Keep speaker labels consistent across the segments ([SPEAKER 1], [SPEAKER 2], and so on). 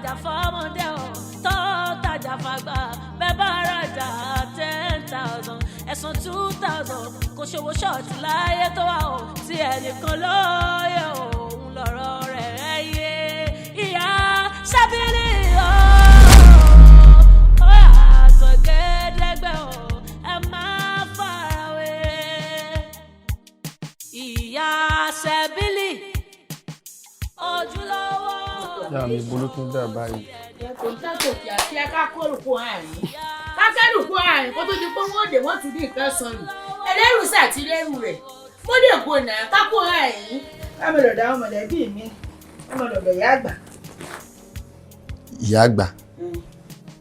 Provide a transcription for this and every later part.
[SPEAKER 1] tajà fọ́mọdé o tó tajà fàgbà bẹ́ẹ̀ bá rajà 10,000 ẹ̀sán 2,000 kò ṣòwò ṣọ́ọ̀tì láyé tó wà o tí ẹnìkan lóye òun lọ́rọ̀ rẹ̀ yé Iya Sebili o ó yàtọ̀ gẹ́dẹ́gbẹ́ o ẹ máa farawé Iya Sebili ojúlówó.
[SPEAKER 2] Ìyá mi bolo tún dà báyìí.
[SPEAKER 3] Kò ń tàkò kí àti ẹ̀ka kórùkù àárín. Kákẹ́rùkù àárín kó tó di pé wọ́n dé wọ́n ti di nǹkan sọnù. Ẹlẹ́rù sàtìlẹ́rù rẹ̀. Mo dé kò nà kákò àárín. Kámi lọ̀dọ̀ àwọn mọ̀lẹ́bí mi. Ọmọ lọ̀dọ̀ ìyá àgbà.
[SPEAKER 2] Ìyá àgbà.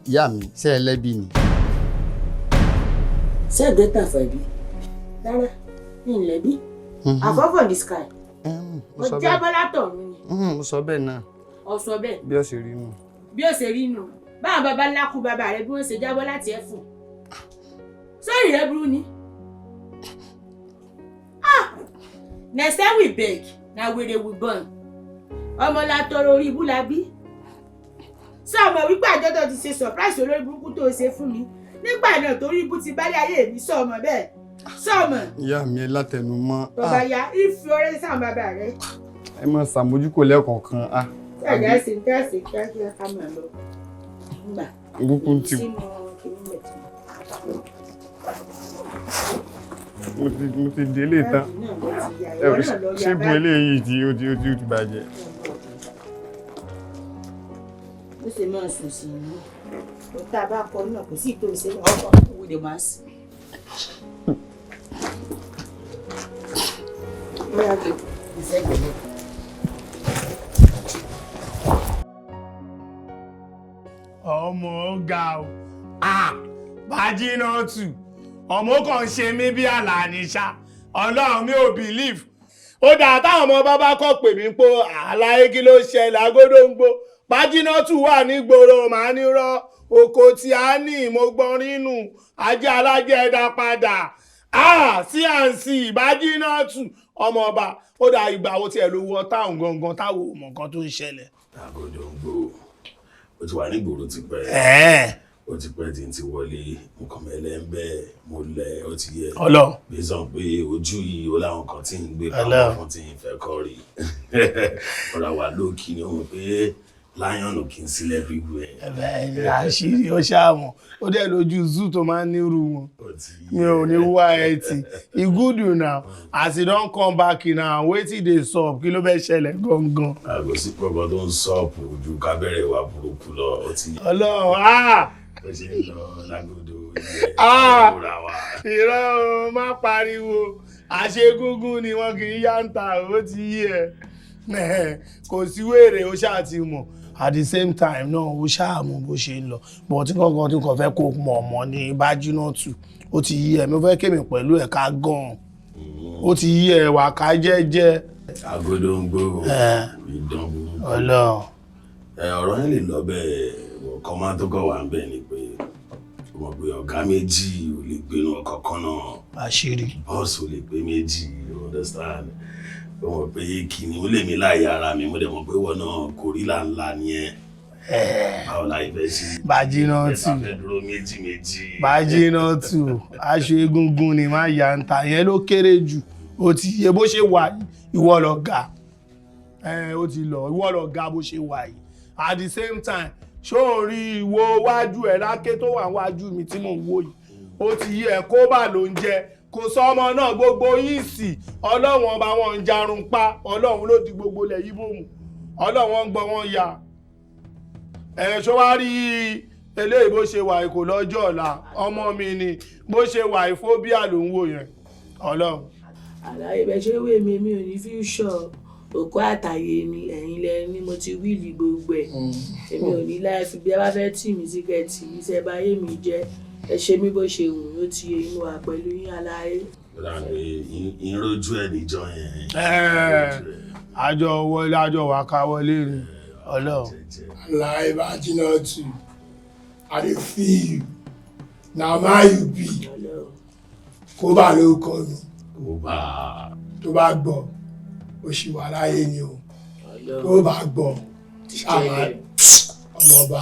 [SPEAKER 2] Ìyá mi ṣé ẹlẹ́bí ni.
[SPEAKER 3] Ṣé ẹgbẹ́ tàfà bí? Rárá, ní ìlẹ́bí. Àfọ́fọ́ ní sky. Mo jábọ́ látọ̀run ni.
[SPEAKER 2] Mo sọ bẹ́ẹ̀ náà.
[SPEAKER 3] Ó sọ bẹ́ẹ̀.
[SPEAKER 2] Bí ó ṣe rí nù.
[SPEAKER 3] Bí ó ṣe rí nù. Báwọn bàbá ńlá kú bàbá rẹ̀ bí wọ́n ṣe jábọ́ láti ẹ̀fún. Sórí rẹ̀ burú ni. Next time we beg, na wèrè we born. Ọmọ la tọrọ orí ibú la bí. Sọ ọmọ wípé àjọ tó ti ṣe surprise olórí burúkú tó ṣe fún mi. Nígbà náà torí ibú ti bálé ayé mi sọ ọmọ bẹ́ẹ̀. Sọ ọmọ.
[SPEAKER 2] Ìyá mi látẹnumọ́.
[SPEAKER 3] Bàbá ya ìfi ọrẹ sáwọn bàbá rẹ̀.
[SPEAKER 2] Ẹ máa ṣàmójúkò lẹ́ẹ̀kọ̀ọ̀kan.
[SPEAKER 3] Ẹ̀jẹ̀ sì ń tẹ̀sí kíákíá ká máa lọ. Nígbà.
[SPEAKER 2] Ìbùkún ti. Mo ti délé tán. Ṣégun eléyìí tí ó ti bàjẹ́.
[SPEAKER 3] Ó ṣe máa sùn sí inú. Ó tá a bá kọ náà kò sí ìtòsí ọkọ̀ owó de máa sí. Ó yà kí ìṣẹ́gbẹ̀ẹ́.
[SPEAKER 4] Ọmọ ọ̀gá o Bájínátù ọmọ kan ṣe mí bí àlàníṣà Ọlọ́run mi ò believe ó dáa táwọn ọmọ bàbá kọ pè mí pé àlàyé kí ló ṣẹlẹ̀ Agódóńgbò Bájínátù wà nígboro màá ní rọ oko tí a ní mo gbọ́n rínú ajé alájẹ ẹ̀dá padà CNC Bájínátù ọmọ ọba ó dáa ìgbà wo tiẹ̀ ló wọ táwọn gangan táwọn ò mọ̀ nǹkan tó ń ṣẹlẹ̀.
[SPEAKER 5] Agódóńgbò ó ti wà nígboro ti pẹ́ ó ti pẹ́ tí n ti wọlé nǹkan mẹ́lẹ́ ń bẹ́ẹ̀ mo lẹ̀ ó ti yẹ bí sọ pé ojú yìí ó láwọn kan tí ń gbé pamọ́ fún tí ń fẹ́ kọ́ rí ọ̀rọ̀ wà lókì ni ó mọ̀ pé láyọ̀nù kì í sílẹ̀ everywhere.
[SPEAKER 4] Àṣírí ó ṣàmọ̀ ó dẹ̀ lójú zoo tó máa ń nírú wọn mi ò ní wá ẹtì e good you now as you don come back now wetin dey sup kí ló fẹ́ ṣẹlẹ̀ gangan.
[SPEAKER 5] àgọ́ sí pọ̀pọ̀ tó ń sọ́ọ̀pù ojú kábẹ́rẹ́ ìwà burúkú lọ ó ti yẹ.
[SPEAKER 4] Ọlọ́run
[SPEAKER 5] ó ṣe ń lọ lágòdò ilé ìwúra wa.
[SPEAKER 4] irọ́ o má pariwo àṣegúngún ni wọn kì í yá ń ta ó ti yí ẹ kò sí wèrè ó ṣáà ti mọ̀ at the same time náà ó ṣáà mọ̀ bó ṣe ń lọ bọ̀ tí kankan tí kò fẹ́ kó mọ̀ ọmọ ní Bájínátù ó ti yí ẹ mi fẹ́ kémi pẹ̀lú ẹ̀ ká gan ó ti yí ẹ wà ká jẹ́jẹ́.
[SPEAKER 5] Agódóńgbò ìdánwò.
[SPEAKER 4] Ọlọ́run.
[SPEAKER 5] ọ̀rọ̀ yẹn lè lọ bẹ́ẹ̀ ọkọ̀ máa tó kọ̀ wá ń bẹ̀ ni pé wọ́n pe ọ̀gá méjì ò lè gbénu ọkọ̀ kan náà.
[SPEAKER 4] Àṣírí.
[SPEAKER 5] bọ́ọ̀sì ò lè pé méjì you understand wọ́n pe kìíní ó lè mí láàyè ara mi mo dẹ̀ mọ̀ pé wọ́n náà kórìíra ńlá nìyẹn. báwo la ìfẹ́ sí.
[SPEAKER 4] Bájínátù.
[SPEAKER 5] ìfẹ́ fẹ́ dúró méjì.
[SPEAKER 4] Bájínátù aṣọ egungun ni má yà ń ta yẹn ló kéré jù ó ti yẹ bó ṣe wà ìwọ lọ ga ó ti lọ ìwọ lọ ga bó ṣe wà yìí at the same time ṣó ń rí ìwo wájú ẹ̀ láké tó wà wájú mi tí mò ń wò yìí ó ti yẹ kó bà ló ń jẹ kò sọ ọmọ náà gbogbo yìí sì Ọlọ́run ọba wọn ń jarun pa Ọlọ́run ló di gbogbo lẹ̀ yìí bòmù Ọlọ́run ń gbọ́ wọn ya ṣó wá rí eléyìí bó ṣe wà kò lọ́jọ́ ọ̀la ọmọ mi ni bó ṣe wà fóbíà ló ń wò yẹn Ọlọ́run.
[SPEAKER 3] Àlàyé bẹ ṣe wé mi ò ní future òkú àtàyè ni ẹ̀yin lẹ ní mo ti wíìlì gbogbo ẹ̀ èmi ò ní láìfi bí ẹ bá fẹ́ tì mí sí kẹ́ẹ̀tì iṣẹ́ báyé mi jẹ́ ẹ ṣe mí bó ṣe wù ó ti inú wa pẹ̀lú yín Àlàyé.
[SPEAKER 5] ìrojú ẹ̀ níjọ yẹn.
[SPEAKER 4] àjọ wọlé àjọ wà ká wọlé rè Ọlọ́run.
[SPEAKER 6] Àlàyé Bájínátù I dey feel you na my you be kó bá ló kọ mi tó bá gbọ́ ó ṣì wà láyé ni o tó bá gbọ́ ṣáà ọmọ ọba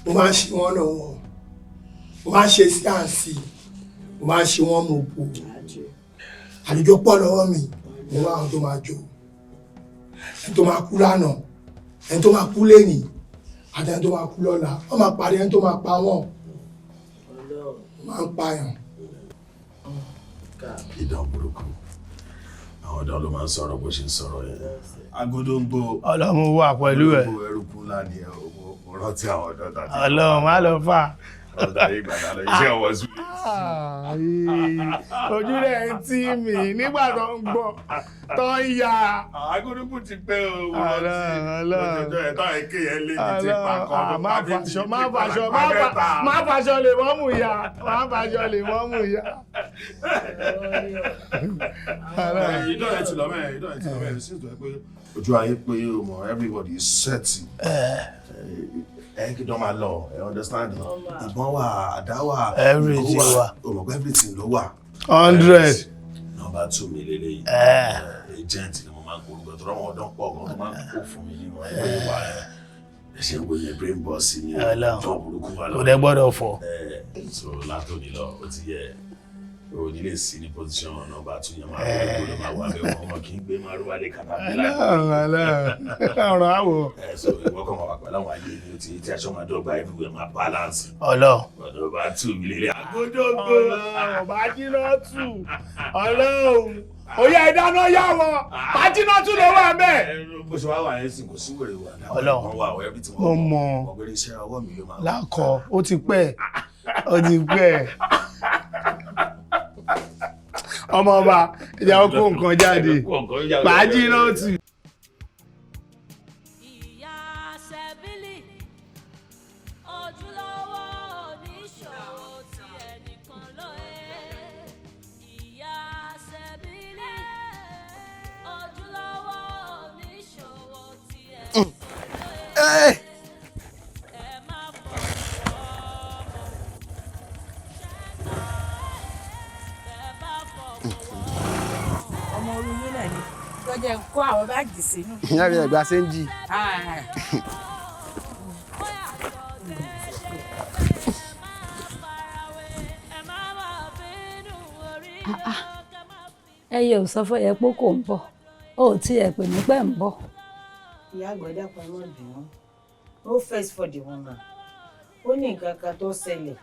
[SPEAKER 6] mo máa ń ṣe wọ́n náà wọ́n mo máa ń ṣe sí àǹsì mo máa ń ṣe wọ́n mọ̀ òpó àlejò pọ̀ lọ́wọ́ mi mo wá àwọn tó máa jó ẹni tó máa kú lánàá ẹni tó máa kú lẹ́nìí àti ẹni tó máa kú lọ́la wọ́n máa parí ẹni tó máa pa wọ́n máa ń pààyàn.
[SPEAKER 5] ìdán burúkú àwọn ọ̀dọ́ ló máa ń sọ̀rọ̀ bó ṣe ń sọ̀rọ̀ yẹn.
[SPEAKER 4] agodongbo ọlọ́run wà pẹ̀lú ẹ̀.
[SPEAKER 5] ẹrùkú ńlá ni mo rántí àwọn ọ̀dọ́ tàbí.
[SPEAKER 4] ọlọ́run má lọ fà.
[SPEAKER 5] ọ̀dọ́ ìgbàdá lọ iṣẹ́ ọwọ́ sí mi.
[SPEAKER 4] ojú rẹ̀ ń tì mí nígbà tó ń gbọ́ tó ń ya.
[SPEAKER 5] agodongbo ti pẹ́ o. ọlọ́run ẹ̀tọ́ ẹ̀kẹ́ yẹn lé ní ti pàkọ́.
[SPEAKER 4] má fàṣọ lè mọ́ mú ya. má fàṣọ lè mọ́ mú ya.
[SPEAKER 5] ìdán ẹ̀ ti lọ mẹ́rin sí ìtọ́ ẹ pé ojú ayé pé o mọ̀ everybody is set. Kí ló máa lọ understand ìbọn wà àdá wà
[SPEAKER 4] everything wà
[SPEAKER 5] o mọ̀ pé everything ló wà.
[SPEAKER 4] 100.
[SPEAKER 5] nọ́mbà 2 mi lélẹ́yìí agent ni mo máa ń korúkọ tó rọ́wọ́ ọdún pọ̀ gan tó máa ń kó fún mi nínú ẹgbẹ́ wa ṣe ń gbóyè brain boss ní ọjọ́ burúkú wa lọ.
[SPEAKER 4] kò dẹ́ gbọ́dọ̀ fọ́.
[SPEAKER 5] so látòní lọ ó ti yẹ o ní lè sí ní position nọ́mbà 2 yẹn máa kó ló máa wà bẹ́ẹ̀ wọ́n kì í gbé máa rú wálé kàtàbílà.
[SPEAKER 4] ọ̀rọ̀ àwọ̀.
[SPEAKER 5] so ìwọ kàn máa wà pẹ̀lú àwọn ayé ni o ti tí aṣọ máa dọ́gba everywhere máa balance.
[SPEAKER 4] ọ̀dọ̀
[SPEAKER 5] bá 2 mi lélẹ̀ àgójọ́gbó.
[SPEAKER 4] ọba jiná 2 ọlọ́run oyè ìdáná yá wọn bá jiná 2 ló wà mẹ́.
[SPEAKER 5] bó ṣe wá wà yẹn sìn kò sí wèrè wà náà.
[SPEAKER 4] ọlọ́run
[SPEAKER 5] wà wọ everything
[SPEAKER 4] mo mọ̀
[SPEAKER 5] ọ̀gbẹ́rẹ́ iṣẹ́ ọwọ́ mi ló máa.
[SPEAKER 4] lákọ̀ ó ti pẹ́ ọmọ ọba ìjà ọkọ nǹkan jáde pàájì náà tù.
[SPEAKER 1] Ìyá Sebili ojúlówó oníṣòwò tí ẹnìkan ló ẹ́. Ìyá Sebili ojúlówó oníṣòwò tí ẹnìkan ló ẹ́. ẹ má fọwọ́
[SPEAKER 7] ọmọ olùyìn náà ni tó jẹ́ kó àwọn báàgì sínú.
[SPEAKER 8] ìyá mi ẹ̀gbá ṣe ń jì.
[SPEAKER 9] ẹyẹ ò sọ fún ẹ pé kò ń bọ̀ ó tí ẹ pè mí pé ń bọ̀.
[SPEAKER 7] ìyá àgbàdá kan náà dùn ún no first for the woman ó ní nǹkan kan tó ṣẹlẹ̀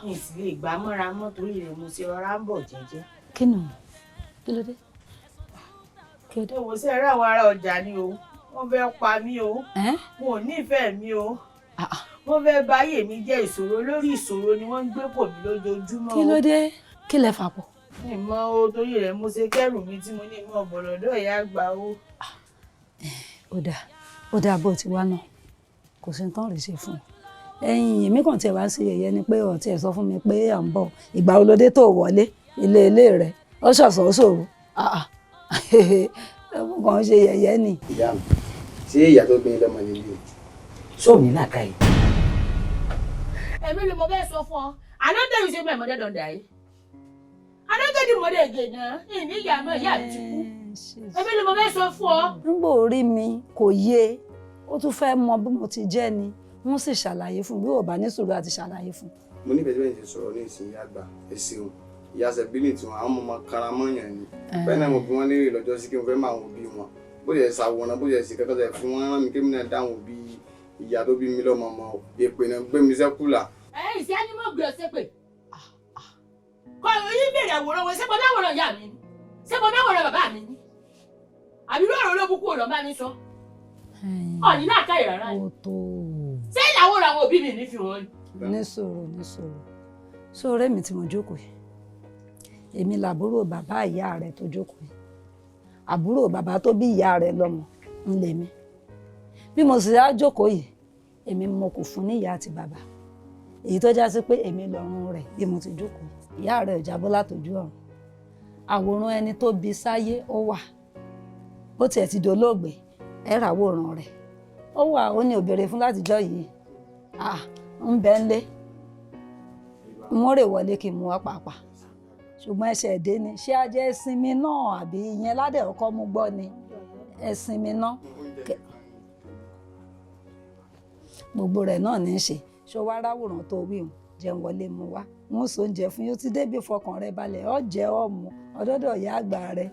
[SPEAKER 7] ní ìsìlẹ̀ ìgbà mọ́ra mọ́ torí rẹ̀ mo ṣe rọra ń bọ̀ jẹ́jẹ́.
[SPEAKER 9] kí ni kí ló dé.
[SPEAKER 7] ẹ wò sí ẹ̀rọ àwọn ará ọjà ni o wọ́n fẹ́ pa mí o wọn ò nífẹ̀ẹ́ mi o wọ́n fẹ́ báyé mi jẹ́ ìṣòro lórí ìṣòro ni wọ́n ń gbé pò mí lójoojúmọ́.
[SPEAKER 9] kí ló dé kí lẹ fà pọ̀.
[SPEAKER 7] ìmọ̀ o torí rẹ̀ mo ṣe kẹ́rù mi tí mo ní ìmọ̀ ọ̀bọ̀lọ́dọ̀ ìyá àgbà o.
[SPEAKER 9] ó dáa bó ti wá náà kò sí tán lè ṣe fún un ẹ̀yin èmi kàn tiẹ̀ wá sí yẹ̀yẹ́ ni pé ọ̀tí ẹ̀ sọ fún mi pé à ń bọ̀ ìgbà olóde tó wọlé ilé rẹ̀ ó ṣọ̀ṣọ̀ ṣòro ẹ̀mú kan ṣe yẹ̀yẹ́ ni.
[SPEAKER 8] ìyá mi ṣé ìyá tó gbé yín lọ́mọ nílé.
[SPEAKER 7] sóòmì náà ká yìí. èmi ni mo bẹ́ẹ̀ sọ fún ọ àná tẹ̀lé ṣe mẹ́mọ́ dẹ́dọ̀ dà yìí àná tẹ̀lé mọ́ dẹ́ gè náà ìní ìyá mọ́ ìyá mi ti kú èmi ni mo bẹ́ẹ̀ sọ fún ọ.
[SPEAKER 9] nígbà orí mi kò yé ó tún fẹ́ mọ bí mo ti jẹ́ ni wọ́n sì ṣàlàyé fún bí ò bá ní sùúrù àti ṣàlàyé fún.
[SPEAKER 8] mo nífẹ̀ẹ́ tí bẹ́ẹ̀ ṣe sọ̀rọ̀ ní ìsinyìí àgbà ẹ ṣeun ìyá Sebili tí wọn àwọn ọmọ karamọ́yàn ni bẹ́ẹ̀ náà mo bí wọ́n léèrè lọ́jọ́ sí kí n fẹ́ máa wò bí wọn bó ṣe ṣàwòrán bó ṣe ṣe kẹ́kọ̀ọ́ tẹ̀ fún wọn rán mi kémi náà dáhùn bí ìyá tó bí mi lọ́mọ ọmọ èpè náà gbé mi sẹ́kùlà.
[SPEAKER 7] ìṣe ni mo gbé ọ ṣépè kọ yín bèrè àwòrán wọn ṣé mo dáwòrán ìyá mi ni ṣé mo dáwòrán bàbá mi ni àbí lóòrò ológun kú ọ̀rọ̀ bá mi sọ ọ̀nì náà ká ìrara ni ṣé ìyàwó ra àwọn òbí mi ní fi wọn ni.
[SPEAKER 9] ní sọ̀rọ̀ sóòrè mi tí mo jókòó yìí èmi làbúrò bàbá ìyá rẹ̀ tó jókòó yìí àbúrò bàbá tó bí ìyá rẹ̀ lọ́mọ ń lèmi bí mo sì á jókòó yìí èmi mo kò fún ní ìyá àti bàbá èyí tó já sí pé èmi lọ́rùn rẹ̀ bí mo ti jókòó ìyá rẹ̀ ò jábọ́ látòjú ọ̀run àwòrán ẹni tó bí sáyé ó wà bó tiẹ̀ ti dolóògbé ẹ ràwòrán rẹ̀ ó wà ó ní òbèrè fún látijọ́ yìí ń bẹ ń lé mọ́rè wọlé kí n mú wá pàápàá ṣùgbọ́n ẹsẹ̀ èdè ni ṣé a jẹ́ ìsinmi náà àbí ìyẹn ládẹ̀ ọkọ mú gbọ́ ni ẹ̀sìn mi náà. gbogbo rẹ̀ náà ní í ṣe ṣó wá ráwòrán tó wí hùn jẹun wọlé mu wá wọn sọ oúnjẹ fún yóò ti débi fọkàn rẹ balẹ̀ ọ jẹ ọmọ ọdọdọ ìyá àgbà rẹ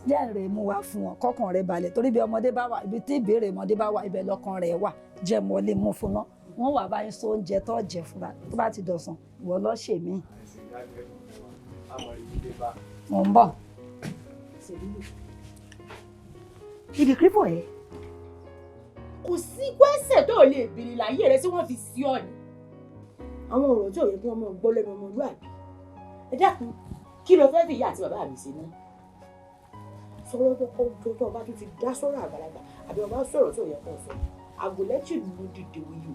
[SPEAKER 9] jẹ́rìí mú wá fún wọn kọ́kàn rẹ balẹ̀ torí bí ọmọdé bá wà ibi tí ìbéèrè ọmọdé bá wà ibẹ̀ lọ́kàn rẹ̀ wà jẹ́ wọlé mú fún náà wọ́n wà báyìí sọ oúnjẹ tó jẹ fúnra tó bá ti dọ̀sán ìwọ lọ ṣe mí. mo ń bọ̀.
[SPEAKER 7] ibi kírípọ̀ yẹn kò sí gbẹ́sẹ̀ tó lè bèrè láyé rẹ tí wọ́n fi sí ọ ni. àwọn ọ̀rọ̀ tí ò yẹ kí wọ́n máa gbọ́ lẹ́nu ọmọlúwàbí ẹ dákun kí ló fẹ́ fi ìyá àti bàbá mi ṣe náà sọ̀rọ̀ tó ọba tó ti dá sọ̀rọ̀ àgbàlagbà àbí ọba sọ̀rọ̀ tó yẹ kó sọ àgùlẹ́tì ló dìde wíyù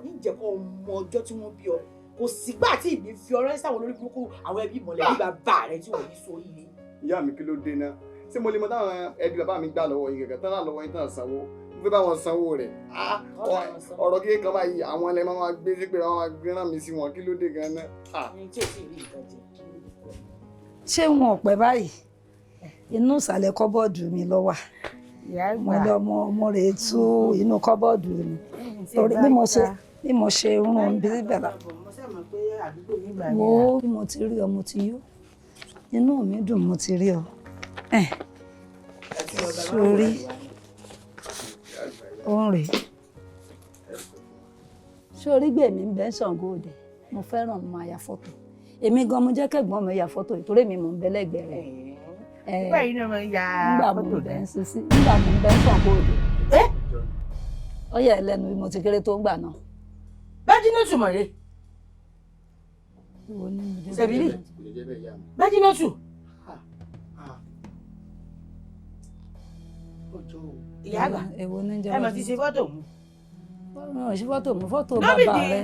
[SPEAKER 7] níjẹ́ kó mọ ọjọ́ tí wọ́n bí ọ kò sígbà tí ìbí fi ọ̀rẹ́ sáwọn olórí burúkú àwọn ẹbí mọ̀lẹ́bí bàbá rẹ tí wọ́n yí sórí ni.
[SPEAKER 8] ìyá mi kí ló dé náà ṣé mo lè mọ táwọn ẹbí bàbá mi gbà lọ́wọ́ yìí gẹ́gẹ́ tán náà lọ́wọ́ yìí tán sanwó mo fẹ́ bá wọn sanwó rẹ̀ ọ̀rọ̀ kékeré kan báyìí àwọn ẹlẹ́mọ̀ máa gbé sí pé wọ́n máa gbé rán mi sí wọn kí ló dé gan-an náà.
[SPEAKER 9] ṣé wọn ò pẹ́ báyìí inú ìsàlẹ̀ kọ́bọ́ọ̀dù mi ló wà mo lọ mo rè tú inú kọ́bọ́ọ̀dù mi torí bí mo ṣe rún bí bẹ̀rẹ̀ wo bí mo ti rí ọ mo ti yó inú mi dùn mo ti rí ọ sórí òun rèé sórí gbèmí ń bẹ́ Ṣàngó Òde mo fẹ́ràn mo máa ya fọ́tò èmi gan mo jẹ́ kẹ́gbọ́n mi ya fọ́tò ìtorí mi mò ń bẹ lẹ́gbẹ̀ẹ́ rẹ̀
[SPEAKER 7] nígbà yìí náà máa ń ya fọ́tò rẹ̀
[SPEAKER 9] nígbà mo ń bẹ Ṣàngó Òde ó yẹ ẹlẹ́nu bí mo ti kéré tó ń gbà náà.
[SPEAKER 7] Bájínátù mọ̀rẹ́ Sẹ̀bílì Bájínátù ìyá àgbà ẹ mà ti ṣe fọ́tò mu.
[SPEAKER 9] mo ṣe fọ́tò mu fọ́tò bàbá rẹ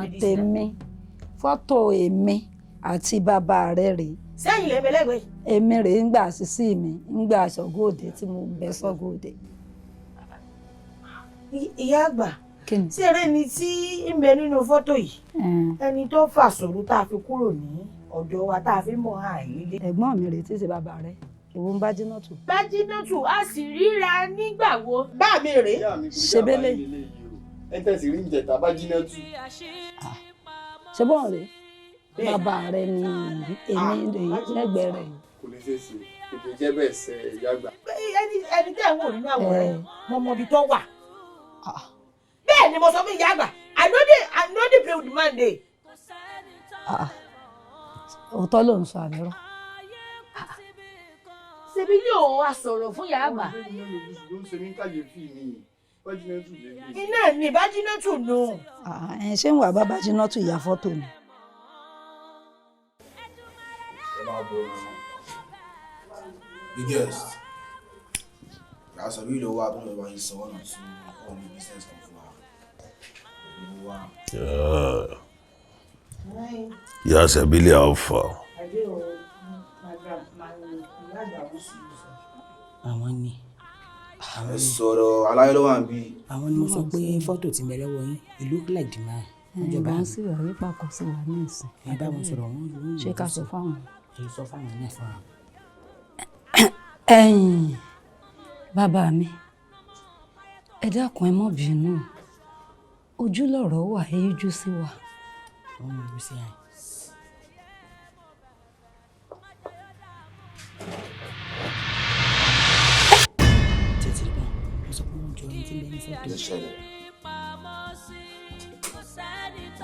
[SPEAKER 9] àtẹ̀mí fọ́tò èmi àti bàbá rẹ rèé.
[SPEAKER 7] sẹ́yìn lẹ́gbẹ̀lẹ́gbẹ̀.
[SPEAKER 9] èmi rèé ń gbà sísí mi ń gbà Ṣàngó Òde tí mo bẹ Ṣàngó Òde.
[SPEAKER 7] ìyá àgbà tí eré ni tí ń bẹ nínú fọ́tò yìí ẹni tó fà sòrò tá a fi kúrò ní ọ̀dọ̀ wa tá a fi mọ̀ àìlélẹ̀.
[SPEAKER 9] ẹ̀gbọ́n mi rèé tí ì ṣe bàbá rẹ ìwọ ń Bájínátù.
[SPEAKER 7] Bájínátù a sì ríra nígbà wo. bá mi rèé.
[SPEAKER 9] ṣebélé.
[SPEAKER 8] ẹ tẹ̀sí rí ìjẹta Bájínátù.
[SPEAKER 9] ṣé bọ́ọ̀ rèé bàbá rẹ ni èmi lẹ́gbẹ̀ẹ́ rẹ̀.
[SPEAKER 8] kò lè ṣe é ṣe kò lè jẹ́ bẹ́ẹ̀ ṣe ìyá àgbà.
[SPEAKER 7] ẹni tẹ́ ẹ̀ ń wò nínú àwòrán mo mọ ibi tó wà. bẹ́ẹ̀ ni mo sọ fún ìyá àgbà I know the play with the man dey.
[SPEAKER 9] òótọ́ ló ń sọ àbẹ̀rọ.
[SPEAKER 7] ṣebí yóò wá sọ̀rọ̀ fún ìyá àgbà.
[SPEAKER 8] ló ń ṣe ní kàyéfì ni Bájínátù lè lè.
[SPEAKER 7] iná ni Bájínátù nù.
[SPEAKER 9] ṣé ń wà bá Bájínátù ìyá fọ́tò ni.
[SPEAKER 10] Biggest. That's a really what happened when he's someone or two on the business of
[SPEAKER 5] Iya Sebili how far?
[SPEAKER 11] Àwọn ni.
[SPEAKER 10] Ẹ sọ̀rọ̀ aláyé ló wà ń bí.
[SPEAKER 11] Àwọn ni mo sọ pé fọ́tò tí mẹ́lẹ́ wọ yín it look like the man.
[SPEAKER 9] ìjọba ń sì wà wípé àkọ́ sí wa ní ìsìn.
[SPEAKER 11] ẹ bá wọn sọ̀rọ̀ wọn yóò
[SPEAKER 9] ṣé ká sọ fáwọn.
[SPEAKER 11] ẹ sọ fáwọn náà fún wa.
[SPEAKER 9] ẹ̀yin bàbá mi ẹ dákun ẹ má bínú ojú lọ̀rọ̀ wà ẹ yíjú sí wa.
[SPEAKER 11] wọn mú sí àyè. tètè bá wọn sọ pé wọn jọ ẹni tí ń bẹ ní fọ́tò.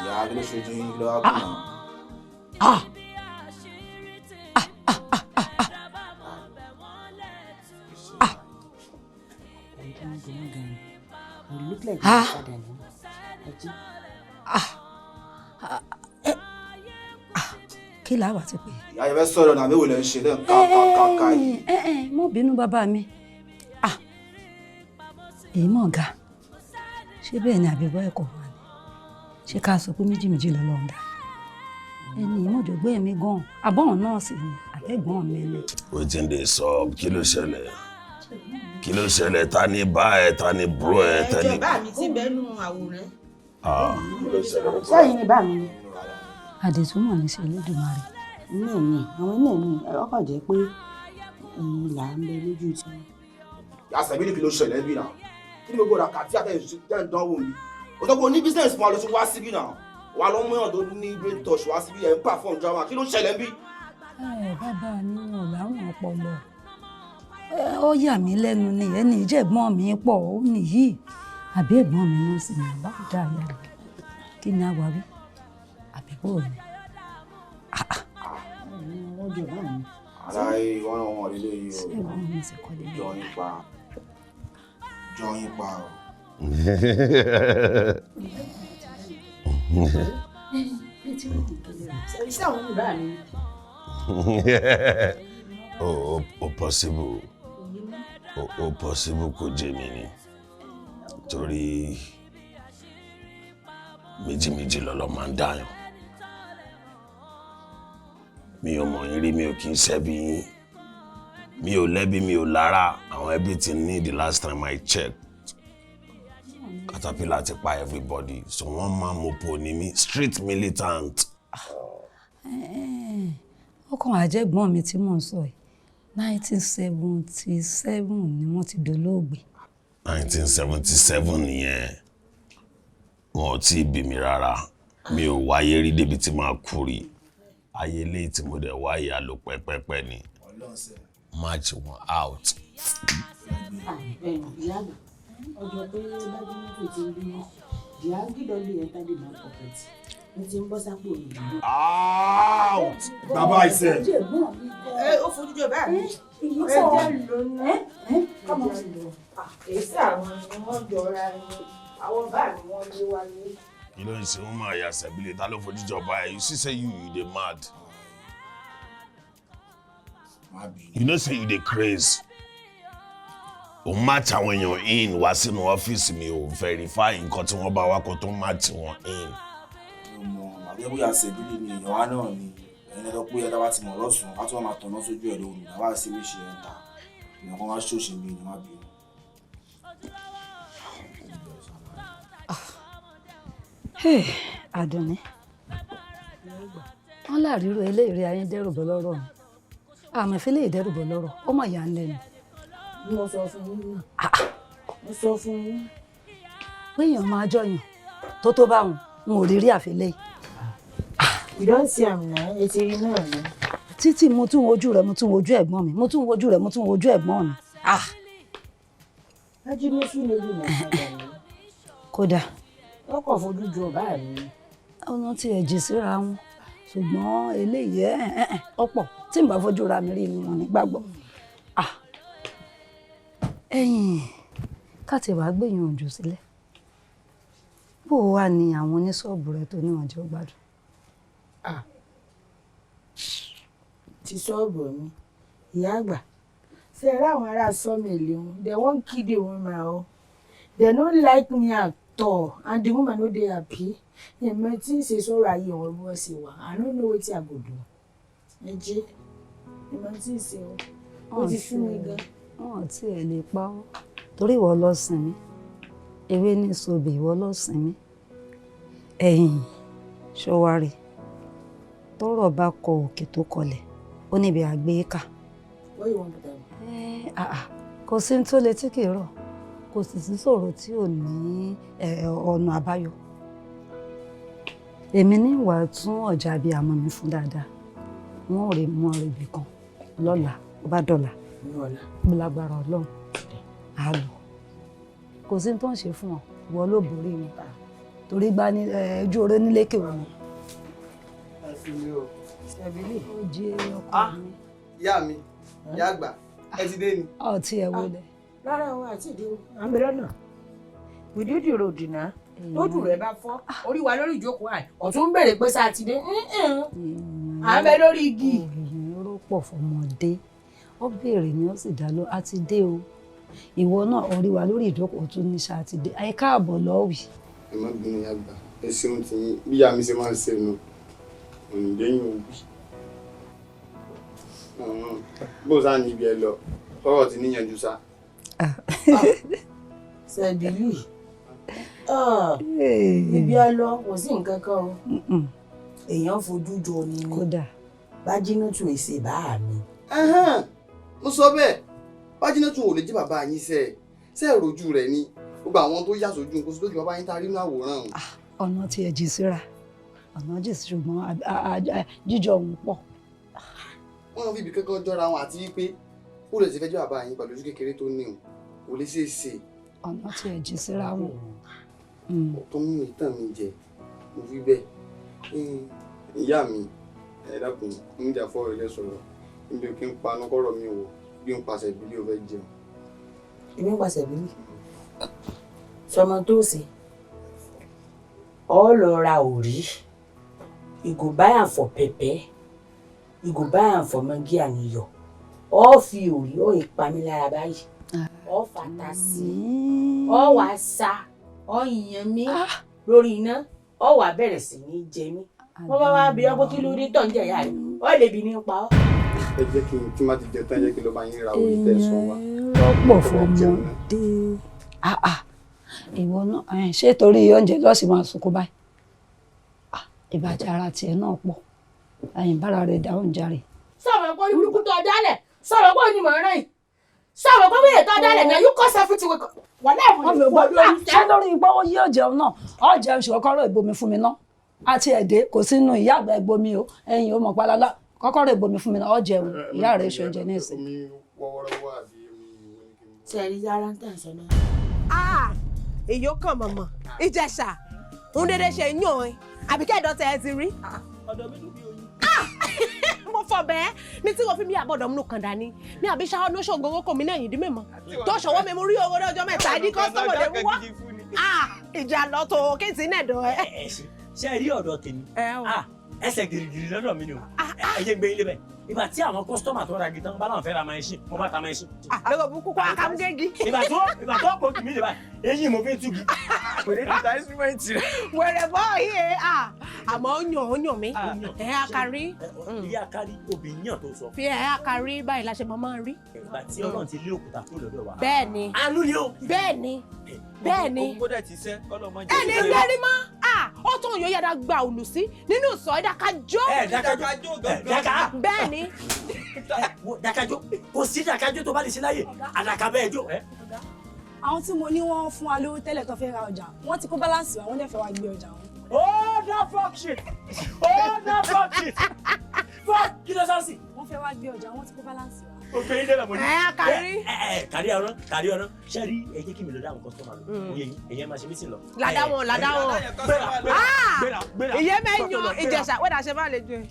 [SPEAKER 10] ìyá kí ló ṣojú yín kí ló wá kù náà.
[SPEAKER 9] kí la wà ti pé.
[SPEAKER 10] ìyá yẹn fẹ́ sọ̀rọ̀ náà méwòó lẹ́ ń ṣe lẹ́nu káàkáàkáà yìí.
[SPEAKER 9] mo bínú bàbá mi èyí mọ̀ ga ṣé bẹ́ẹ̀ ni àbíbọ́ ẹ̀kọ́ wà ní ṣé ká sọ pé méjì méjì lọ́lọ́ ń dá ẹni ìmọ̀jọ̀gbọ́ ẹ̀mí gan-an àbọ̀n náà sì ni àbẹ́gbọ́n mi ni.
[SPEAKER 5] wetin dey sup kí ló ṣẹlẹ̀ ta ni bá ẹ ta ni bro ẹ ta ni.
[SPEAKER 7] ẹjọ bá mi ti bẹnu àwòrán.
[SPEAKER 11] sẹ́yìn ni bá mi ni.
[SPEAKER 9] àdètúmọ̀ ní ṣe Olódùmarè.
[SPEAKER 11] iná ni àwọn iná ni ọkọ̀ jẹ́ pé ìlà ń bẹ lójú tí.
[SPEAKER 10] Ìyá Sebili kí ló ṣẹlẹ̀ bí náà. kí ni gbogbo ràkàtì àtẹ̀yìn dánwò mi òtọ́gbọ́ ní business fún wa ló ti wá síbí náà wà ló mú yàn tó ní brain touch wá síbí ẹ̀ ń perform drama kí ló ń ṣẹlẹ̀ bí.
[SPEAKER 9] bàbá mi ò láwọn ọpọlọ ó yà mí lẹ́nu ni ẹni ìjẹ̀gbọ́n mi pọ̀ ó nìyí àbí ẹ̀gbọ́n mi náà sì ní bá dá ìyá rẹ̀ kí ni àwáwí àbí bò ní. wọ́n jọ bá mi.
[SPEAKER 10] aláì wọ́n lílé yìí o
[SPEAKER 9] ṣé ẹ̀gbọ́n mi sì kọ́ lé
[SPEAKER 10] jọ yín pa o.
[SPEAKER 7] Iṣẹ́ àwọn olùbá mi.
[SPEAKER 5] Ó possible. Ó possible kó jẹ́ mi ni. Torí méjì lọ́lọ́ máa ń dáyàn. Mi ò mọ̀ yín rí, mi ò kí ń ṣẹ́bi yín. Mi ò lẹ́bi, mi ò lára. Àwọn ẹbí ti ní the last time I checked. Caterpillar ti pa everybody. So wọ́n máa mopo ní mi. Street militant.
[SPEAKER 9] Ọkàn àjẹgbọ́n mi tí mò ń sọ yìí 1977 ni wọ́n ti dolóògbé.
[SPEAKER 5] 1977 nìyẹn. Wọn ò tí ì bí mi rárá. Mi ò wáyé rí débi tí màá kú rí. Ayé ilé tí mo dẹ̀ wáyé àlò pẹ́pẹ́pẹ́ ni. Match wọn out.
[SPEAKER 7] Ọjọ́ pé bájú mọ́tò ti ń bí ìyá gídọ́lì enter the bank pocket ní ti ń bọ́ sápò ìlú.
[SPEAKER 10] out. Bàbá ìṣe.
[SPEAKER 7] Ó fojú jọ báyìí. Ẹ jẹ́ lónìí. Èsì àwọn ni wọ́n jọra ẹni. Àwọn báàmì wọn lé wáyé.
[SPEAKER 5] You know, it's woman Iya Sebili. Ta ló fojú jọ báyìí. You see say you dey mad. You know say you dey craze. O match àwọn èèyàn in wá sínú ọ́fíìsì mi ò verify nǹkan tí wọ́n bá wá kó tó match wọn in.
[SPEAKER 10] Àbí Iya Sebili ni èèyàn wa náà ni ẹni tó pé ẹ̀dá bá ti mọ̀ lọ́sùn á tún wọ́n máa tọ̀nà sójú ẹ̀ lóru àwa sí mi ṣe ẹ̀ńtà èèyàn kan wá ṣòṣè mi ni wọ́n bí.
[SPEAKER 9] Àdùnní wọ́n láàrírò eléèrè ayé dẹ́rùbọ̀ lọ́rọ̀ mi àmọ́ ìfẹ́lẹ́ ìdẹ́rùbọ̀ lọ́rọ̀ ó mọ̀ yà ń lẹ́nu.
[SPEAKER 7] Mo sọ fún yín náà. Mo sọ fún yín.
[SPEAKER 9] Péèyàn máa jọyàn tó bá wọn n ò rí rí àfẹ́lẹ́ yìí.
[SPEAKER 7] Ìdọ́sí àmì náà etí rí náà ni.
[SPEAKER 9] Títí mo tún wojú rẹ̀ mo tún wojú ẹ̀gbọ́n mi mo tún wojú rẹ̀ mo tún wojú ẹ̀gbọ́n mi.
[SPEAKER 7] Ajínigbé lórí nàìjíríà ni.
[SPEAKER 9] Kódà.
[SPEAKER 7] Wọ́n kàn fojú ju ọ̀bá mi.
[SPEAKER 9] Ọ̀nà tí ẹ̀ jì síra wọn ṣùgbọ́n eléyìí ọ̀pọ̀ tí n bá fojú ra mi rí ni wọn ní gbàgbọ́. Ẹ̀yìn káàtì wàá gbìyànjú sílẹ̀ bó wà ní àwọn oníṣọ́ọ̀bù rẹ tó ní ọjọ́ gbádùn.
[SPEAKER 7] Ti ṣọ́ọ̀bù mi ìyá àgbà ṣe rí àwọn ará sọ́mìlì wọn they wan kill the woman o they no like me at all and the woman no dey happy èmi tí ń ṣe sọ̀rọ̀ ayé wọn bí wọ́n ṣe wà I no know wetin I go do ẹ jẹ́ èmi tí ń ṣe ó ti fún mi gan.
[SPEAKER 9] Wọn tí ẹ lè pa ọ́ torí ìwọ ló sìn mí ewé ní sobè ìwọ ló sìn mí ẹ̀yìn ṣọwárì tọ́rọ̀ bá kọ òkè tó kọlẹ̀ ó níbi àgbéká.
[SPEAKER 7] What you want to tell?
[SPEAKER 9] Kò sí tó lè tí kì í rọ̀ kò sì sí ṣòro tí ò ní ọ̀nà àbáyọ. Èmi ní ìwà tún ọ̀jà bíi àmọ́ mi fún dáadáa wọn ò rí mú ọ̀rẹ́ ibì kan lọ́la ó bá dọ̀la lágbára Ọlọ́run á lọ kò sí tó ń ṣe fún ọ ìwọ ló borí mi torí gbá ní ojú oré nílé kèwọ mi.
[SPEAKER 7] Sebili
[SPEAKER 9] ó jí ọkọ mi.
[SPEAKER 8] Ìyá mi ìyá àgbà ẹ ti dé ni.
[SPEAKER 9] Ọtí ẹ wọlé.
[SPEAKER 7] Rárá o àti ìdí o à ń bẹ lọ́nà wìdíìdì ròdì náà lójú rẹ bá fọ́ orí wa lórí ìjókòó àì ọ̀tún ń bèrè pé sátidé à ń bẹ lórí igi.
[SPEAKER 9] Èèyàn ló pọ̀ fọmọdé ó béèrè ni ó sì dá lọ á ti dé o ìwọ náà orí wa lórí ìjókòó tún ní sátidé àyè káàbọ̀ lọ́wì.
[SPEAKER 8] Ẹ má bínú ìyá àgbà ẹ ṣeun tí bí ìyá mi ṣe máa ń ṣe nu òǹdẹ́yìn òbí. Bó sáà ní ibi ẹ lọ ọ̀rọ̀ ti níyànjú sá.
[SPEAKER 7] Sebili ibi ẹ lọ kò sí nǹkan kan o èèyàn fojú jọ ni
[SPEAKER 9] kódà
[SPEAKER 7] Bájínátù èsè bá mi.
[SPEAKER 8] Mo sọ bẹ́ẹ̀ Bájínátù ò lè jẹ́ bàbá yín ṣe rojú rẹ̀ ni gbogbo àwọn tó yà sójú nǹkan sójú bàbá yín tá a rí nínú àwòrán o.
[SPEAKER 9] ọ̀nà tí ẹ jì síra ọ̀nà jì sí ṣùgbọ́n jíjọ òun pọ̀.
[SPEAKER 8] wọ́n fi ibi kankan jọra wọn àti wípé ó lè ṣe fẹ́ jẹ́ bàbá yín pẹ̀lú ojú kékeré tó ní o kò lè ṣe é ṣe.
[SPEAKER 9] ọ̀nà tí ẹ jì síra wọn.
[SPEAKER 8] tó mú ìtàn mi jẹ mo fi bẹ́ẹ̀ ìyá mi ẹ dákun níjà fọ́ọ̀rọ̀ ilé sọ̀rọ̀ níbi kí n panu kọ́rọ̀ mi wò bí n pàṣẹ ìbílí ò fẹ́ jẹun.
[SPEAKER 3] èmi ń pàṣẹ ìbílí sọmọ tó ṣe ọ lọ ra òrí ìgò báyà fọ pẹpẹ ìgò báyà fọ mọgí àníyọ ọ fi òrí ọ ìpamí lára báyìí ọ fàtà sí ọ wàá sa ọ yìnyín mi lórí iná ọ wàá bẹ̀rẹ̀ sí ní jẹ mí wọ́n bá wá bí ọgbọ́n kí ló dé tọ̀ ń jẹ ìyá rẹ̀ ọ lè bí nípa ọ.
[SPEAKER 8] ẹ jẹ́ kí n tí má ti jẹ tán jẹ́ kí ló bá yín ra orí tẹ̀sán wa.
[SPEAKER 9] rọ́pọ̀ fọmọdé ìwọ náà ṣé torí oúnjẹ lọ́sì máa sunkún báyìí ìbàjẹ́ ara tiẹ̀ náà pọ̀ ẹ̀yìn bára rẹ̀ dá oúnjẹ rẹ̀.
[SPEAKER 7] sọ̀rọ̀ pé burúkú tó dálẹ̀ sọ̀rọ̀ pé onímọ̀ rẹ̀ yìí sọ̀rọ̀ pé wíyẹ̀ tó dálẹ̀ náà yóò kọ́ sẹ́fù tiwẹ̀ wọ́n náà fún mi gbọ́ lórí iṣẹ́.
[SPEAKER 9] ṣé lórí ipò ó yí ọ̀jẹun náà ọ̀jẹun ṣùgbọ́n kọ́rọ̀ ìbomi fún mi náà àti ẹ̀dẹ́ kò sínú ìyá àgbà ìbomi o ẹ̀yìn ó mọ̀ pálálá kọ́kọ́rọ̀ ìbomi fún mi náà ọ̀jẹun ìyá rẹ̀ ṣe oúnjẹ ní ìsìn.
[SPEAKER 3] ṣe ẹni yára ń tàn sọ náà.
[SPEAKER 12] èyí ó kàn mọ̀mọ́ Ìjẹ̀ṣà ń dédé ṣe yàn ẹ́ àbí kẹ́ẹ̀dọ́tẹ̀ ẹ ti rí.
[SPEAKER 13] ọ̀dọ̀ mi dùn bí oyin.
[SPEAKER 12] mo fọ bẹ́ẹ̀ ní tí wọ́n fi mí àbọ̀dọ̀ múnú kan dání ní àbí ṣáà ní ṣògo owó kò mí náà yìí dín mẹ́mọ́ tó ṣọwọ́ mi mú rí owó lọ́jọ́ mẹ́ta ní kọ́sọ́mọ̀ lè mú wá. ìjà lọ tó kéètì náà dọ̀ ẹ́.
[SPEAKER 13] ṣe rí ọ̀dọ̀ tèmi ẹsẹ̀ gìrìgìrì lọ́dọ̀ mi ni o ẹ̀yẹ gbé ilé bẹ́ẹ̀ ìgbà tí àwọn kọ́sítọ́mà tó ra gitan bá náà fẹ́ ra máṣíìnì mo bá ta máṣíìnì.
[SPEAKER 12] lọ́wọ́ bukú kọ́ akámúgégi.
[SPEAKER 13] ìgbà tó pọ̀ jù mí lè báyìí eyín mo fi ń túgi.
[SPEAKER 12] wẹ̀rẹ̀ bọ́ yìí àmọ́ ó yàn mí ẹ̀ àkárí.
[SPEAKER 13] ilé àkárí obìnrin yàn tó sọ.
[SPEAKER 12] fi ẹ̀ àkárí báyìí la ṣe máa ń rí.
[SPEAKER 13] ìgbà tí Ọlọ́run ti lé òkúta kúrò lọ́dọ̀ wa.
[SPEAKER 12] bẹ́ẹ̀ni
[SPEAKER 13] àánú ni o.
[SPEAKER 12] bẹ́ẹ̀ni
[SPEAKER 13] gbọ́dọ̀ ti sẹ́ ọlọ́mọ jẹ́.
[SPEAKER 12] ẹni lérí mọ́ ó tún yóò yára gba òlù sí nínú ìsọ̀ ìdákájọ́.
[SPEAKER 13] dákájọ́
[SPEAKER 12] bẹ́ẹ̀ni.
[SPEAKER 13] dákájọ́ kò sí dákájọ́ tó bá lè ṣe láyè àdàkà bẹ́ẹ̀ jó.
[SPEAKER 14] àwọn tí mo ní wọ́n fún wa lówó tẹ́lẹ̀ tó fẹ́ ra ọjà wọ́n ti kó báláǹsì wa wọ́n dẹ̀ fẹ́ wá gbé ọjà wọn.
[SPEAKER 13] Oh, that fuck shit! Oh, that fuck shit! Fuck! Kí ló sọ sí?
[SPEAKER 14] Wọ́n fẹ́ wá gbé ọjà wọ́n ti kó báláǹsì wa.
[SPEAKER 13] Òkè ilé làmọ́ ní.
[SPEAKER 12] Kárí.
[SPEAKER 13] Kárí ọ̀rọ̀. Ṣé rí ẹ jẹ́ kí mi lọ dáhùn kọ́sítọ́mà lọ? Ẹ̀yẹ́ máa ṣe mítìn lọ.
[SPEAKER 12] Làdá wọn. Ìyẹn mẹ́yàn Ìjẹ̀ṣà wẹ́dà ṣe máa lè jọ ẹ̀.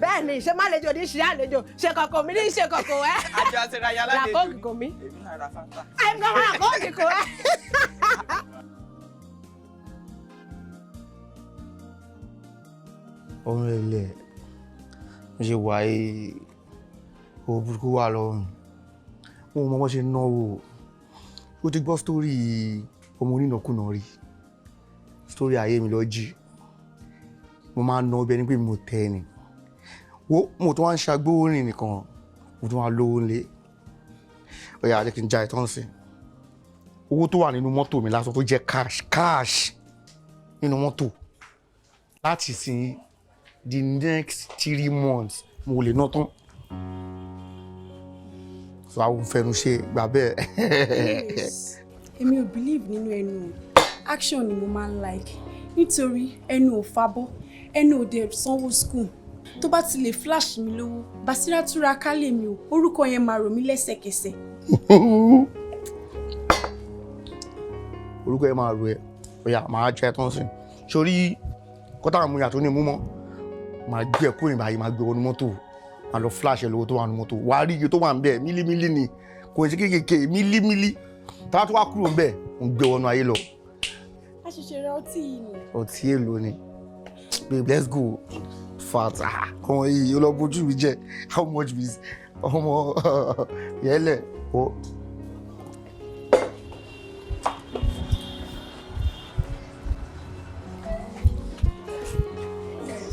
[SPEAKER 12] Bẹ́ẹ̀ ni ṣe máa lè jọ ní ṣe àlejò ṣe kọ̀kọ̀ mi ní ṣe kọ̀kọ̀ ẹ̀.
[SPEAKER 13] Àjọ àti ìrayà aládé.
[SPEAKER 12] Làkóògì kò mí.
[SPEAKER 13] Èmi náà ra fanta.
[SPEAKER 12] Àìmọ̀ làkóògì kò ẹ̀.
[SPEAKER 15] ọ̀run ilẹ̀ mo ṣe wà owó burúkú wà lọ́rùn mo mọ bọ́n ṣe náwó ó ti gbọ́ sítórì ọmọ onínàkúnà rí sítórì ayé mi lọ jí mo máa ń ná ọbẹ̀ ní pé mo tẹ́ ni mo tó wá ń ṣagbóorin nìkan mo tó wá lówó ńlé ọ̀yà àti kí n já ìtàn sí owó tó wà nínú mọ́tò mi lásán tó jẹ́ cash nínú mọ́tò láti sin the next 3 months mo lè ná tán so àwọn fẹnu ṣe gbà bẹ́ẹ̀.
[SPEAKER 14] èmi ò believe nínú ẹnu action ni mo máa ń like nítorí ẹnu ò fabọ́ ẹnu ò dẹ̀ sanwó school tó bá ti lè flash mi lówó Basira túra kálẹ̀ mi o orúkọ yẹn máa rò mí lẹ́sẹ̀kẹsẹ̀.
[SPEAKER 15] orúkọ yẹn máa rò ẹ ọ̀yà máa jẹ́ tán sí sórí kọ́tà àmúyà tó ní mú mọ́ máa gbé ẹ̀kú ìrìn báyìí máa gbé wọnú mọ́tò máa lọ flash ẹ̀ lówó tó wà nínú mọ́tò wàá rí iye tó wà ń bẹ̀ mílímílí ni kò sí kéékèèké mílímílí táwa tó wá kúrò ń bẹ̀ ń gbé wọnú ayé lọ.
[SPEAKER 14] a ṣẹ̀ṣẹ̀ ra ọtí yìí ni.
[SPEAKER 15] ọtí èlò ni babe let's go fat ọmọ yìí ó lọ bójú mi jẹ how much is ọmọ yẹlẹ o.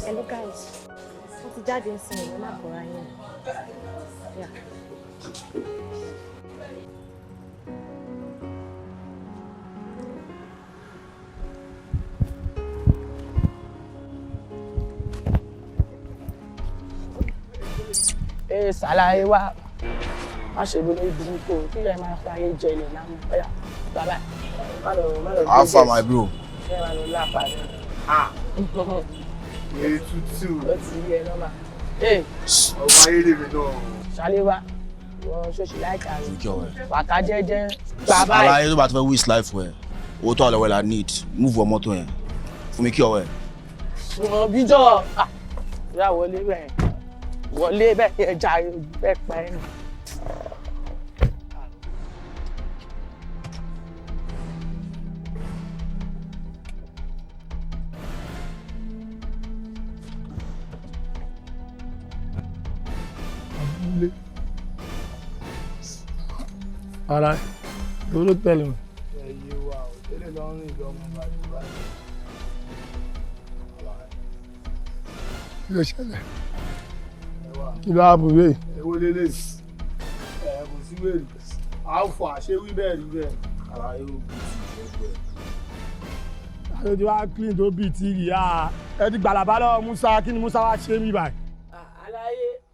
[SPEAKER 16] Hello guys, wọ́n ti jáde ń sin ìwé máa bọ̀ra yín.
[SPEAKER 3] Ṣàlàyé wa má ṣe lórí burúkú kí ẹ máa fàyè jẹ ilẹ̀ lánàá ọ̀yà Bàbá.
[SPEAKER 10] How far, my bro?
[SPEAKER 3] Ṣé wàá lọ lápá rẹ̀?
[SPEAKER 6] Ètùtù.
[SPEAKER 3] Ó ti rí ẹ nọ́mà.
[SPEAKER 6] Ọmọ ayé lèmi náà.
[SPEAKER 3] Ṣàléwá, wọ́n ṣoṣù láìka rẹ̀. Wàká jẹ́jẹ́. Bàbá yìí.
[SPEAKER 10] Aláyé tó bá ti fẹ́ wish life well. Owó tó àlọ́wọ́ la need. Move wọ mọ́tò yẹn. Fún mi kí ọwọ́ ẹ̀.
[SPEAKER 3] Mo bíjọ́. Ìyá wọlé bẹ́ẹ̀. Wọlé bẹ́ẹ̀ ẹja bẹ́ẹ̀ pa ẹ́ nù.
[SPEAKER 4] Ara ló ló tẹ̀lé wọn.
[SPEAKER 6] Ẹyẹ wa ò tẹ́lẹ̀ lọ́rùn ìlú ọmọ báyìí.
[SPEAKER 4] Kí ló ṣẹlẹ̀? Kí ló ààbò rè?
[SPEAKER 6] Èwo lélẹ̀? Kò sí wèrè. Àáfà ṣé wí bẹ́ẹ̀ rí bẹ́ẹ̀? Ara yóò bí ti gbogbo ẹ̀.
[SPEAKER 4] Àlejò wa clean tó bíi tí rí a. Ẹ ti gbàlàbá lọ́wọ́ Musa, kí ni Musa wá ṣe mí báyìí?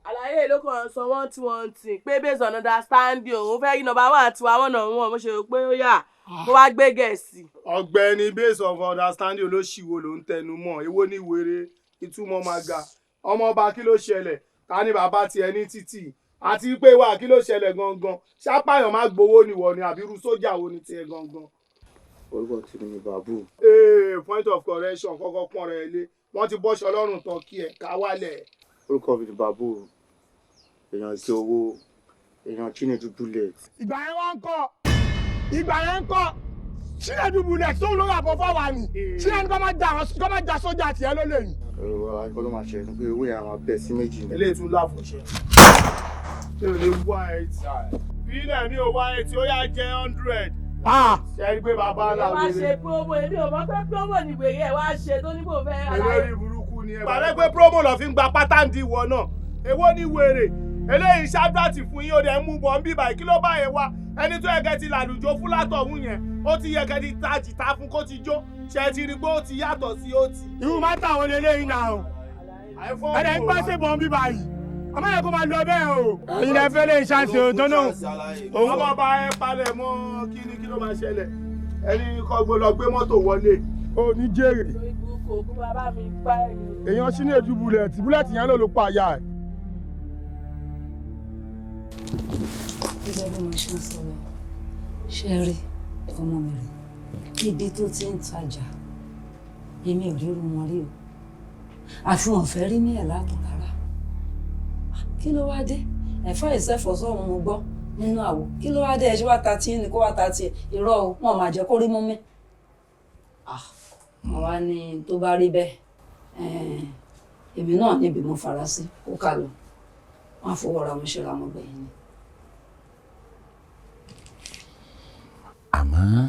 [SPEAKER 3] Àlàyé ló kàn sọ wọ́n tí wọ́n ti pé based on understanding òun fẹ́ rí number one tiwa wọ́n náà wọ́n mo ṣe rò pé ó yà kó wá gbé Gẹ̀ẹ́sì.
[SPEAKER 6] Ọ̀gbẹ́ni based on understanding olóṣìwò ló ń tẹnu mọ́ èwo ní wèrè ìtumọ̀ máa ga ọmọ ọba kí ló ṣẹlẹ̀ ká ní bàbá tiẹ̀ ní títì àti pé wà kí ló ṣẹlẹ̀ gangan ṣápáyàn má gbowó níwọ ni àbí irú sójà wo ni tiẹ̀ gangan.
[SPEAKER 15] Orúkọ tí mi ni Babu.
[SPEAKER 6] Point of correction kọ́kọ́ pọ́n rẹ̀ lé wọ́n ti bọ́ṣọ lọ́rùn tán kí ẹ̀ ká wálẹ̀.
[SPEAKER 15] Orúkọ mi ni Babu. Èèyàn ti owó, èèyàn Chinedu bullet.
[SPEAKER 4] Ìgbà yẹn ń kọ́ Chinedu bullet tó ń lórí àbọ̀ fáwa ni. Chinedu kọ́ máa ja sójà tiẹ̀ ló lè yìn.
[SPEAKER 15] Ẹ̀rọ àìkọ́ ló máa ṣe ẹnu pé owó yẹn máa bẹ̀ sí méjì ni.
[SPEAKER 6] Eléyìí tún láfọ̀ṣẹ́. Ṣé o lè wá ẹtì? Bílẹ̀ ní owó ẹtì ó yá jẹ́ 100. Ṣé ẹ rí pé bàbá ńlá
[SPEAKER 3] wèrè. Ẹ wá ṣe promo èmi ò mọ̀ pé promo ni wèrè ẹ wá ṣe tó ní kò fẹ́ aláyé.
[SPEAKER 6] Olórí burúkú ni ẹ. Bàbá pé promo lọ fi ń gba pátá ń di ìwọ náà. Èwo ni wèrè? Eléyìí ṣáàdúràtì fún yín ó dẹ̀ ń mú bọ̀ ń bí báyìí kí ló bá yẹn wá ẹni tó yẹ kẹ́ ti làlùjọ fún látọ̀hún yẹn ó ti yẹ kẹ́ ti ta jìtá fún kó ti jó ṣe ti rí pé ó ti yàtọ̀ sí ó ti.
[SPEAKER 4] Irú máa tàwọn eléyìí náà o ẹ̀rẹ̀ ń gbọ́ sí bọ̀ ń bí báyìí ọmọ yẹn kó máa lọ bẹ́ẹ̀ o ẹ̀yin lẹ fẹ́ lè ṣàṣe òótọ́ náà.
[SPEAKER 6] ọmọ bá ẹ palẹ̀ mọ́ kí ló máa ṣẹlẹ̀ ẹni kọ́ lọ gbé mọ́tò wọlé.
[SPEAKER 4] O ní jèrè èèyàn Chinedu bullet yẹn ló pa àyà ẹ̀.
[SPEAKER 9] Gẹ́gẹ́ bí mo ṣe ń sọ̀rọ̀ ṣe rí ọmọ mi rẹ̀ ibi tó ti ń tajà èmi ò ríru wọn rí o àfihàn fẹ́ rí ní ẹ̀ látọ̀ rárá kí ló wá dé ẹ̀fọ́ ìṣẹ́fọ̀ sọ́run mo gbọ́ nínú àwò kí ló wá dé ẹ̀ ṣe wá ta tí ní kó wá ta tí irọ́ o wọn máa jẹ́ kó rí mú mi. Mo wá ní tó bá rí bẹ́ẹ̀ èmi náà níbi mo fara sí kó kà lọ wọn fọwọ́ ra mo ṣe ra mo gbẹ̀yìn ni.
[SPEAKER 17] Àmọ́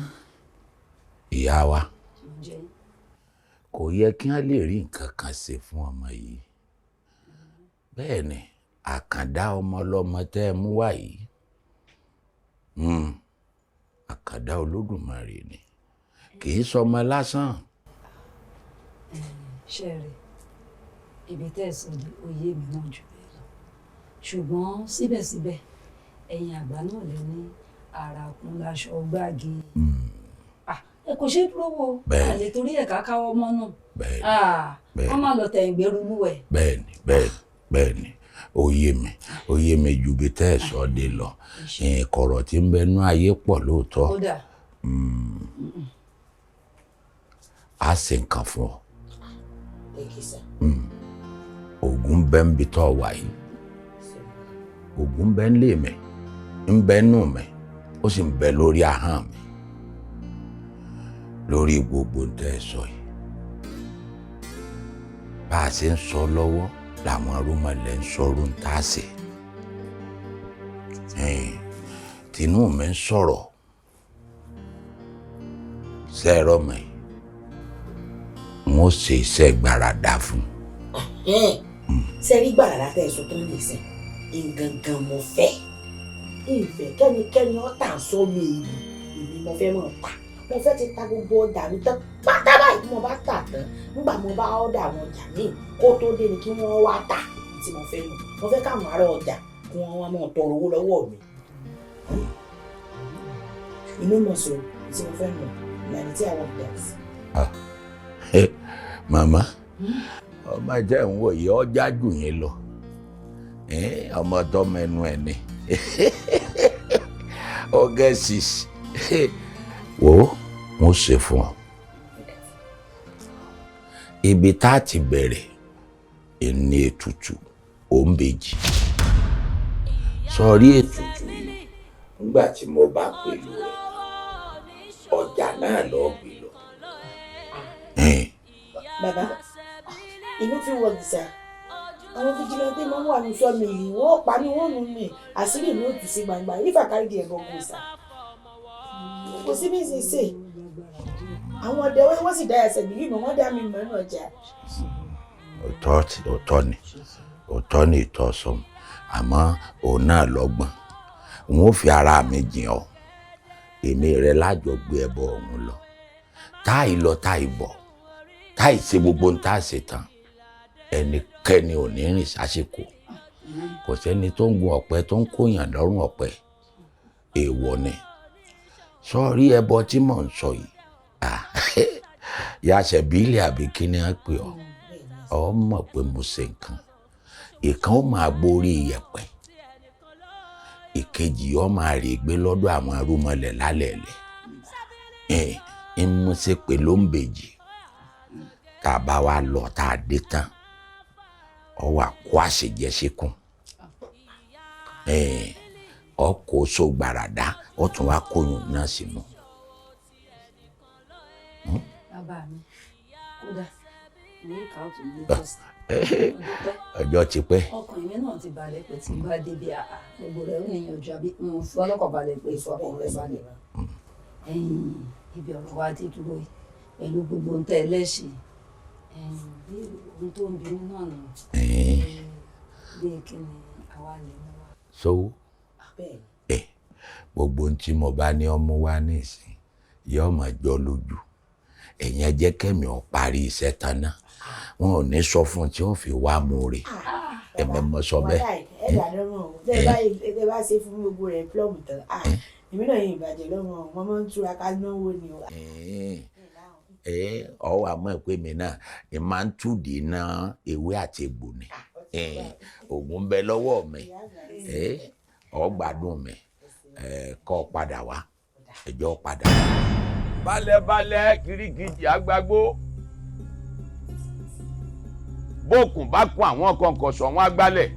[SPEAKER 17] ìyá wa kò yẹ kí wọ́n lè rí nǹkan kan ṣe fún ọmọ yìí bẹ́ẹ̀ ni àkàndá ọmọ ọlọ́mọ tẹ́ ẹ mú wá yìí àkàndá Olódùmarè ni kì í sọmọ lásán.
[SPEAKER 9] ṣe rè ibi tẹ́ ẹ sọ di oyè mi náà jù bẹ́ẹ̀ lọ ṣùgbọ́n síbẹ̀síbẹ̀ ẹ̀yin àgbà náà lè ní àràkún láṣọ gbági. Ẹ kò ṣe é dúró àlè torí ẹ̀ka káwọ́ mọ́ náà wọ́n máa lọ tẹ̀ ìgbérú lúwẹ̀.
[SPEAKER 17] bẹ́ẹ̀ni ó yé mi ju bí tẹ́ ẹ̀ sọ dé lọ kọ̀rọ̀ tí ń bẹnu ayé pọ̀ lóòótọ́ á ṣe nǹkan fún ọ ògùn bẹ́ ń bi tọ́ wà yìí ògùn bẹ́ ń lé mi ń bẹ́ nù mi ó sì ń bẹ lórí ahọ́n mi lórí gbogbo tẹ́ ẹ sọ yìí bá a ṣe ń sọ lọ́wọ́ làwọn arúmọlẹ̀ ń sọ̀rọ̀ ń tà sí tinú mi ń sọ̀rọ̀ sẹ́ẹ̀rọ̀ mi wọ́n ṣe iṣẹ́ gbàràdà fún.
[SPEAKER 7] sẹ́rí gbàràdà tẹ̀ sọ tó ń lè sìn ìgangan mo fẹ́ ìfẹ́ kẹ́nikẹ́ni ọ̀tà sọ mi èmi mo fẹ́ mọ̀ ta mo fẹ́ ti ta gbogbo ọjà mi tán pátá báyìí tí mo bá tà tán nígbà mo bá ọ̀dà àwọn ọjà míì kó tó dé ni kí wọ́n wá tà tí mo fẹ́ nù mo fẹ́ káwọn ará ọjà kí wọ́n wá mọ̀ tọrọ owó lọ́wọ́ mi. inú mọ̀ sọ
[SPEAKER 3] tí mo fẹ́ mọ̀ reality I want that.
[SPEAKER 17] Màmá ọmọ jẹ́ ń wò yìí ọjà jù yín lọ ọmọ tó mẹnu ẹ̀ ni ọgẹ́sì wò ó ṣe fún ọ ibi tá a ti bẹ̀rẹ̀ ní ètùtù òǹbejì sọrí ètùtù yìí nígbà tí mo bá pẹ̀lú rẹ̀ ọjà náà lọ́ọ́ gbé lọ.
[SPEAKER 3] Bàbá inú fi wọ gìsà àwọn fìjìláńtì máa ń wà ní sọ́ọ̀mìlì wọ́n pa ní wọ́n nù mí àṣírí mi ò tù sí gbangba ifá kárídì ẹ̀gbọ́n kò sà kò sí bí ṣe ṣe àwọn ọdẹ wọ́n sì dá ẹsẹ̀ bìbí mọ́ wọ́n dá mi mọ́ náà jà.
[SPEAKER 17] òótọ́ ni ìtọ́sọ́m àmọ́ òun náà lọ́gbọ́n n ó fi ara mi jìn ọ́ èmi rẹ̀ lájọ gbé ẹbọ ọ̀hún lọ táì lọ táì bọ̀ táì ṣe gbogbo ń tá a ṣe tán ẹnikẹ́ni ò ní rìn sásìkò kò sẹ́ni tó ń gun ọ̀pẹ tó ń kóyàn lọ́rùn ọ̀pẹ èèwọ̀ ni sọ́ọ́rí ẹbọ tí mò ń sọ yìí Ìyá Sebili àbí kí ni wọ́n pè ọ́ mọ̀ pé mo ṣe nǹkan ìkan ó máa borí iyẹ̀pẹ̀ ìkejì ó máa rè gbé lọ́dọ̀ àwọn arúmọlẹ̀ lálẹ́lẹ̀ ń mú ṣe pé ló ń bèjì tá a bá wa lọ tá a dé tán ọ wà kó àṣejẹ síkùn ọ kò so gbàràdá ọ tún wá kóyún náà sínú.
[SPEAKER 9] Bàbá mi kódà ní ìka ọ̀tún ní tọ́sí.
[SPEAKER 17] Ọjọ́ ti pẹ́.
[SPEAKER 9] Ọkàn mi náà ti balẹ̀ pé tí n bá débi gbogbo rẹ̀ ń níyànjú àbí mo fi ọlọ́kọ̀ balẹ̀ pé ìfọkàn rẹ̀ balẹ̀. Ibi ọ̀rọ̀ wa ti dúró yìí pẹ̀lú gbogbo ń tẹ́ ẹlẹ́ṣin bí ohun tó ń bínú náà nù bí kí ni àwa lè mú wa.
[SPEAKER 17] So gbogbo ohun tí mo bá ní ọmú wa ní ìsìn yóò máa jọ lójú ẹ̀yin ẹ jẹ́ kẹ́mi ọ̀ parí iṣẹ́ tán náà wọn ò ní sọ fún tí wọ́n fi wá mú rè ẹ̀mẹ́ mọ́ sọ bẹ́ẹ̀.
[SPEAKER 3] ẹ̀dà lọ́rùn tẹ́ bá ṣe fún gbogbo rẹ̀ plọ́ọ̀mù tán èmi náà yìí ìbàjẹ́ lọ́rùn wọn máa ń túra ká náwó ni o.
[SPEAKER 17] ọwọ́ àmọ́ pé mi náà ẹ máa ń túdì ná ewé àti egbò ni oògùn ń bẹ lọ́wọ́ mi ọ gbádùn mi kọ́ padà wá ẹjọ́ padà wá.
[SPEAKER 18] balẹ̀balẹ̀ kirikiri àgbàgbó bókun bá kún àwọn kọ̀ǹkọ̀sọ̀ wọn agbálẹ̀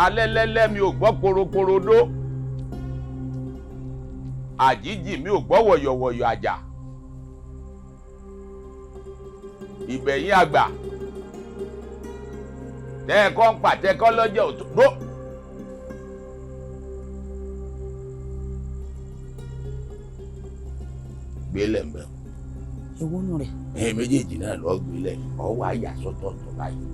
[SPEAKER 18] alẹ́lẹ́lẹ́ mi ò gbọ́ poroporodó àjíjì mi ò gbọ́ wọ̀yọ̀wọ̀yọ̀ àjà ìbẹ̀yìn àgbà tẹ́ẹ̀kọ́ ń pàtẹ́kọ́ lọ́jọ́ òtútù.
[SPEAKER 17] gbélé mbẹ.
[SPEAKER 11] ewu nù rẹ.
[SPEAKER 17] méjèèjì náà lọ gbélé ọwọ́ àyà sọ́tọ̀ọ̀tọ̀ báyìí.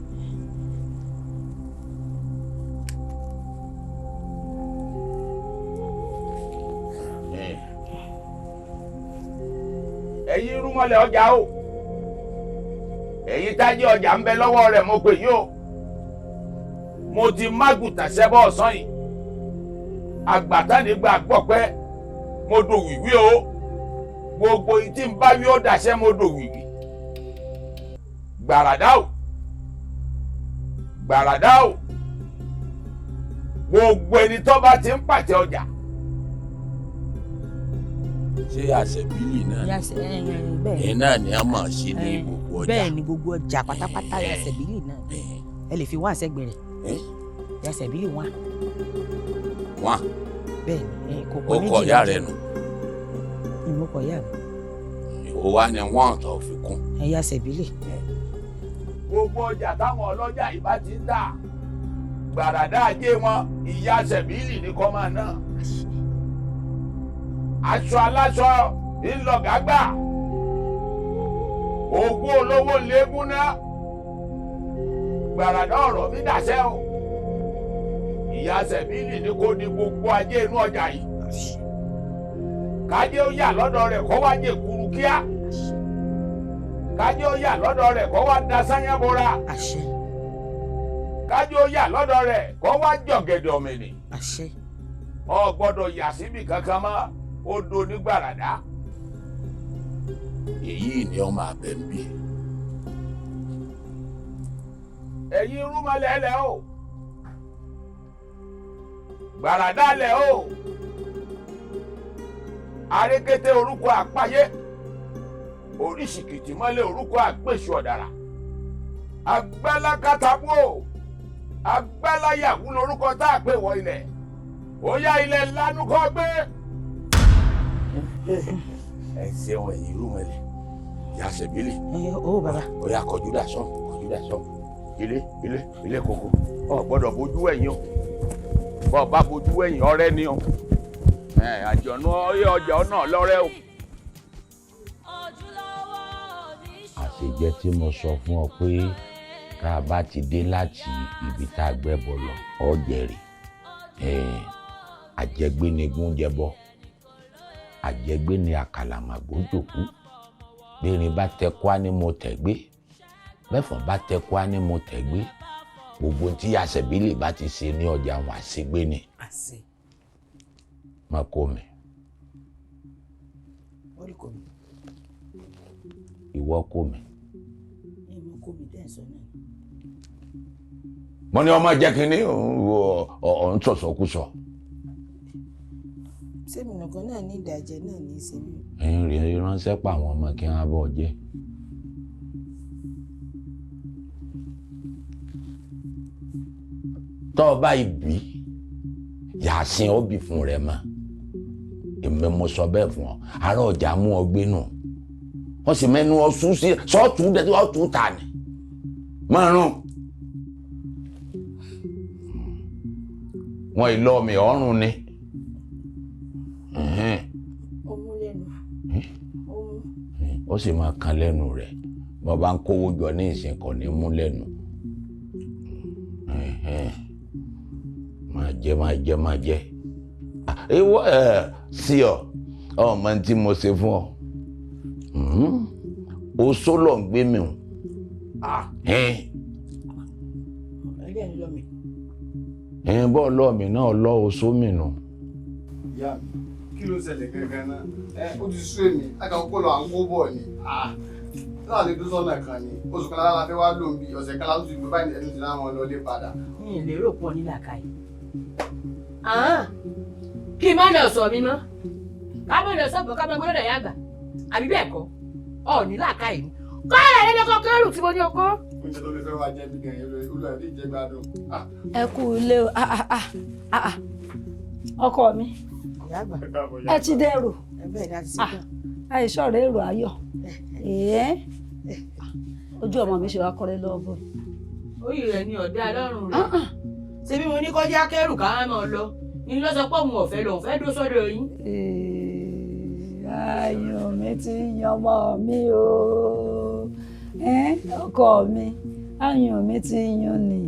[SPEAKER 18] ẹ̀yin irúnmọlẹ̀ ọjà o ẹ̀yin tájí ọjà ń bẹ lọ́wọ́ rẹ̀ mo pè yín o mo ti mágùtà sẹ́bọ̀ ọ̀sán yìí àgbàtánìgbà gbọ́ pé mo dò wìwí o gbogbo ìtí ń bá wí ó dàṣẹ́ mo dò wìwí gbàràdá o gbàràdá o gbogbo ẹni tó bá ti ń pàtẹ ọjà.
[SPEAKER 17] ṣé Ìyá Sebili náà ẹ náà ni a máa ṣe ní gbogbo ọjà.
[SPEAKER 11] bẹ́ẹ̀ ni gbogbo ọjà pátápátá Ìyá Sebili náà ẹ lè fi wá àṣẹgbẹ rẹ Ìyá Sebili wá.
[SPEAKER 17] wá
[SPEAKER 11] bẹ́ẹ̀ ni kò kọ
[SPEAKER 17] méjì. ó kọ ìyá rẹ nù.
[SPEAKER 11] ìmúkọ ìyá mi.
[SPEAKER 17] ó wá ní wọ́n tó fi kún.
[SPEAKER 11] Ìyá Sebili.
[SPEAKER 18] gbogbo ọjà táwọn ọlọ́jà yìí bá ti ń tà gbàràdá ajé wọn Ìyá Sebili ní kọ́ máa ná. aṣọ aláṣọ ńlọgàgbà ògùn olówó lẹ́gùn náà gbàràdá ọ̀rọ̀ mi dàṣẹ́ o Ìyá Sebili ní kó ní gbogbo ajé inú ọjà yìí kájé ó yà lọ́dọ̀ rẹ̀ kó wá jẹ kuru kíá kájé ó yà lọ́dọ̀ rẹ̀ kó wá da sáyẹ́bora kájé ó yà lọ́dọ̀ rẹ̀ kó wá jọ̀gẹ̀dẹ̀ ọ̀mìnì ọ gbọ́dọ̀ yà síbi kankan mọ́ ó do ní gbàràdá.
[SPEAKER 17] èyí ni ọmọ abẹ ń bí.
[SPEAKER 18] ẹ̀yin irúnmọlẹ̀ lẹ̀ o gbàràdá lẹ̀ o arékété orúkọ àpáyé oríṣìkìtì mọ́lẹ̀ orúkọ àpèsè ọ̀dàrà agbálákàtàbù o agbáláyàwó lorúkọ tá a pè wọ ilẹ̀ ó yá ilẹ̀ lánú kọ́ gbé.
[SPEAKER 17] ẹ ṣeun ẹ̀yin irúnmọlẹ̀ Iya Sebili.
[SPEAKER 11] ó bàbá.
[SPEAKER 17] ó yá kọjú dà sọ
[SPEAKER 18] ilé koko ọ gbọ́dọ̀ bójú ẹ̀yìn o bọ bá bójú ẹ̀yìn ọ̀rẹ́ ni o àjọ̀nú ọjà náà lọ́rẹ́ o.
[SPEAKER 17] àṣejẹ tí mo sọ fún ọ pé tá a bá ti dé láti ibi tá a gbẹ́bọ lọ ọ jẹrìí àjẹgbé ni gúnjẹbọ àjẹgbé ni àkàlàmàgbò jòkú bẹ́ẹ̀ni bá tẹ kwá ni mo tẹ̀ gbé bẹ́fọ̀n bá tẹ kwá ni mo tẹ̀ gbé gbogbo tí Iya Sebili bá ti ṣe ní ọjà àwọn àṣegbé ni. má kó mi. ìwọ kó mi. mo ní ọmọ jẹ́ kínní ọ̀hún sọ̀sọ̀kúsọ.
[SPEAKER 11] sẹ́mi nìkan náà ní ìdàjẹ́ náà ní ìsinmi.
[SPEAKER 17] ẹ̀yin rí ránṣẹ́ pa àwọn ọmọ kí wọ́n bọ̀ jẹ́. tọ́ ọ bá ibì yàásín ó bì fún rẹ mọ́ èmi mo sọ bẹ́ẹ̀ fún ọ ará ọjà mú ọ gbé nù wọ́n sì mẹ́nu ọ̀sùn sí sọ́ọ̀tún dẹ̀ tí wọ́n tún tà ní márùn. wọ́n ìlọ mi ọ̀run ni. ó sì máa kan lẹ́nu rẹ̀ bọ́ bá ń kówó jọ ní ìsìn kò ní mú lẹ́nu. máa jẹ ìwọ sí ọ ọmọ tí mo ṣe fún ọ o sólọ ń gbé mi o bọ́ọ̀ lọ́ọ̀ mi náà lọ́ o só mi nù.
[SPEAKER 8] ìyá mi kí ló ṣẹlẹ̀ gangan náà ó ti sú èmi àkàkọ́ lọ à ń kó bọ̀ ni náà lè dún sọ́nà kan ni oṣù kan lára fẹ́ wá lóun bí ọ̀sẹ̀ kan láti gbé báyìí ẹni tí láwọn lọ lé padà.
[SPEAKER 7] mi ì lérò pọ̀ nílà káyì. kí n má lọ sọ mi mọ́ ká má lọ sọ́gbọ̀n ká má gbọ́dọ̀ yá àgbà àbí bẹ́ẹ̀ kọ́ ọ̀ nílà káyì ni kọ́ ẹ̀rọ ẹ̀rọ lọ́kọ́ kẹ́rù tí mo ní ọkọ́.
[SPEAKER 8] oúnjẹ tó lè fẹ́ wá jẹ́ bí gan olú ẹ̀ lè jẹ́ gbádùn.
[SPEAKER 9] ẹ kú ilé o ọkọ mi ẹ ti dẹrù àìsàn rẹ èrò ayọ̀ ojú ọmọ mi ṣe wá kọrẹ lọ́ọ̀bù.
[SPEAKER 7] oyè rẹ ni ọ̀dẹ́ alọ́run rẹ ṣebí mo ní kọjá kẹrù ká máa lọ ní lọ sọ pé òun ọ̀fẹ́ lòun fẹ́ dó sọ́dọ̀ yín.
[SPEAKER 9] ayọ̀ mi ti yan ọmọ mi o ọkọ mi ayọ̀ mi ti yan ni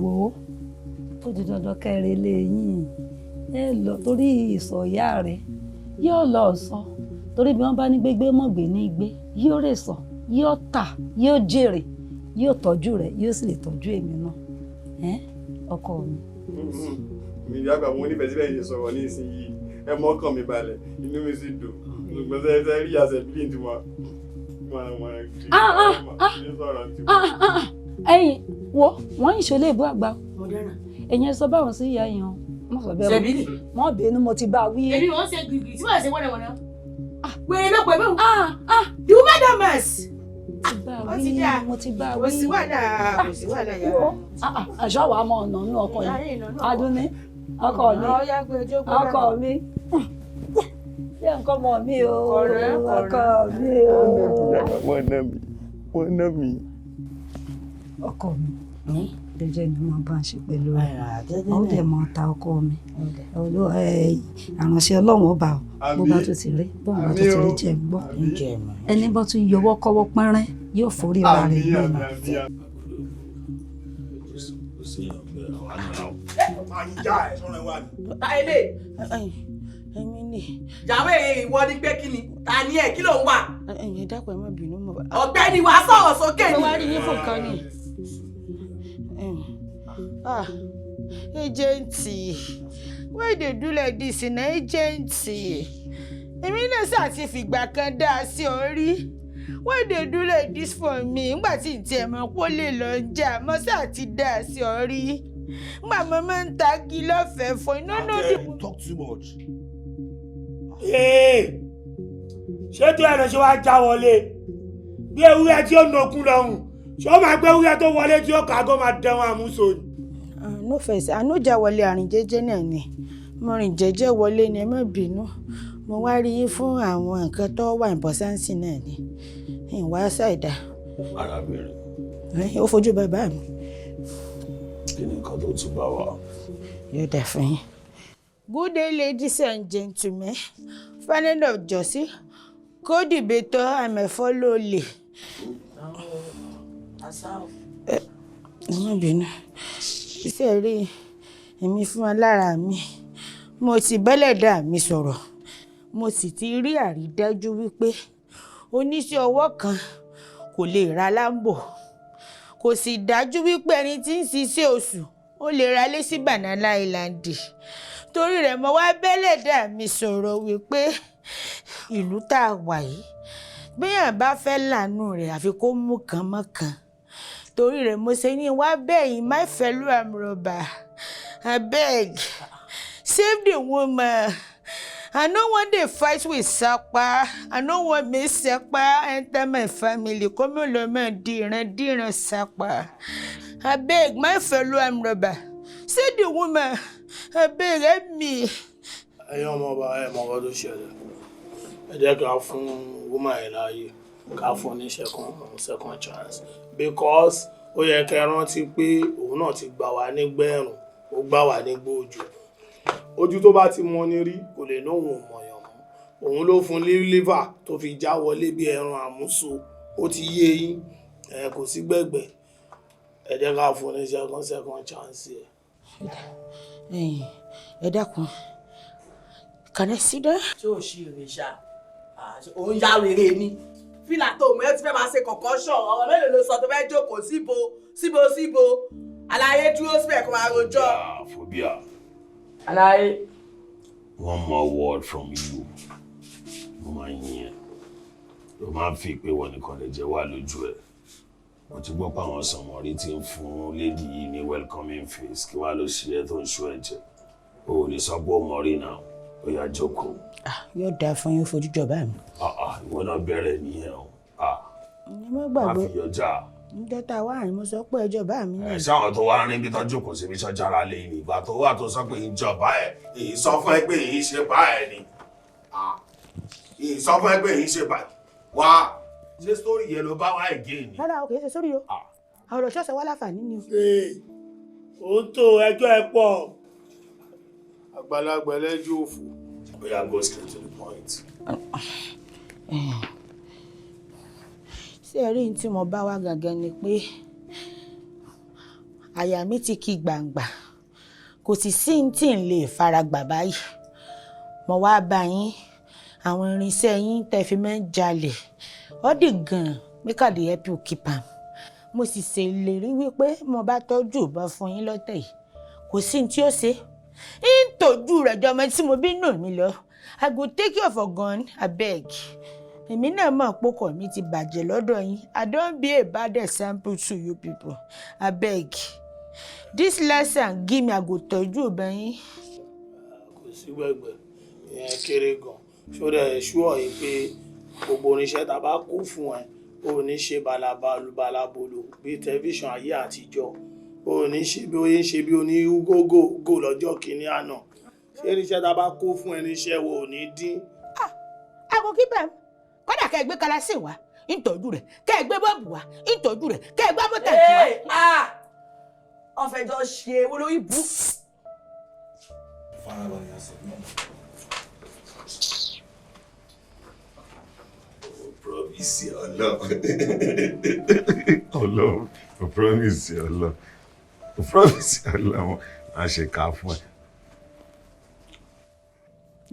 [SPEAKER 9] wò ó ó di dandan kẹrin lẹ́yìn ẹ lọ torí ìsọ̀yà rẹ yóò lọ sọ torí bí wọ́n bá ní gbégbé mọ̀gbé ní gbé yóò rè sọ yóò tà yóò jèrè yóò tọ́jú rẹ̀ yóò sì lè tọ́jú èmi náà ọkọ mi.
[SPEAKER 8] mi ìyá àgbà mo nífẹ̀ẹ́ síbẹ̀ yìí sọ̀rọ̀ ní ìsinyìí ẹ mọ́ ọkàn mi balẹ̀ inú mi sì dùn ṣùgbọ́n sẹ́yìn rí Iya Sebili tí wọ́n
[SPEAKER 9] ẹ̀yin wo wọ́n yìí ṣọlẹ̀ ìbú àgbà ẹ̀yin sọ báwọn sí ìyá yẹn wọ́n sọ bẹ́ẹ̀ wọ́n bínú mo ti bá wí.
[SPEAKER 7] èmi wọ́n ṣe gbìgbì tí wọ́n ṣe wọ́nàwọ́nà wèrè náà pẹ̀lú you made a mess.
[SPEAKER 9] mo ti bá wí.
[SPEAKER 7] kò sí wàhálà yàrá.
[SPEAKER 9] àṣọ wa mọ ọ̀nà nínú ọkọ yìí adúní ọkọ mi ọkọ mi ṣé nǹkan mọ̀ mí o ọkọ mi o.
[SPEAKER 2] wọ́n ná mi.
[SPEAKER 9] ọkọ mi jẹ́jẹ́ ni wọ́n bá ń ṣe pẹ̀lú rẹ̀ ó dẹ̀ mọ́ ta ọkọ mi àránṣẹ́ ọlọ́run ọba bó bá tó ti rí bó bá tó ti rí jẹ́ ń gbọ́ ẹni bá tún yọwọ́ kọ́wọ́ pẹ́rẹ́ yóò forí ra rẹ̀ gbẹ̀mí.
[SPEAKER 11] èmi ni.
[SPEAKER 7] jàwé ìwọ ni pé kí ni ta ni ẹ kí ló ń wà.
[SPEAKER 11] ẹ̀yin dákun ẹ má bínú mọ́.
[SPEAKER 7] ọ̀gbẹ́ni wàá sọ̀rọ̀ sókè ni.
[SPEAKER 11] wọ́n á rí yín fún kan ni. Ejenti
[SPEAKER 19] Why they do like this in agency? Èmi náà ṣáà ti fìgbà kan dá sí orí. Why they do like this for me? Ngbà tí n tiẹ̀ mọ̀ pé ó lè lọ jà, mo ṣáà ti dá sí orí. Ngbà mo máa ń ta kí lọ́fẹ̀ẹ́ fún iná náà.
[SPEAKER 4] Talk too much. Ṣé tó ẹ̀rọ ṣe wá já wọlé? Bí ewúrẹ́ tí ó nọkún lọ́rùn, ṣé ó máa gbé ewúrẹ́ tó wọlé tí ó kàgó máa dẹ̀wọ̀n àmúso ni?
[SPEAKER 19] No face, àná jà wọlé àrìn jẹ́jẹ́ náà ni. Mo rìn jẹ́jẹ́ wọlé ni ẹ má bínú. Mo wá rí yín fún àwọn nǹkan tó wà ìbọ̀sánsì náà ni. Ìwà ṣàìdá.
[SPEAKER 5] Arábìnrin.
[SPEAKER 19] Ó fojú bàbá mi.
[SPEAKER 5] Kí ni nǹkan tó tún bá wà?
[SPEAKER 19] Yóò dà fún yín. Good day, ladies and gentlemen. Friend of Josie. Co-debater, I'm a follow Lee. Má bínú. Iṣẹ́ rí èmi fún alára mi. Mo ti bẹ́lẹ̀dá mi sọ̀rọ̀. Mo sì ti rí àrídájú wípé oníṣẹ́ ọwọ́ kan kò lè ra Lambo. Kò sì dájú wípé ẹni tí ń ṣiṣẹ́ oṣù ó lè ra lé sí Banana Island. Torí rẹ̀ mo wá bẹ́lẹ̀dá mi sọ̀rọ̀ wípé ìlú tá a wà yìí béèyàn bá fẹ́ lànú rẹ̀ àfi kó mú kan mọ́ kan. Torí rẹ̀ mo ṣe ní wá bẹ́yìn my fellow amrọ̀bà. Abeg, save the woman. I no want to fight with Sapa. I no want me Sapa enter my family. Come on, diran Sapa. Abeg, my fellow amrọ̀bà. Save the woman. Abeg, help me.
[SPEAKER 4] Ẹ̀yin ọmọ ọba ẹ̀ mọ̀ ọkọ tó ṣẹlẹ̀. Ẹ jẹ́ ká fún woman ẹ̀ láàyè. Ká fún ní second chance. Because ó yẹ kẹ́ rántí pé òun náà ti gbà wá nígbẹ̀rún. Ó gbà wá nígbà òjò. Ojú tó bá ti mọ ní rí kò lè lóhùn mọ̀yàn mọ́. Òun ló fún liver tó fi já wọlé bí ẹran àmúso. Ó ti yé yín. Kò sí gbẹ̀gbẹ̀. Ẹ jẹ́ ká fún ní second chance ẹ̀.
[SPEAKER 19] Ẹ dákun. Can I see that?
[SPEAKER 7] Ṣé o ṣì rè ṣá? Ó ń yá wèrè ni. Fílà tó mú ẹ ti fẹ́ máa ṣe concussion. Ọ̀rọ̀ mélòó ló sọ tó fẹ́ jókòó síbo. Àlàyé dúró síbẹ̀ kó máa rojọ́.
[SPEAKER 5] Phobia.
[SPEAKER 7] Àlàyé.
[SPEAKER 5] One more word from you. Mo máa ń yín ẹ. Ló máa ń fi pé wọn nìkan lè jẹ́ wà lójú ẹ̀. Mo ti gbọ́ pé àwọn sọmọrí ti ń fún lady yìí ní welcoming face kí wàá ló ṣe ẹ tó ń ṣú ẹ̀jẹ̀. O ò lè sọ pé ó mọ rí náà. Ó yá jókòó.
[SPEAKER 19] Yóò dáa fún yín fojú jọba mi.
[SPEAKER 5] Ìwọ náà bẹ̀rẹ̀ nìyẹn o.
[SPEAKER 19] Mo gbàgbé.
[SPEAKER 5] Má fi yọjà.
[SPEAKER 19] Níjọ́ta wà ní mo sọ pé ẹjọba mi náà.
[SPEAKER 5] Ṣáwọn tó wá rìn bí tó jókòó síbi ṣọ́jára lé ní ìgbà tó wà tó sọ pé ìjọba ẹ̀ èyí sọ fún ẹ pé èyí ṣe bá ẹ ni. Èyí sọ fún ẹ pé èyí ṣe bá ẹ. Wá ṣé sórí yẹn ló bá wá ẹ̀gẹ́ ni.
[SPEAKER 19] Rárá o kì í ṣe sórí o. Ọ̀rọ̀ ṣọ́ọ̀ṣẹ̀ wá láǹfààní ni o.
[SPEAKER 4] Ó ń tó ẹjọ́ ẹ pọ̀. Àgbàlagbà ẹlẹ́jọ́ òfò.
[SPEAKER 5] Ó yá go straight to the point.
[SPEAKER 19] Ṣé ẹ rí ní tí mo bá wá gangan ni pé àyà mi ti kí gbàǹgbà kò sì sí ní tí n lè fara gbà báyìí. Mo wá bá yín àwọn irinṣẹ́ yín tẹ́ fi máa ń jalè ó dì gan-an make I dey help you keep am. Mo sì ṣèlérí wípé mo bá tọ́jú ìbọn fún yín lọ́tẹ̀ yìí kò sí ní tí ó ṣe. Ń tọ́jú rẹ̀ jọmọ tí mo bí nù mí lọ. I go take you for gun, abeg. Èmi náà mọ̀ pọ́kọ̀ mi ti bàjẹ́ lọ́dọ̀ yín. I don be a bad example to you people. Abeg. This lesson give me I go tọ́jú ìbọn yín.
[SPEAKER 4] Kò sí gbẹ̀gbẹ̀. Ìyẹn kéré gan. Ṣó dẹ̀ ṣúọ̀ yìí pé gbogbo oníṣẹ́ tá a bá kó fún ẹ ò ní ṣe balabolo bíi tẹlifíṣàn ayé àtijọ́. Ò ní ṣe bí ó yẹ ń ṣe bí oní gógó lọ́jọ́ kìíní àná. Ṣé irinṣẹ́ tá a bá kó fún ẹni iṣẹ́ wo ò ní dín?
[SPEAKER 19] Àgọ́ kí bẹ́ẹ̀ kọ́dà kẹ́ ẹ gbé kalasi wá ìtọ́jú rẹ̀ kẹ́ ẹ gbé bọ́ọ̀bù wá ìtọ́jú rẹ̀ kẹ́ ẹ gbá mọ́tàkì wá.
[SPEAKER 7] Ọ̀fẹ́ jọ ṣe ewé lórí bú.
[SPEAKER 5] Promise Ọlọ́run. Promise Ọlọ́run. Promise Ọlọ́run. Má ṣe ká fún ẹ.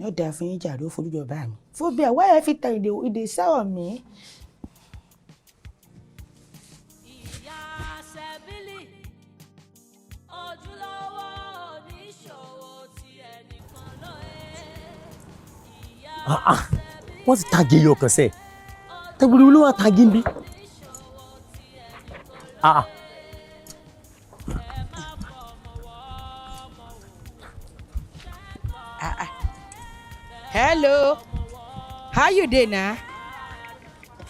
[SPEAKER 19] Yóò dáa fún yín jàre ó fojú jọ bá mi. Phobia, why every time they sour me?
[SPEAKER 1] Iya Sebili, ojúlówó oníṣòwò tí ẹnì
[SPEAKER 13] wọ́n ti tagi ẹyọ kan sẹ́ẹ̀ tẹ́gbùrú ló wà tagi ń bí.
[SPEAKER 19] Hello, how you dey na?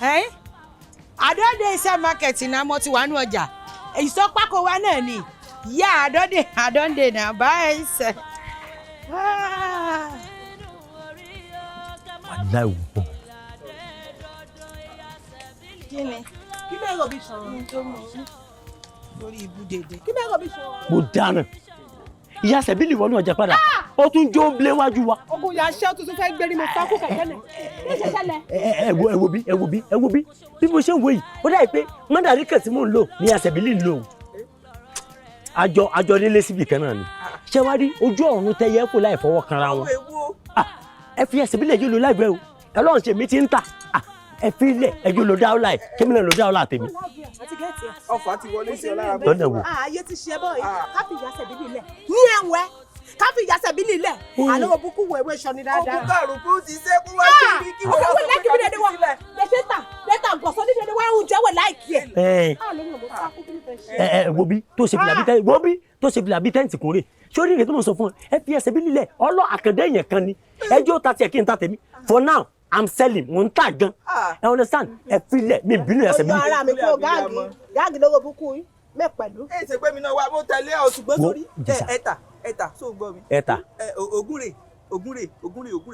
[SPEAKER 19] I don dey inside market na mo ti wà ní ọjà. Ìsọpákó wa náà ni. Yeah, I don dey na. Bye.
[SPEAKER 13] Wàláì wọ̀.
[SPEAKER 12] Kí ni? Kí bẹ́ẹ̀ rọ̀ bí sọ̀rọ̀ tó mọ̀ ọ́?
[SPEAKER 19] Lórí ibú dèdè.
[SPEAKER 12] Kí bẹ́ẹ̀ rọ̀ bí sọ̀rọ̀?
[SPEAKER 13] Mo dáná. Ìyá Sẹ̀bílì wọnú ọjà padà. Ó tún jó ń blé wájú wa.
[SPEAKER 12] Ogun ìyá ṣẹ́ tuntun fẹ́ gbérí mo fẹ́ kú kẹ̀kẹ́ lẹ̀. Ní ṣe ṣẹlẹ̀.
[SPEAKER 13] Ẹ wo bí. Bí mo ṣe ń wo yìí, ó dà pé mọ́dàrí kan tí mò ń lò ní Ìyá Sẹ̀bílì ń lò. Àjọ nílé síbì kan náà ni. Ṣé wá rí ojú ọ̀run tẹyẹ fò láì fọwọ́ kanra wọn? Ẹ fi Ìyá Sẹ̀bílì ẹjọ́ lo láìpẹ́ o. Ọlọ́run ṣe mi ti ń tà. Ẹ fi ilẹ̀ ẹjọ́ lo dáwọ́lá ẹ̀ kémi náà lo dáwọ́lá tèmi.
[SPEAKER 10] Ọfà ti wọlé sí ọ lára.
[SPEAKER 13] Lọ́nà wo?
[SPEAKER 12] Ayé ti ṣe bọ́ yìí, ká fi Ìyá Sẹ̀bílì lẹ̀. Ní ẹ̀wẹ́, ká fi Ìyá Sẹ̀bílì lẹ̀. Àlọ́ òbúkú wo ewé ṣọ ni dáadáa.
[SPEAKER 10] Òkú kàrùkù ti ṣe kú wá kiri kí wọ́n
[SPEAKER 12] wọ́n lẹ́kì bí dédé wá. Lẹ́tà gọ̀sọ́ ní dédé wá ń jẹ́wọ̀ láìkí ẹ̀.
[SPEAKER 13] Wo bí tó ṣe fìlà bí tẹ́ǹtì kúnrè. Sórí ìrètí mo sọ fún ẹ fi Ìyá Sẹ̀bílì lẹ̀ ọlọ́ àkàndé èèyàn kan ni. Ẹjọ́ ta tiẹ̀ kí n ta tèmi. For now, I'm selling, mo ń tà gan. You understand? Ẹ fi lẹ̀ mi bínú Ìyá Sẹ̀bílì.
[SPEAKER 12] Ojú ara mi kó gáàgì lówó búkú yín mẹ́ pẹ̀lú.
[SPEAKER 10] Ẹ ṣe pé mi náà wá mo tẹ̀lé ọ ṣùgbọ́n sórí ẹ̀ta tó gbọ́ mi.
[SPEAKER 13] Ẹ̀ta.
[SPEAKER 10] Ògúnrè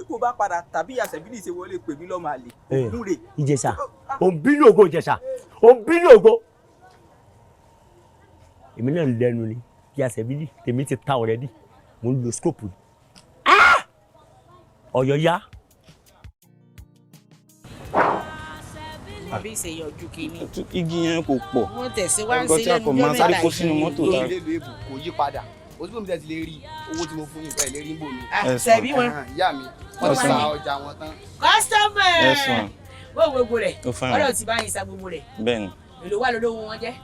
[SPEAKER 10] kó bá padà tàbí Ìyá Sẹ̀bílì ṣe wọlé pè mí lọ́mọ àlè. Ògúnrè.
[SPEAKER 13] Ìjẹ̀ṣà. Ò ń bínú ògo Ìjẹ̀ṣà. Ò ń bínú ògo. Èmi náà lẹ́nu ni Ìyá Sẹ̀bílì tèmi ti ta already. Mo ń lo scope. Ọ̀yọ́ yá.
[SPEAKER 19] Àbí ìṣèyàn ojú kìíní.
[SPEAKER 20] Igi yẹn kò pọ̀.
[SPEAKER 19] Wọ́n tẹ̀síwájú sí lẹ́nu
[SPEAKER 20] ọjọ́ mẹ́ta yìí. Kó sínú mọ́tò
[SPEAKER 8] ta. Kò yí padà. O tí mo ti lè rí owó tí mo fún yín pẹ̀lú rí ń bò mí.
[SPEAKER 19] Ṣebí wọn.
[SPEAKER 8] Ìyá mi, wọ́n ti sa ọjà wọn tán.
[SPEAKER 19] Customer. Wọ́n gbogbo rẹ̀. Ọlọ́run ti bá yín sa gbogbo rẹ̀.
[SPEAKER 20] Bẹ́ẹ̀ni.
[SPEAKER 19] Èlò wà lọ́wọ́ wọn jẹ́.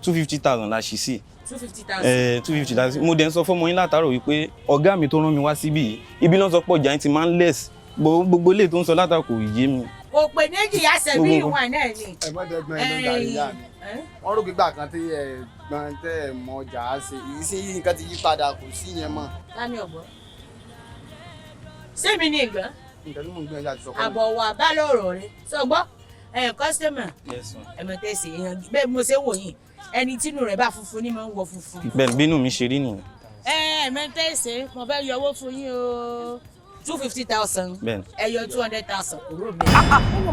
[SPEAKER 20] 250,000 la ṣí sí.
[SPEAKER 19] 250,000.
[SPEAKER 20] 250,000. Mo dẹ̀ ń sọ fọ́mọ yín látàárọ̀ wípé ọ̀gá mi tó rán mi wá síbí ibi náà sọ pé ọjà yín ti máa ń less. Gbogbo ilé tó ń sọ látàárọ̀ kò yé mi.
[SPEAKER 19] Kò pè méjì Ìyá Sẹ̀bílì wọn náà ni.
[SPEAKER 8] Ẹ mọ́ dẹ́gbọ́n ẹ ló ń darí ìyá mi. Wọ́n rò gbígbà kan tí ẹ̀gbọ́n tẹ́ ẹ̀ mọ ọjà á ṣe. Ìrísí nǹkan ti yí padà kò sí yẹn mọ́.
[SPEAKER 19] Láni ọ̀gbọ́n. Sẹ́mi ni ìgbọ́n.
[SPEAKER 8] Nǹkan tí mò ń gbìyànjú àti sọ fún mi.
[SPEAKER 19] Àbọ̀wọ̀ àbálòrò rẹ̀ sọgbọ́n customer ẹ̀mọ̀tẹ́sì èèyàn bẹ́ẹ̀ mo ṣe wò yìí ẹni tínú rẹ̀ bá funfun ní máa ń wọ funfun.
[SPEAKER 20] Bẹ́ẹ̀ bínú mi ṣe rí nìyẹn.
[SPEAKER 19] Ẹ̀mọ̀tẹ́sì mo fẹ́ yọ owó fún yín o 250,000 ẹyọ 200,000 kúrò mi.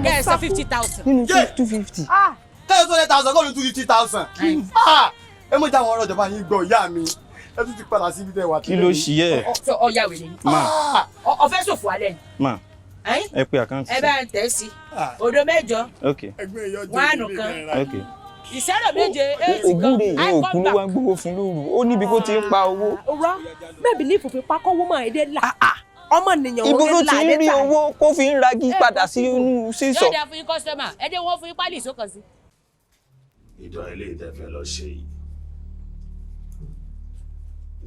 [SPEAKER 19] Kẹ́ ẹ sọ 50,000.
[SPEAKER 20] Nínú 250.
[SPEAKER 8] Kẹ́ ẹ sọ 200,000 kọ́ ló 250,000. Ẹ mọ̀ jáwọn ọ̀rọ̀ ìjọba yín gbọ́ ìyá mi. Ẹ tún ti padà síbi tẹ́ wà.
[SPEAKER 20] Kí ló ṣí ẹ?
[SPEAKER 19] Ọya wèrè ni. Ọfẹ́ ṣòfò alẹ́ ni.
[SPEAKER 20] Ma ẹ pe àkáǹtì.
[SPEAKER 19] Ẹ bá ń tẹ̀ sí. Odo 8. Wánù kan. Ìṣẹ́rọ̀ 7 8 kan.
[SPEAKER 20] Ògúnrè ìwé òkú ló wá ń gbówó fún lóru. Ó níbi kó ti ń pa owó.
[SPEAKER 12] Rọ bẹ́ẹ̀bi ní ìfòfin pákọ́wọ́ máa èdè là. Ọmọ nìyẹn
[SPEAKER 20] ibo ló ti ń rí owó kó fi ń ragi padà sí inú sísọ.
[SPEAKER 19] Yóò dá fún yín kọ́sítọ́mà ẹ dé wọ́n fún yín pálí ìsókàn sí.
[SPEAKER 5] Ìdán ilé ìtẹ́fẹ́ lọ ṣe yìí.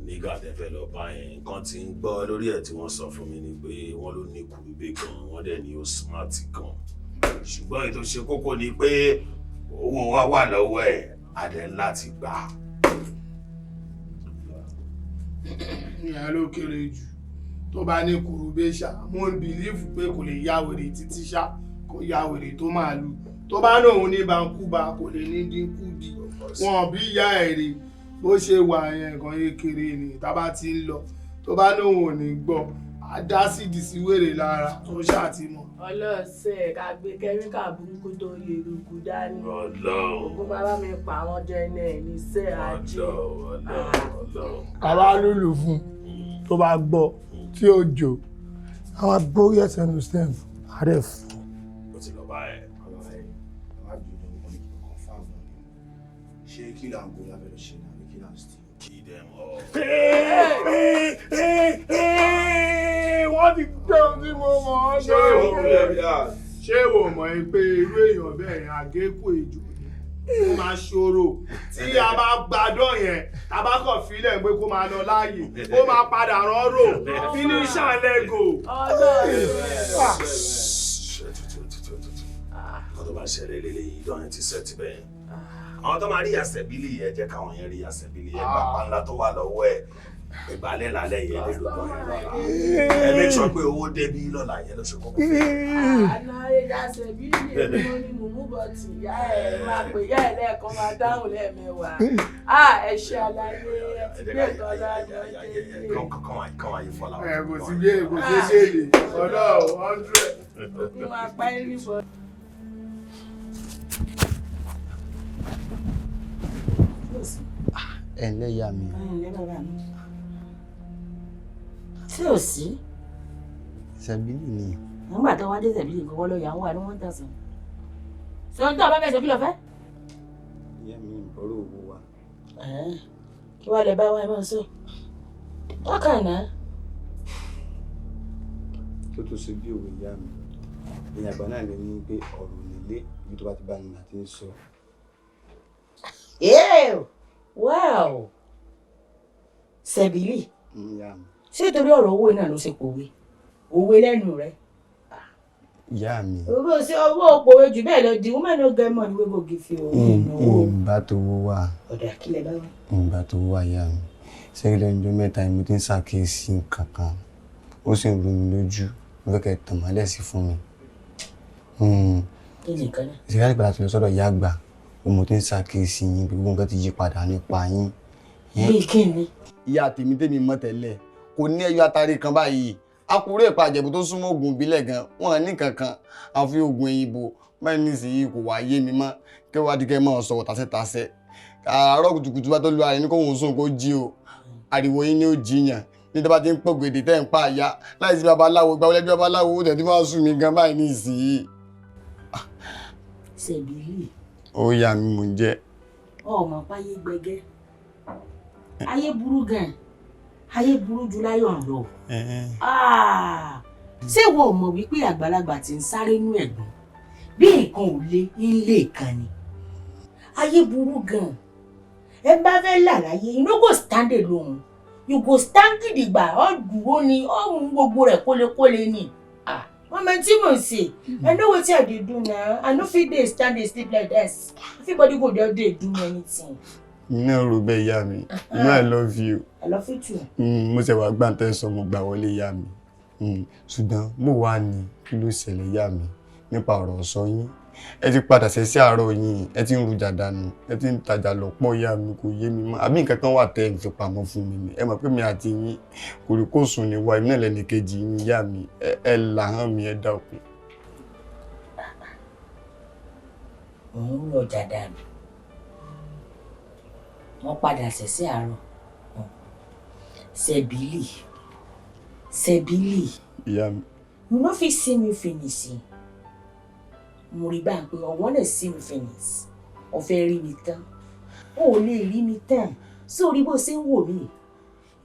[SPEAKER 5] Nígbà tẹ́fẹ́ lọ bá yẹn nǹkan tí ń gbọ́ lórí ẹ̀ tí wọ́n sọ fún mi ni pé wọ́n ló ní kùrùgbé gan wọ́n dẹ̀ ní ó smart gan. Ṣùgbọ́n ètò ṣe kókó ni pé owó wa wà lọ́wọ́ ẹ̀ adẹ̀ ńlá ti gbà.
[SPEAKER 4] Ìyá ló kéré jù tó bá ní kùrùgbé ṣá mo ń bìlífù pé kò lè ya wèrè títí ṣá kò ya wèrè tó máa lù tó bá náà òun ní bankúba kò lè ní dínkù di wọn bí ìyá èrè bó ṣe wà yẹn nǹkan kékeré ni tá bá ti ń lọ tó bá náà òun ò ní gbọ́ àdásídì sí wèrè lára tó ṣàtìmọ̀.
[SPEAKER 3] Ọlọ́sẹ̀ ká gbé kẹ́míkà burúkú tó lè rúkú dání. Ògùn bàbá mi pa àwọn jẹ náà ní sẹ́ ajé.
[SPEAKER 4] Àwa lùlù fún tó bá gbọ́ tí ó jò àwọn abóyè ẹsẹ̀nu stem ààrẹ fún.
[SPEAKER 5] Ó ti lọ bá ẹ̀.
[SPEAKER 10] Ṣé kí là ń gbóyà bẹ̀rẹ̀ ṣe náà ní kí là ń stay?
[SPEAKER 5] Kí dem all.
[SPEAKER 4] Wọ́n ti tẹ́ ohun tí mo mọ̀ ọ́ ṣe. Ṣé wò mọ̀ ẹ́ pé irú èèyàn bẹ́ẹ̀ yẹn àgékù èjò ni? ó máa ṣòro tí a bá gbàdọ̀ yẹn tá bá kàn fílẹ̀ pé kó máa lọ láàyè ó máa padà rọ́rò finisher lego.
[SPEAKER 5] Ọ̀dọ̀ bá ṣẹlẹ̀ lélẹ́yìí lọ́yìn ti sẹ́ẹ̀tì bẹ́ẹ̀. Àwọn tó máa rí Iya Sebili yẹn jẹ́ káwọn yẹn rí Iya Sebili yẹn pápá ńlá tó wà lọ́wọ́ ẹ̀. Ìgbàlẹ̀ lálẹ́ yẹn lè lò lọ́yìn lọ́la. Ẹ make sure pé owó débí lọ́la yẹn ló ṣe kókó.
[SPEAKER 3] Àná Iya Sebili yẹn ni mo ní mùmú bọ̀tì ìyá ẹ̀ máa pè ìyá ẹ̀ lẹ́ẹ̀kan máa dáhùn lẹ́ẹ̀mẹwàá. Ẹ ṣe àlàyé ẹ ti gbé nǹkan lánàá kéde.
[SPEAKER 5] Kàn wáyé fọlá.
[SPEAKER 4] Kò sí bí èkó ṣe ṣe lè ọ̀dọ́ 100.
[SPEAKER 3] Mo máa pa ẹ́ ní bọ̀.
[SPEAKER 15] Ẹ ǹlẹ́ ìyá mi.
[SPEAKER 19] Tí ò sí.
[SPEAKER 15] Sebili ni.
[SPEAKER 19] Nígbà tó wá dé Sebili nǹkan wọ́n lọ yà ń wà ní 1000. Ṣé ohun tó ọba fẹ́ ṣe kí lọ fẹ́?
[SPEAKER 15] Ìyá mi ń bọ̀rọ̀ owó wa.
[SPEAKER 19] Kí wàá lè bá wa ẹ máa sọ? Tọ́kàn náà.
[SPEAKER 15] Tó tó ṣe bí òwe ìyá mi. Ìyá àgbà náà lè ní pé ọ̀rọ̀ nílé ibi tó bá ti bá ní àti ń sọ.
[SPEAKER 19] Wow! Sebili.
[SPEAKER 15] Ìyá mi.
[SPEAKER 19] Ṣé torí ọ̀rọ̀ owó náà ló ṣe pòwe? Òwe lẹ́nu rẹ̀.
[SPEAKER 15] Ìyá mi.
[SPEAKER 19] Owó ṣe owó òpòwe jù bẹ́ẹ̀ lọ di woman no get money wey go give you.
[SPEAKER 15] Ìgbà tó wó wà.
[SPEAKER 19] Ọ̀dà kílẹ̀ bá wà.
[SPEAKER 15] Ìgbà tó wó wà ìyá mi. Ṣẹ́gílẹ̀ ọjọ́ mẹ́ta ni mo ti ń ṣàkíyèsí nǹkan kan. Ó sì ń ru mi lójú. Mo fẹ́ kẹ́ ẹ tàn mọ́lẹ̀ sí fún mi.
[SPEAKER 19] Kí ni nǹkan náà?
[SPEAKER 15] Ìṣèjọba ìgbà tó lọ sọ́dọ̀ ìyá àgbà. Mo ti ń ṣàkíyèsí yín bí gbogbo nǹkan ti yí padà nípa yín.
[SPEAKER 19] Bí kí ni?
[SPEAKER 15] Ìyá tèmi mọ̀ tẹ́lẹ̀ kò ní ẹyọ atari kan báyìí. Àkúrẹ́ ìpàjẹ́bù tó súnmọ́ oògùn ìbílẹ̀ gan wọ́n ní kankan àfi oògùn òyìnbó báyìí nísìnyí kò wá yé mi mọ́ kí wọ́n á di kẹ́ máa sọ̀rọ̀ tàṣẹ́tàṣẹ́. Àárọ̀ kùtùkùtù bá tó lu ààrẹ ní kó wọ́n sùn kó jí o ariwo yín ni ó jiyàn ní tó bá ti ń pọ̀ gbèdè tẹ́ ń pa àyà láì sí babaláwo gba wọlé bí babaláwo ó tẹ̀tí máa sùn mí gan báyìí nísìnyí.
[SPEAKER 19] Sebili.
[SPEAKER 15] Ó yà mí mò ń jẹ́.
[SPEAKER 19] Ọmọ páyé gbẹgẹ́. Ayé burú gan. Ayé burú jù láyọ̀ ń lọ. Ṣé ìwọ ò mọ̀ wípé àgbàlagbà ti ń sáré nú ẹ̀gbọ́n bí nǹkan ò lé ilé kan ni? Ayé burú gan. Ẹ bá fẹ́ là láyé you no go stand alone. You go stand gidigba ó dúró ni ó mú gbogbo rẹ̀ kólekóle ni. Mama tí mo ṣe I know wetin I dey do now. I no fit dey stand dey sleep like this. Everybody go there dey do anything.
[SPEAKER 15] Iná rò bẹ́ẹ̀ ìyá mi. I love you.
[SPEAKER 19] I love you too.
[SPEAKER 15] Mo ṣe wá gbàǹtẹ́ sọ mo gbà wọlé ìyá mi. Ṣùgbọ́n bó wá ní kí ló ṣẹlẹ̀ ìyá mi nípa ọ̀rọ̀ ọ̀sọ́ yín. Ẹ ti padà sí àárọ̀ yín, ẹ ti ń rujà dànù, ẹ ti ń tajà lọ́pọ̀ ìyá mi kò yé mi mọ́. Àbí nǹkan kan wà tẹ́ ẹ ń fi pamọ́ fún mi ni. Ẹ mọ̀ pé mi àti yín kò rí kó sùn ní wa èmi náà lẹ́ni kejì yín ìyá mi. Ẹ là hàn mi ẹ dákun.
[SPEAKER 19] Òun lọ jà dànù. Wọ́n padà sí àárọ̀. Sebili.
[SPEAKER 15] Ìyá mi.
[SPEAKER 19] You no fit see me finish. Mo rí bá ń pé ọ̀wọ́n lè see me finish. Ó fẹ́ rí mi tán. Ó lè rí mi tán. Sórí bó ṣe ń wò mí.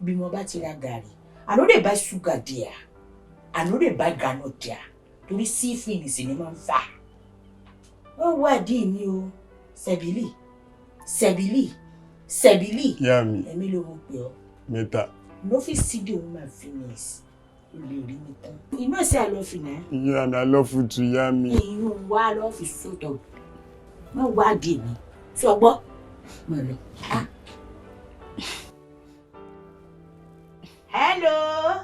[SPEAKER 19] Bí mo bá ti ra gàrí. I no dey buy sugar there. I no dey buy groundnut there. Torí see finish ni máa ń fà. Wọ́n wádìí mi o. Sebili.
[SPEAKER 15] Ìyá mi.
[SPEAKER 19] Èmi ló mọ̀ pé ọ.
[SPEAKER 15] Mẹ́ta.
[SPEAKER 19] No fit see the woman finish. O lè rí mi tán. You know say I love you na.
[SPEAKER 15] Ìyá mi I love you too ìyá mi.
[SPEAKER 19] Inú wa lọ fi sọ́tọ̀. Wọ́n wádìí mi. Ṣé o gbọ́? Mo lọ. Hello.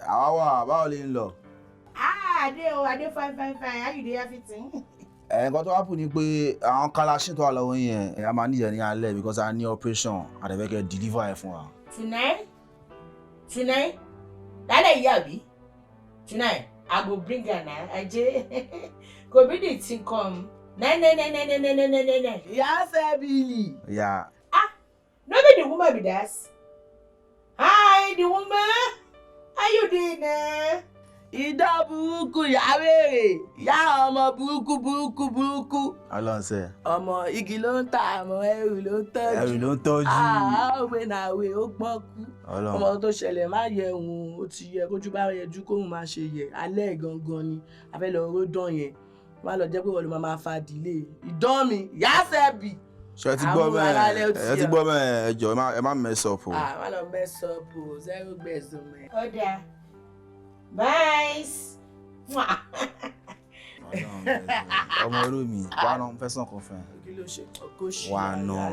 [SPEAKER 10] Àwa báwo lè ń lọ?
[SPEAKER 19] Adé fine. How you dey everything?
[SPEAKER 10] Nǹkan tó wápù ni pé àwọn kalashin tó wà lọ́wọ́ yẹn a máa níjẹ̀ ní alẹ́ because a ní operation àdẹ̀fẹ́kẹ́ deliver ẹ̀ fún wa.
[SPEAKER 19] Tonight? Lálẹ́ yìí àbí? Tonight, I go bring her now. Ajé. Go be the thing come. No. Iya Sebili.
[SPEAKER 10] Yeah.
[SPEAKER 19] No be the woman be that. Hi, the woman. How you doing now?
[SPEAKER 3] Idán burúkú ìyá wèrè, ìyá ọmọ burúkú.
[SPEAKER 10] Ọlọ́nsẹ̀.
[SPEAKER 3] Ọmọ igi ló ń ta àmọ́ ẹrù ló ń tọ́jú. Òwe nàwé ó gbọ́n kú. Ọmọ tó ṣẹlẹ̀ má yẹ òun ó ti yẹ kójú bá yẹjú kóun má ṣe yẹ. Alẹ́ gangan ni a fẹ́ lọ ródàn yẹn. má lọ jẹ́ pé wọ́n ló máa fa dìlé ìdán mi Ìyá Sebili.
[SPEAKER 10] ṣe ti gbọ́ mẹ́ ẹ ti gbọ́ mẹ́ ẹ jọ ẹ má mess up o.
[SPEAKER 3] má lọ mess up o zero gbẹ̀sùn mẹ́.
[SPEAKER 19] ọ̀dà bye.
[SPEAKER 10] ọmọ orí mi wà náà fẹ́ sàn kan fún ẹ.
[SPEAKER 3] kí ló ṣe kó ṣì
[SPEAKER 10] wà náà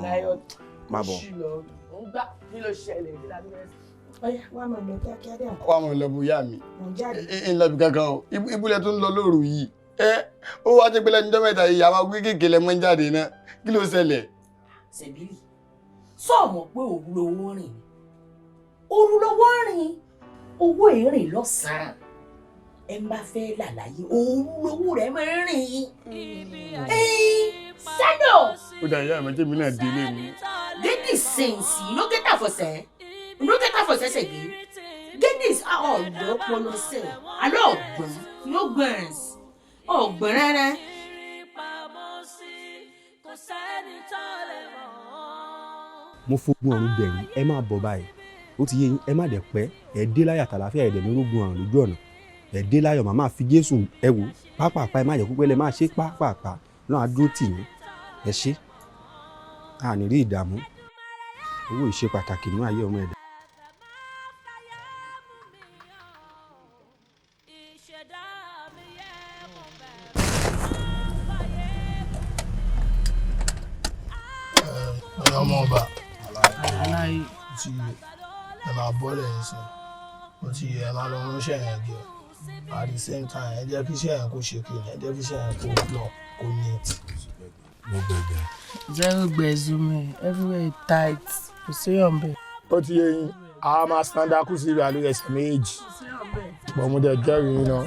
[SPEAKER 10] má bọ̀.
[SPEAKER 3] ń gbà kí ló ṣẹlẹ̀ kí ládùúgbò ẹ̀.
[SPEAKER 19] ọ̀yá wà á mọ̀ lọ kíákíá dà.
[SPEAKER 2] wà á mọ̀ lọ bóyá mi.
[SPEAKER 19] mo jáde.
[SPEAKER 2] ń lọ bí kankan o ibùdó tó ń lọ lóru yìí ó wá jẹ́ pé lẹ́nu ọjọ́ mẹ́ta yìí àwọn agbé kékeré mọ́ ń jáde náà kí ló ṣẹlẹ̀.
[SPEAKER 7] Sebili sọ mọ̀ pé òru lowó rìn òru lowó rìn owó èrè lọ́sàn-án ẹ má fẹ́ làlàyé òru lowó rẹ̀ máa ń rìn. sẹ́dọ̀.
[SPEAKER 2] ó dà ìyá àmọ́jẹ́ mi náà délé mi.
[SPEAKER 7] Get sense no get am for say Sebili get this ọ̀dọ́ pọnọ sẹ́ alẹ́ ọ̀gbọ́n no gbẹ̀rẹ̀ ọ̀gbọ́n rárá.
[SPEAKER 21] mo fogun ọ̀run bẹ̀rù ẹ máa bọ̀ báyìí ó ti yé yín ẹ má dẹ̀ pẹ́ ẹ dé láyà tàlàfíà ẹ̀dẹ̀ ní orógun àrùn lójú ọ̀nà ẹ dé láyọ̀ màmá fi Jésù ẹ wò pápápá ẹ má jẹ́ púpẹ́ lẹ má ṣe pápápá náà á dúró tì yín ẹ ṣe a ní rí ìdààmú owó ìṣe pàtàkì nínú ayé ọmọ ẹ̀dá.
[SPEAKER 4] ọmọ ọba aláì ti ẹ máa bọ́lẹ̀ yẹn sí o ti ẹ máa lọ ránṣẹ́ yẹn jẹ at the same time ẹ jẹ́ kí iṣẹ́ yẹn kó ṣe kí ẹ jẹ́ kí iṣẹ́ yẹn kó lọ kó neat.
[SPEAKER 3] zero gbẹ̀sùn mi everywhere tight kò sí ọ̀nbẹ.
[SPEAKER 4] ó ti yé yín àwọn máa stand up sí ìrìn àlọ́ ẹsẹ̀ méjì bọ̀ mo dẹ̀ jẹ́rìí yín náà.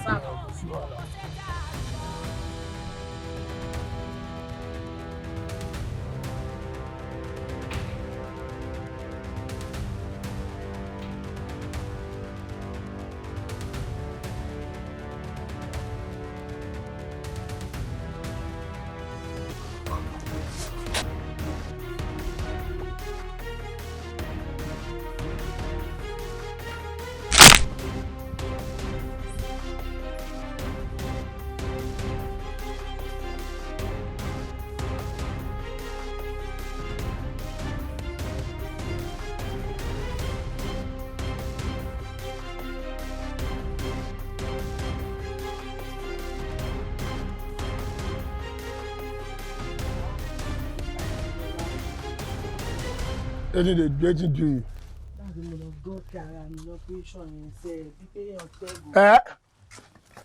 [SPEAKER 4] Wetin do you?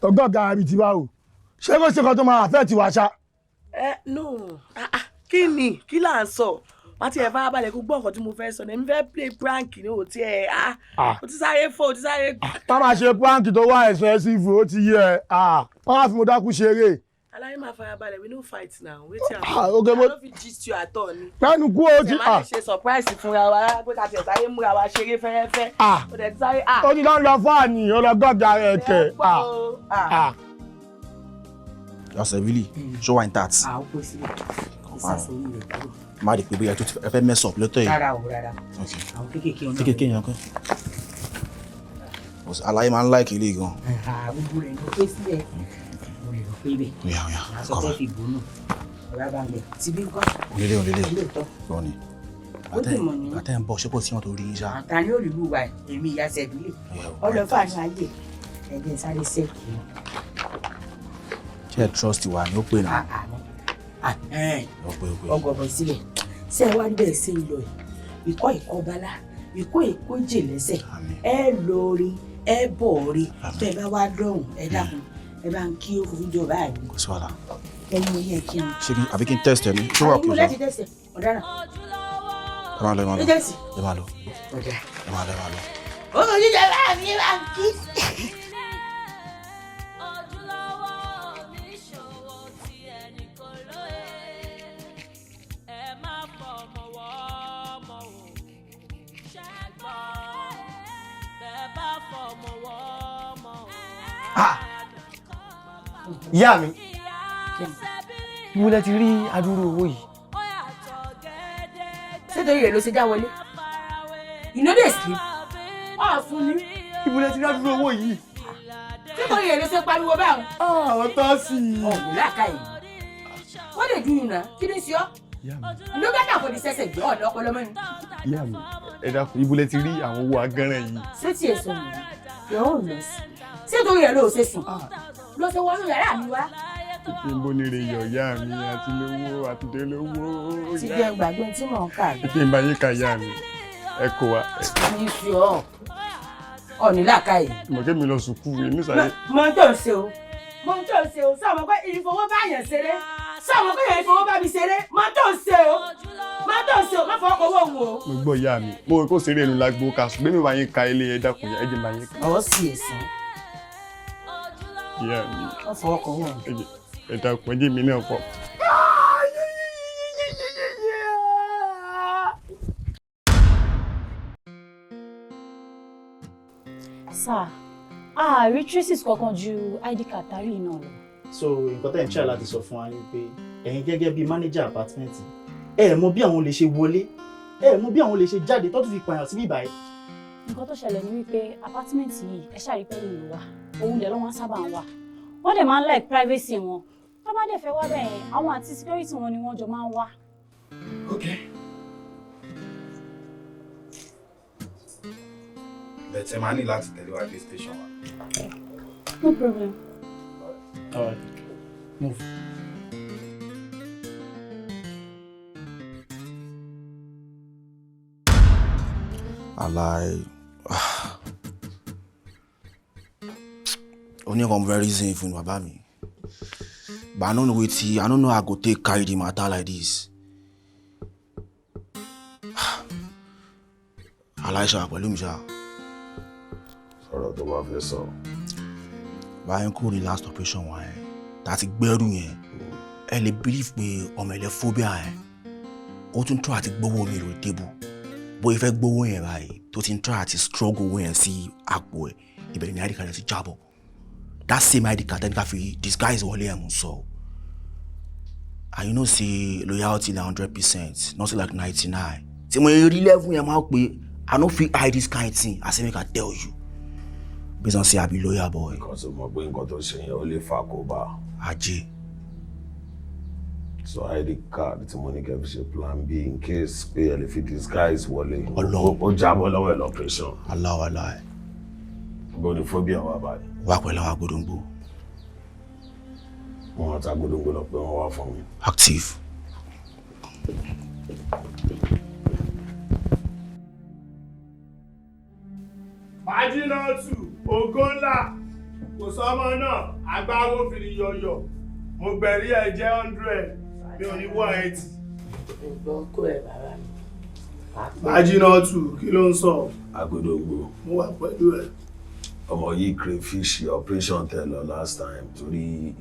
[SPEAKER 4] Ọgọ́ ọ̀gá àbí ti báwo? Ṣé kò ṣe kan tó máa fẹ́ ti wá ṣá?
[SPEAKER 3] No kí ni kí là ń sọ wọ́n ti ẹ̀ fara balẹ̀ kó gbọ́ nǹkan tí mo fẹ́ sọ ní mi fẹ́ play prank ní o ti ẹ̀ o ti sáré fò o ti sáré.
[SPEAKER 4] Tá máa ṣe prank tó wá expensive ó ti yẹ wọ́n á fi mo dákú ṣeré.
[SPEAKER 3] Aláyé máa fara balẹ̀ we no fight now wetin
[SPEAKER 4] okay,
[SPEAKER 3] I no fit gist you at all ni.
[SPEAKER 4] Pẹ́ẹ́nu kú o ti.
[SPEAKER 3] Ṣé máa ṣe surprise fúnra wa pé ká tiẹ̀ sáré múra wa ṣeré fẹ́rẹ́fẹ́. O dẹ̀ ti sáré.
[SPEAKER 4] Ó ní lọ́n lọ fún àní ọlọ́gọ́gà rẹ̀ kẹ̀.
[SPEAKER 10] Ìyá Sebili ṣó wà ní tat.
[SPEAKER 7] ó pè sílẹ̀ ìsàsẹ́yìn rẹ̀ kúrò.
[SPEAKER 10] má rí pé bóyá ẹ fẹ́ mess up lọ́tọ̀ yìí.
[SPEAKER 7] rárá o rárá àwọn kéékèèké ọ̀nà.
[SPEAKER 10] kéékèèké yẹn kọ́. Àlàyé máa ń láìkì ilé gan.
[SPEAKER 7] gbogbo rẹ̀ ló pé sílẹ̀ mo lè rò pé ibẹ̀ aṣọ tẹ́ fi bò nù ọ̀rá bá ń bẹ̀ tí bí nǹkan.
[SPEAKER 10] òlélẹ̀
[SPEAKER 7] lóòótọ́
[SPEAKER 10] lọ ni
[SPEAKER 7] ó dì mọ̀ ní.
[SPEAKER 10] bàtà ń bọ̀ ṣé kò sí wọn tó rí yín ṣá.
[SPEAKER 7] àtàní ò rí lù wá èmi Ìyá Sebili ọlọ́fà ní ayé ẹ̀jẹ̀ sáré sẹ́ẹ̀kì.
[SPEAKER 10] ṣé ẹ trust wa ni ó pè náà.
[SPEAKER 7] ọgọbọ sílẹ̀ ṣé ẹ wá ń bẹ̀ ṣe ń lọ yìí ikọ́ ìkọ́balá ikọ́ ìkójè lẹ́sẹ̀ ẹ lórí ẹ bọ̀ rí tẹ́ ẹ bá wá dọ̀hùn ẹ dákun ẹ bá ń kí ó fún jọba àìní.
[SPEAKER 10] kò sí wàhálà.
[SPEAKER 7] ẹyin mo yẹ kí n.
[SPEAKER 10] ṣé kí àbí kí n test ẹ ní. ṣé wà kí o sọ.
[SPEAKER 7] láti tẹ̀sẹ̀ ọ̀daràn.
[SPEAKER 10] ẹ máa lọ ẹ máa lọ ẹ máa lọ
[SPEAKER 7] ọ̀dà.
[SPEAKER 10] ẹ máa lọ ẹ máa lọ.
[SPEAKER 7] ó lọ jíjẹ bá mi bá ń kí.
[SPEAKER 22] Ìyá mi ìwúlẹ̀ ti rí adúrú owó yìí.
[SPEAKER 7] ṣé torí rẹ̀ ló ṣe já wọlé you no dey sleep.
[SPEAKER 22] Fún mi ìwúlẹ̀ ti rí adúrú owó yìí.
[SPEAKER 7] tí kò yẹ ló ṣe pariwo báwọn.
[SPEAKER 4] Ó tọ́ sí i.
[SPEAKER 7] Ọ̀gbìn láàká yìí. Wọ́n lè dùn yùn náà, kí ni sí ọ́? Ló bẹ́ẹ̀ náà kò ní sẹ́sẹ̀ gbé ọ̀dọ́ ọpọlọ mọ́ni.
[SPEAKER 15] Ìyá mi, ẹ dákun, ibo lẹ ti rí àwọn owó agánràn yìí?
[SPEAKER 7] Ṣé tí èso mi yóò lọ sí? Ṣé torí ẹ̀ ló ṣe sùn? Lọ ṣe wọnú yàrá mi wá.
[SPEAKER 15] Níbo ni rè yọ̀ ìyá mi àti lówó àti dé lówó?
[SPEAKER 7] Ti jẹ́ gbàgbé tí mò ń kà.
[SPEAKER 15] Kí n bá yín ka ìyá mi, ẹ kó wa.
[SPEAKER 7] Ní fi ọ́, ọ̀nì làákà yìí.
[SPEAKER 15] Mọ̀ kí mi lọ sùkúù yìí nísàlẹ̀.
[SPEAKER 7] Mo ń tó ṣe o, mo ń tó ṣe o, sọ ma pé ìfowó bá yàn ṣeré, sọ ma pé ìfowó bá mi ṣeré, mo ń tó ṣe o, mo ń tó ṣe o, má fọwọ́ kọ owó òun o.
[SPEAKER 15] Mo gbọ́ ìyá mi, mo kò ṣeré ẹnu lágbo ká ṣùgbọ́n mi bá yín ka ilé ẹ dákun ẹ jẹ́ bá yín ka.
[SPEAKER 7] Ọwọ́ sí èsì.
[SPEAKER 15] Ìyá mi.
[SPEAKER 7] Má fọwọ́ kọ owó òun.
[SPEAKER 15] Ẹ dákun ẹ jẹ́ mi náà fọ́.
[SPEAKER 14] Sir, rí traces kankan ju ID card tàrí iná lọ.
[SPEAKER 16] So nǹkan tẹ́ ń ṣe láti sọ fún wa ni pé ẹ̀yin gẹ́gẹ́ bíi manager apartment ẹ mọ̀ bí àwọn lè ṣe wọlé ẹ mọ̀ bí àwọn lè ṣe jáde tó tún fi pààyàn síbí báyìí.
[SPEAKER 14] Nǹkan tó ṣẹlẹ̀ ni wípé apartment yìí ẹ ṣáà rí pé ìlú wa òun dẹ̀ lọ́wọ́ sábà ń wà. Wọ́n dẹ̀ máa ń like privacy wọn. Tó bá dẹ̀ fẹ́ wá bẹ́ẹ̀ àwọn àti security wọn ni wọ́n jọ máa ń wá.
[SPEAKER 10] Okay. Bẹ̀tẹ̀ máa ní láti tẹ̀lé wa dé station wa.
[SPEAKER 14] No problem.
[SPEAKER 16] All right. Move.
[SPEAKER 10] Alai. Only come very easy for baba mi. But I don't know wetin, I don't know how I go take carry the matter like this. Alai ṣá pẹ̀lú mi ṣá.
[SPEAKER 5] Sọ̀rọ̀ tó bá fẹ́ sọ.
[SPEAKER 10] Báyìí kúrò ní last operation wa ẹ̀ tàti gbẹ́rù yẹn ẹ lè believe pé ọmọ ẹ̀lẹ́ phobia ẹ̀ ó tún try àti gbówó mi lórí tébù bóyá fẹ́ gbówó yẹn báyìí tó ti ń try àti struggle owó yẹn sí àpò ẹ̀ ìbẹ̀rẹ̀ ní ID card ti jábọ̀ that same ID card tẹ́ni ká fi disguise wọlé ẹ̀ mú sọ and you know say loyalty na 100% not like 99 tí mo rí level yẹn máa pé I no fit hide this kind thing I say make I tell you. Based on say I be lawyer boy.
[SPEAKER 5] Because of my boy, got to say you only fuck over.
[SPEAKER 10] Aje.
[SPEAKER 5] So I the card the money give you plan B in case pay if it disguise wale.
[SPEAKER 10] Allah.
[SPEAKER 5] O jam all our location.
[SPEAKER 10] Allah.
[SPEAKER 5] Go the phobia wa bad.
[SPEAKER 10] Wa pẹ̀lú wa godongbo.
[SPEAKER 5] Mo ta godongbo lo pe wọ́n wá fún mi.
[SPEAKER 10] Active.
[SPEAKER 4] Májínátù ògo ńlá kò sọmọ náà agbáwo fìrí yọyọ mo gbẹ̀rí ẹ̀ jẹ́ 100 mi ò ní 180.
[SPEAKER 3] Ìgbọ́n kó ẹ̀ bàbá mi.
[SPEAKER 4] Májínátù kí ló ń sọ?
[SPEAKER 5] Agodogbo.
[SPEAKER 4] Mo wà pẹ̀lú ẹ̀.
[SPEAKER 5] Ọmọ yìí crayfish operation tell her last time torí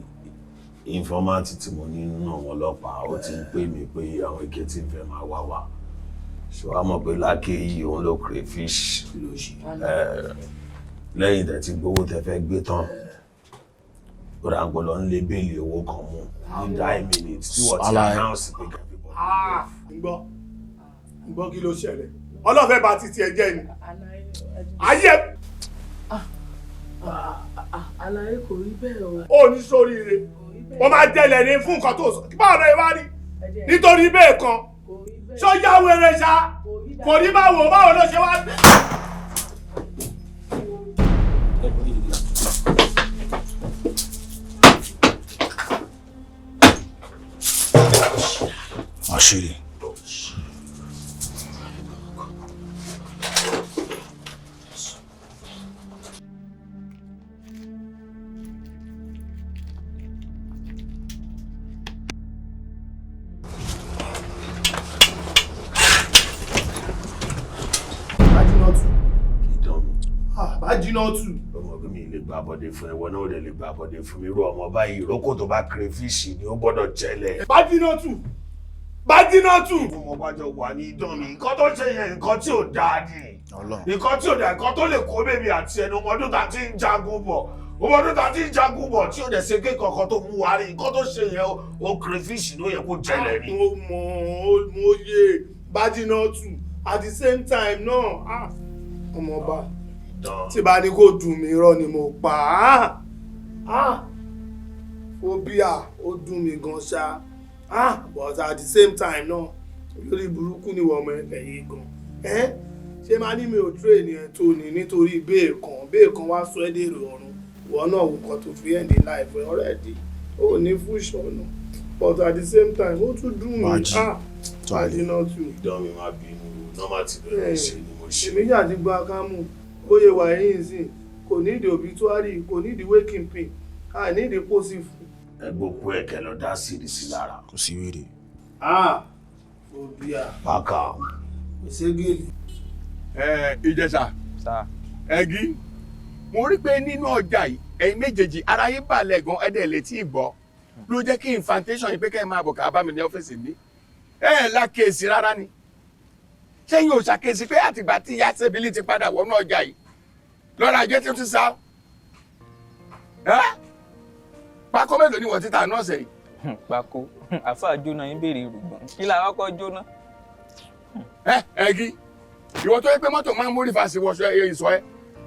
[SPEAKER 5] informant tí mo ní nínú àwọn ọlọ́pàá ó ti ń pè mí pé àwọn èké tí ń fẹ́ máa wá wá. So a mọ̀ pé lákè yìí òun ló crayfish. Lẹ́yìn tẹ́ ti gbowó tẹ́ fẹ́ gbé tán ó rà ń gbọ́dọ̀ ń lé bẹ́ẹ̀lì owó kan mú ní 9 minutes tí wọ́n ti announce pé kẹ́bí bọ́.
[SPEAKER 4] Ǹgbọ́ kí ló ṣẹlẹ̀? Ọlọ́fẹ́ bá ti tiẹ̀ jẹ́ ni. Ayé.
[SPEAKER 3] Àlàyé kò rí bẹ́ẹ̀ o.
[SPEAKER 4] Ó ní sóríire. Wọ́n máa jẹ́lẹ̀ ní fún nǹkan tó sọ. Kí báwo lóye wá rí? Nítorí bẹ́ẹ̀ kan. Ṣó yá wèrè ṣá? Kò ní máa wò báwo ló ṣe wá.
[SPEAKER 10] Àṣírí.
[SPEAKER 4] Májínátù.
[SPEAKER 5] Ọmọ bí mi lè gba bọ́dé fún ẹwọ náà lè gba bọ́dé fún mi irú ọmọ báyìí ìrókò tó bá crayfish ni ó gbọ́dọ̀ jẹ́lẹ̀.
[SPEAKER 4] Májínátù.
[SPEAKER 5] Mo bá jọ wà ní idán mi nǹkan tó ṣe yẹn nǹkan tí ò dáa ni. Nǹkan tí ò dáa nǹkan tó lè kó bèbí àti ẹnu ọmọdún tá ti ń jagun bọ̀ tí ò dẹ̀ ṣe ké kankan tó mú wa rí nǹkan tó ṣe yẹn ó crayfish ló yẹ kó jẹ́lẹ̀ ni.
[SPEAKER 4] Mo yé Májínátù at the same time náà ọmọọba tí bá ní kó dùn mí irọ́ ni mo pa á phobia ó dùn mí gan ṣá but at the same time náà lórí burúkú ni wọ́n mọ ẹ̀yìn gan ṣé máa ní mi ò train ẹ̀ tó ní nítorí bẹ́ẹ̀ kan wá sọ ẹ́ dèrò ọ̀run ìwọ náà wò kan tó fi end life ẹ̀ already ó ní fún ìṣọ̀nà but at the same time ó tún dùn mí àdínà tù.
[SPEAKER 5] ìdán mi máa bínú nọ́mà tí bẹ̀rẹ̀ ṣe ni mo ṣe.
[SPEAKER 4] èmi yà ti gba kámú bóyá wà ẹ̀yìn sí kò ní ìdí obituary kò ní ìdí waking pin ní ìdí pósí fún.
[SPEAKER 5] ẹ gbogbo ẹ̀kẹ́ lọ dá sírísì lára.
[SPEAKER 10] kò sí wèrè.
[SPEAKER 4] phobia.
[SPEAKER 5] bákà.
[SPEAKER 4] ìṣègèlè.
[SPEAKER 6] Ìjẹ̀ṣà ẹ̀gí mo rí pé nínú ọjà yìí ẹ̀yin méjèèjì ara yín balẹ̀ gan ẹ̀dẹ̀ létí ìgbọ́ ló jẹ́ kí infantation yìí pé kẹ́ ẹ máa bọ̀ ká bá mi ní ọ́fíìsì mi lákèésí rárá ni ṣẹ́yìn ò ṣàkíyèsí pé àtìgbà tí Iya Sebili ti padà wọnú ọjà yìí lọ́ra ajé tí ó ti sá pákó mélòó ni wọ́n ti ta náà sẹ́yìn.
[SPEAKER 20] pákó àfáà jóná yín béèrè rògbòn kí làwọn kọ́ jóná.
[SPEAKER 6] ẹ̀gí ìwọ tó yẹ pé mọ́tò máa ń mórí fàṣẹ wọṣọ ìsọ ẹ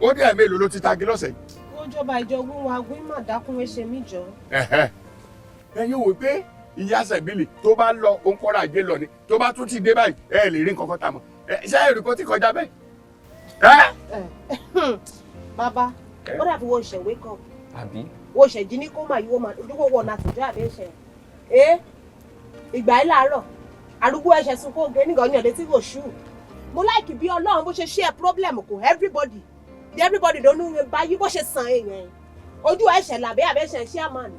[SPEAKER 6] ó dé ẹ̀mélòó ló ti tagi lọ́sẹ̀ yìí.
[SPEAKER 12] ó jọba ìjọgún wa gbé má dákún ẹsẹ mi jọ.
[SPEAKER 6] ẹ̀yin wò pé Iya Sebili tó bá lọ ó ń kọ́ra ajé lọ ni tó bá tún ti dé báyìí ẹ lè rí nǹkan kan tà mọ́ ṣé èrè kó ti kọjá bẹ́ẹ̀.
[SPEAKER 12] bàbá ó dàbí wo ṣe wake up
[SPEAKER 20] àbí
[SPEAKER 12] wo ṣe jí ní kó máa yíwó máa dúró wọ̀ náà tòjọ́ àbí ṣe ìgbà yìí láàárọ̀ arúgbó ẹ̀ṣẹ̀ sunkún oge nígbà ọ̀yàn létí kò ṣú mo láìkì bí Ọlọ́run bó ṣe share problem kò everybody ló ní báyìí bó ṣe sàn èèyàn ojú ẹ̀ṣẹ̀ làbẹ́ àbẹ́ṣẹ̀ chairman.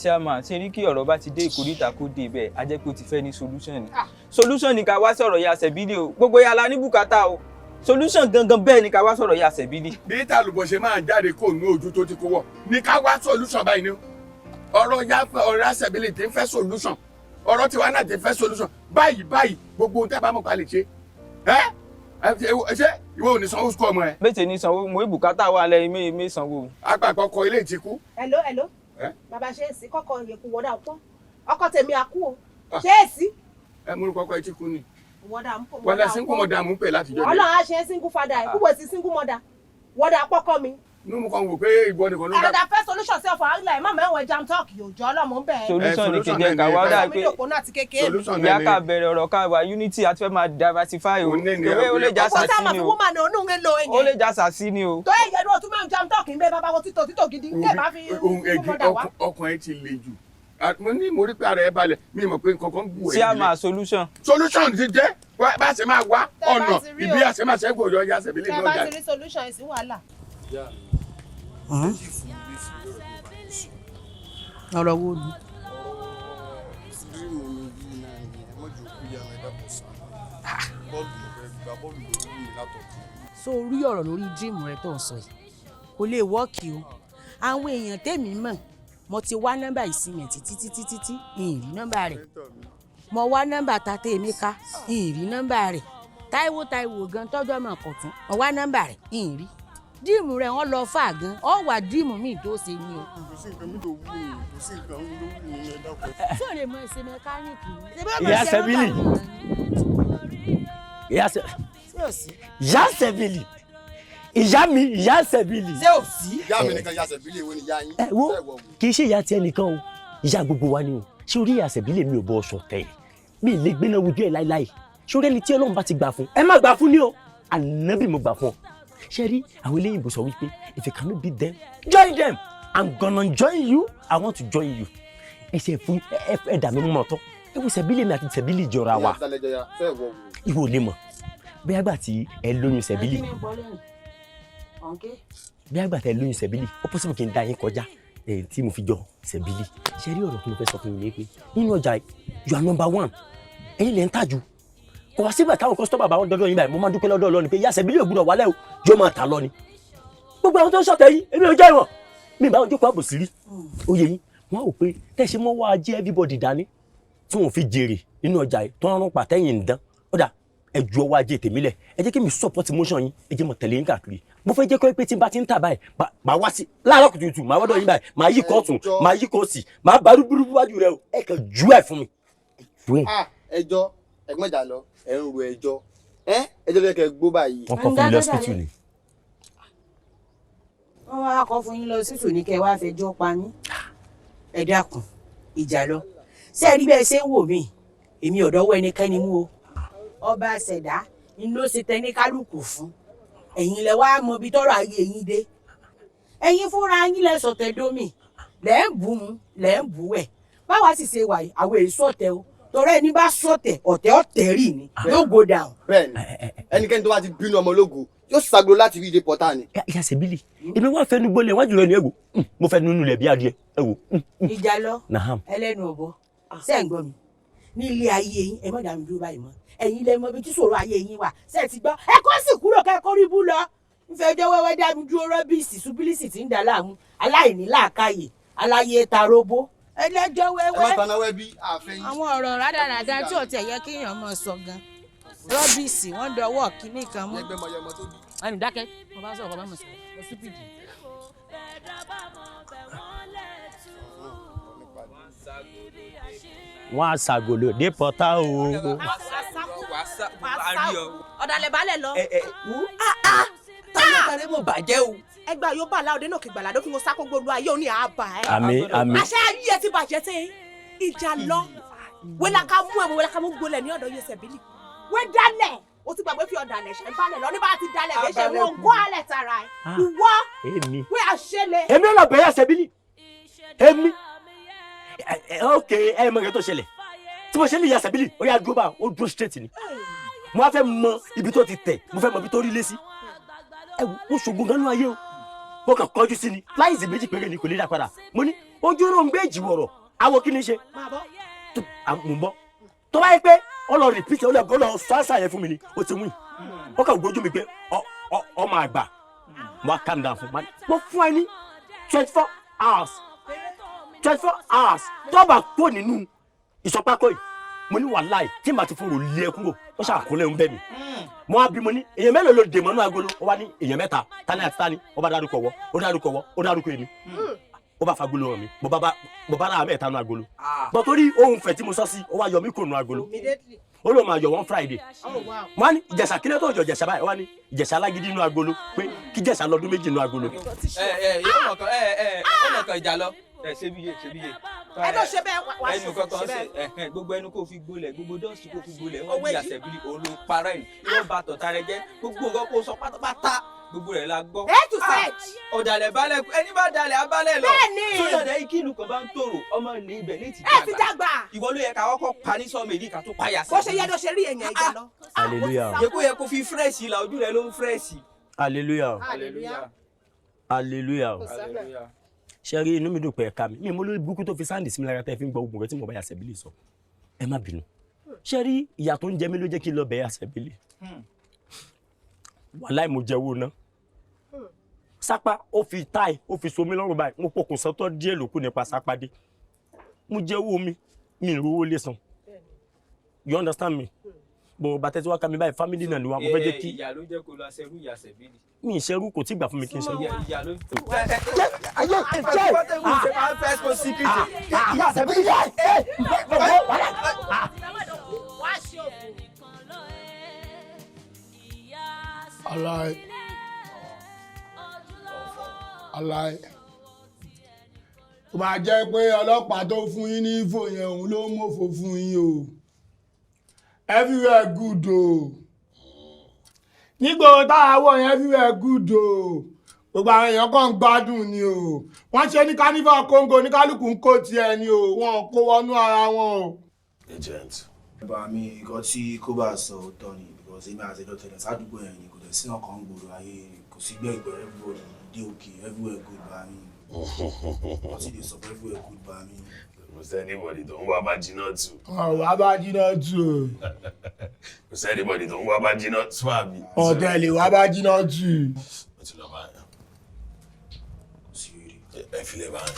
[SPEAKER 20] chairman ṣe rí kí ọ̀rọ̀ bá ti dé ìkórìtà kó dé bẹ́ẹ̀ a jẹ́ pé ó ti fẹ́ ní solution ni solution ni ká wá sọ̀rọ̀ Iya Sebili o gbogbo yàrá ní bùkátà o solution gangan bẹ́ẹ̀ ni ká wá sọ̀rọ̀ Iya Sebili.
[SPEAKER 6] bí tàlùbọ̀ ṣe máa jáde kó nú ojú tó ti kó wọ̀ ní ká wá solution báyìí ni ọ̀rọ̀ Iya Sebili ti ń fẹ́ solution ọ̀rọ̀ tiwa náà ti fẹ́ solution báyìí gbogbo ohun tẹ́ bá mọ̀ ká lè ṣe ṣé ìwọ ò ní sanwó sukọ ọmọ ẹ.
[SPEAKER 20] méje ní sanwó mo ìbùkátà wà lẹ́yìn mé sanwó.
[SPEAKER 6] àpapọ̀ ọkọ̀ ilé ti kú.
[SPEAKER 12] hello bàbá ṣe é sí kọ́kọ́ yẹ̀kú wọ́dà pọ́ ọkọ tèmi àkú o ṣe é sí.
[SPEAKER 6] ẹ mú kọ́kọ́ ẹ ti kú ni.
[SPEAKER 12] wọ́dà ń pọ̀
[SPEAKER 6] wọ́dà single mother mú pè láti jọ.
[SPEAKER 12] Ọlọ́run á ṣe é single father ẹ̀ kúwèé sí single mother wọ́dà pọ́kọ́ mi.
[SPEAKER 6] inú mu kan wò pé ìwọ nìkan ló dá.
[SPEAKER 12] ẹ̀rọ̀dà fẹ́ solution sí ọ̀fọ̀ àgbà ẹ̀ má mẹ́wọ̀n jam talk yóò jọ ọlọ́mọ bẹ́ẹ̀.
[SPEAKER 20] solution ni kejì ká wá dà pé ìyá ká bẹ̀rẹ̀ ọ̀rọ̀ ká wá unity àti fẹ́ máa diversify o ìwé ó lè já sàsí ni o ó lè já sàsí ni o.
[SPEAKER 12] tó yẹ yẹnu ọtún máa ń jam talk ń bẹ bàbá wọn títò gidi ń bá fi mọ́dà wá.
[SPEAKER 6] ọkàn ẹ ti le jù mo rí pé ara ẹ balẹ̀ mi mọ̀ pé nǹkan kan bù ẹ́.
[SPEAKER 20] sí àmà solution.
[SPEAKER 6] solution ti jẹ́ bá a ṣe máa wá ọ̀nà ìbí a ṣe máa ṣe gbòòrò Iya Sebili
[SPEAKER 12] náà jáde. tẹ́ bá ti rí solution ẹ̀ sí wàhálà.
[SPEAKER 11] ọ̀rọ̀ wo ni. so orí ọ̀rọ̀ lórí dream rẹ tó ń sọ yìí kò lè wọ́ọ̀kì o àwọn èèyàn tèmi mọ̀ mo ti wá nọ́mbà ìsìnyẹn títí ìrì nọ́mbà rẹ̀ mo wá nọ́mbà Tate Emeka ìrì nọ́mbà rẹ̀ Táíwò gan tọ́jọ́ mọ̀ kọ̀tún mo wá nọ́mbà rẹ̀ ìrì díìmù rẹ̀ wọ́n lọ fà gan ọ wà díìmù míì tó ṣe ni o.
[SPEAKER 2] kò sí nǹkan mi tó wù mí kò sí nǹkan mi tó wù mí ẹ dákun.
[SPEAKER 12] tí o lè mọ ẹsẹ mẹkáníìkì
[SPEAKER 13] Iya Sebili Iya Sebili ìyá mi Iya Sebili.
[SPEAKER 11] ṣé ò sí.
[SPEAKER 2] ìyá mi nìkan Iya Sebili èwo ni ìyá yín.
[SPEAKER 13] ẹ wo kì í ṣe ìyá tiẹ̀ nìkan o ìyá gbogbo wa ni o ṣé orí Iya Sebili mi ò bọ ọsọ tẹ mi ì lè gbéná wojú ẹ láíláí ṣé orí ẹni tí Ọlọ́run bá ti gbà fún ẹ má gbà fún ni o ànábì mo gbà fún ọ ṣe rí àwọn eléyìnbó sọ wípé if you cannot beat them join them I'm gonna join you I want to join you ẹ ṣe fún ẹ dà mí mọ́ ọ̀tọ̀ ẹ wo Sebili mi àti Sebili jọra wa ìwọ ò lè mọ̀ bí àgbà tí ẹ lóyún Sebili bí àgbà tí ẹ lóyún Sebili ó possible kí n dá yín kọjá tí mo fi jọ Sebili ṣe rí ọ̀rọ̀ tí mo fẹ́ sọ fún yín ni pé nínú ọjà you are number one ẹ̀yin lè ń tàjù kò wá sígbà táwọn kọ́sítọ́mà bá wọn dọ́dọ̀ yín báyìí mo máa dúpẹ́ lọ́dọ̀ Ọlọ́run pé Iya Sebili ò gbúdọ̀ wálẹ̀ o yóò máa tà lọ ni gbogbo àwọn tó ń ṣọ̀tẹ̀ yìí èmi ò jẹ́ ìwọ̀n mi bá wọn jókòó àbòsí rí oyè yín wọn ò pé tẹ̀sí mọ́ wá jẹ́ everybody dání tí wọn fi jèrè nínú ọjà yìí tó ń rún pàtẹ́yìn ń dán ó dà ẹ ju ọwọ́ ajé tèmi lẹ̀ ẹ jẹ́ kí mi support motion yín ẹ jẹ́ mọ̀ tẹ̀lé yín káàkiri mo fẹ́ jẹ́ kó pé tí n bá ti ń tà báyìí màá wá sí láàárọ̀ kùtùkùtù màá wọ́dọ̀ yín báyìí màá yí kọ́ọ̀tún màá yí kọ́ọ̀sì màá bá rúburú wájú rẹ o ẹ kàn ju ẹ fún mi.
[SPEAKER 2] ẹjọ́ ẹ̀gbọ́n ìjà lọ ẹ ń ro ẹjọ́ ẹjọ́ ló yẹ kẹ́ gbó báyìí.
[SPEAKER 13] wọn kọ fún mi lọ́sítítù ni.
[SPEAKER 19] wọ́n wá kọ́ fún yín lọ sí tòní kẹ́ wá fẹjọ́ pa mí. ẹ dákun ìjà lọ ṣé ẹ rí bẹ́ẹ̀ ṣe ń wò mí èmi ọ̀dọ́ wọ ẹnikẹ́ni mú o ọba ṣẹ̀dá ń ló ṣe tẹ ní kálukú fún ẹ̀yin lẹ wá mọ ibi tọ́rọ̀ ayé yín dé ẹ̀yin fúnra yín lẹ sọ̀tẹ̀ dómì lẹ́ ń bù mu lẹ́ ń bù wẹ̀ báwa sì ṣe wà yìí àwọn èyí sọ̀tẹ̀ o torí ẹni bá sọ̀tẹ̀ ọ̀tẹ̀ rì ni yóò go down.
[SPEAKER 8] bẹ́ẹ̀ni ẹnikẹ́ni tó bá ti bínú ọmọ ológo yóò ṣàgbó láti rí ìdè pọ̀tà ni.
[SPEAKER 13] Iya Sebili èmi wá fẹnu gbolẹ̀ wájú rẹ ni ẹ wò mo fẹnu nínú ilẹ̀ bí adìẹ ẹ wò.
[SPEAKER 19] ìjà lọ ẹlẹ́nu ọ̀bọ ṣé ń gbọ́ mi ní ilé ayé yín ẹ má dá mi dúró báyìí mọ́ ẹ̀yin lẹ mọ ibi tí ṣòro ayé yín wà ṣé ti gbọ́ ẹ kó sì kúrò kẹ́ kó rí bú lọ nfẹ́ ọjọ́ wẹ́wẹ́ dá mi dúró rọ́bìsì ṣubílìsì tí ń dà láàmú aláìní làákàyè aláyé taróbó ẹlẹ́jọ́ wẹ́wẹ́.
[SPEAKER 8] ẹ má taná wẹ́ bí àfẹ́yìn.
[SPEAKER 19] àwọn ọ̀rọ̀ rádaràda tí ò tẹ̀ yẹ kéèyàn mọ̀ sọ gan rọ́bìsì wọ́n dọwọ́ kínní kan mú. ẹnu dákẹ́ mo bá sọ̀rọ̀ bá mọ̀ sọ̀rọ̀ lọ sípìdì.
[SPEAKER 13] wọ́n á ṣàgòlò dé pọ́tà o.
[SPEAKER 12] ọ̀dàlẹ̀ balẹ̀ lọ.
[SPEAKER 20] táyà mo bàjẹ́ o.
[SPEAKER 12] ẹgbẹ́ yóò bá aláwọ̀dé náà kí gbàládó kí mo sá kó gbogbo ayé òní àbá ẹ.
[SPEAKER 13] àmín àmín.
[SPEAKER 12] àṣẹ ayé ẹ ti bàjẹ́ tẹ́ ìjà lọ wẹ́lá ká mú ẹ̀wọ̀n wẹ́lá ká mú gbolẹ̀ ní ọ̀dọ̀ Iya Sebili wẹ́ dálẹ̀ o ti gbàgbé fi ọ̀dàlẹ̀ ṣẹ̀ ń balẹ̀ lọ nígbà tí dálẹ̀ bẹ́ẹ̀ ṣe wọ́n ń kó alẹ̀ tara ẹ̀ ìwọ wẹ́ àṣẹlẹ̀.
[SPEAKER 13] èmi lọ bẹ̀ Iya Sebili èmi ok ẹ mọ ìyẹn tó ṣẹlẹ̀ tí mo ṣe ní Iya Sebili ó yà dúró bá ó dúró straight ni mo wá fẹ́ mọ ibi tó ti tẹ̀ mo fẹ́ mọ ibi tó rí lé sí ẹ wò ó ṣògùn ganu ayé o mo kàn kọjú sí ni láìsí méjì péré ni kò lè dá padà mo ní ojú ló ń gbé èjì wọ̀rọ̀ àwọn kí ni ṣe mo ń bọ́ tó bá yẹ pé ọlọ repeat ọlọ sọ́ọ́sà yẹn fún mi ni o ti win ó kàn gbójú mi pé ọmọ àgbà mo á calm down fún mi mo fún ẹ ní 24 hours tó bá kó nínú ìsọpákó yìí mo ní wàláì tí màá ti fún rò lé ẹkún rò ó ṣàkólẹ̀ ń bẹ́ mi mo á bí mo ní èèyàn mélòó ló dè mọ́nú agolo ó wá ní èèyàn mẹ́ta tani àti tani ó bá dárúkọ wọ́ ó dárúkọ èmi ó bá fagolo hàn mí mo bá náà mẹ́ta nú agolo bọ́ torí ohun fẹ̀ tí mo sọ sí ó wá yọ mí kúrò nú agolo ó lóun máa yọ wọ́n Friday mo á ní ìjẹ̀ṣà kílẹ̀ tó jọ ìjẹ̀ṣà báyìí ó wá ní ìjẹ̀ṣà alágídí nú agolo pé kí ìjẹ̀ṣà lọ́dún méjì nú agolo.
[SPEAKER 20] ọ̀nà kan ìjà lọ ṣebíye
[SPEAKER 12] ẹ ló ṣe bẹ́ẹ̀ wá
[SPEAKER 20] ẹnu kankan ṣe gbogbo ẹnu kò fi gbolẹ̀ gbogbo dọ́ọ̀sì kò fi gbolẹ̀ wọ́n ní Iya Sebili òun ló para ẹ̀ yóò bá tọ̀tà rẹ jẹ́ gbogbo nǹkan kó sọ pátápátá gbogbo rẹ̀ la gbọ́.
[SPEAKER 12] ẹ tún fẹ́.
[SPEAKER 20] ọ̀dàlẹ̀ balẹ̀ ẹni bá dalẹ̀ abalẹ̀ lọ.
[SPEAKER 12] bẹ́ẹ̀ni.
[SPEAKER 20] sódàdà ikí ìlú kan bá ń tòrò ọmọ ní ibẹ̀ ní ti
[SPEAKER 12] dàgbà. ẹ ti dàgbà.
[SPEAKER 20] ìwọ ló yẹ ká kọ́kọ́ pa ní sọ́ọ̀mù èdè ká tó payà sí.
[SPEAKER 12] bó ṣe yẹ ló ṣe rí èèyàn ìjà lọ.
[SPEAKER 13] hallelujah.
[SPEAKER 20] yẹ kó fi fírẹ́ṣì la ojú rẹ ló ń fírẹ́ṣì.
[SPEAKER 13] hallelujah. hallelujah. ṣe rí inú mi dùn pé ẹ̀ka mi mo lórí burúkú tó fi sáǹdì sí mi lára tẹ́ fi ń gbọ́ ogun rẹ tí mo bá Iya Sebili sọ ẹ má bínú ṣe rí ìyà tó ń jẹ mí ló jẹ́ kí n lọ bẹ̀ Iya Sebili wàláì mo jẹ́wọ́ ná sápá ó fi táì ó fi so mí lọ́rùn báyìí mo pokùn sọ́tọ̀ díẹ̀ lókù nípa sápá dé mo jẹ́wọ́ mi ìrówó lè san you understand me bọ̀ bàtẹ́ tí wọ́n ká mi báyìí family náà ni wọ́n fẹ́ jẹ́ kí.
[SPEAKER 20] ìyá ló jẹ́ kó lọ aṣẹ́rú Iya Sebili.
[SPEAKER 13] mi ìṣẹ́rú kò tí gbà fún mi kí n ṣe.
[SPEAKER 20] ìyá ló
[SPEAKER 13] ayé ẹ̀jẹ̀ Iya Sebili
[SPEAKER 4] aláì ó máa jẹ́ pé ọlọ́pàá tó fún yín ní info yẹn òun ló mọ̀fò fún yín o everywhere good o nígbò táwọn yẹn everywhere good o gbogbo àwọn èèyàn kan ń gbádùn ni o wọ́n ṣe ní carnival Congo ní kálukú ń kó tiẹ̀ ni o wọ́n kó wọnú ara wọn o.
[SPEAKER 10] agent. bá mi nǹkan tí kò bá sọ òótọ́ ni because èmi àti ẹjọ́ tẹ̀lé sádùúgbò yẹn ni kò dẹ̀ sí ọkàn gbòòrò ayé kò sí gbẹ̀gbẹ̀ everybody dey okay everywhere good bá mi wọ́n sì lè sọ pé everywhere good bá mi.
[SPEAKER 5] kò sẹ́nibọ̀dì tó ń wá bá jiná tù.
[SPEAKER 4] wá bá jiná tù o.
[SPEAKER 5] kò sẹ́nibọ̀dì tó ń wá bá jiná tù àbí.
[SPEAKER 4] ọ̀tẹ̀lẹ̀ wá bá jiná tù.
[SPEAKER 5] ó ti lọ báyìí. kò sí rí ẹ fi lè báyìí.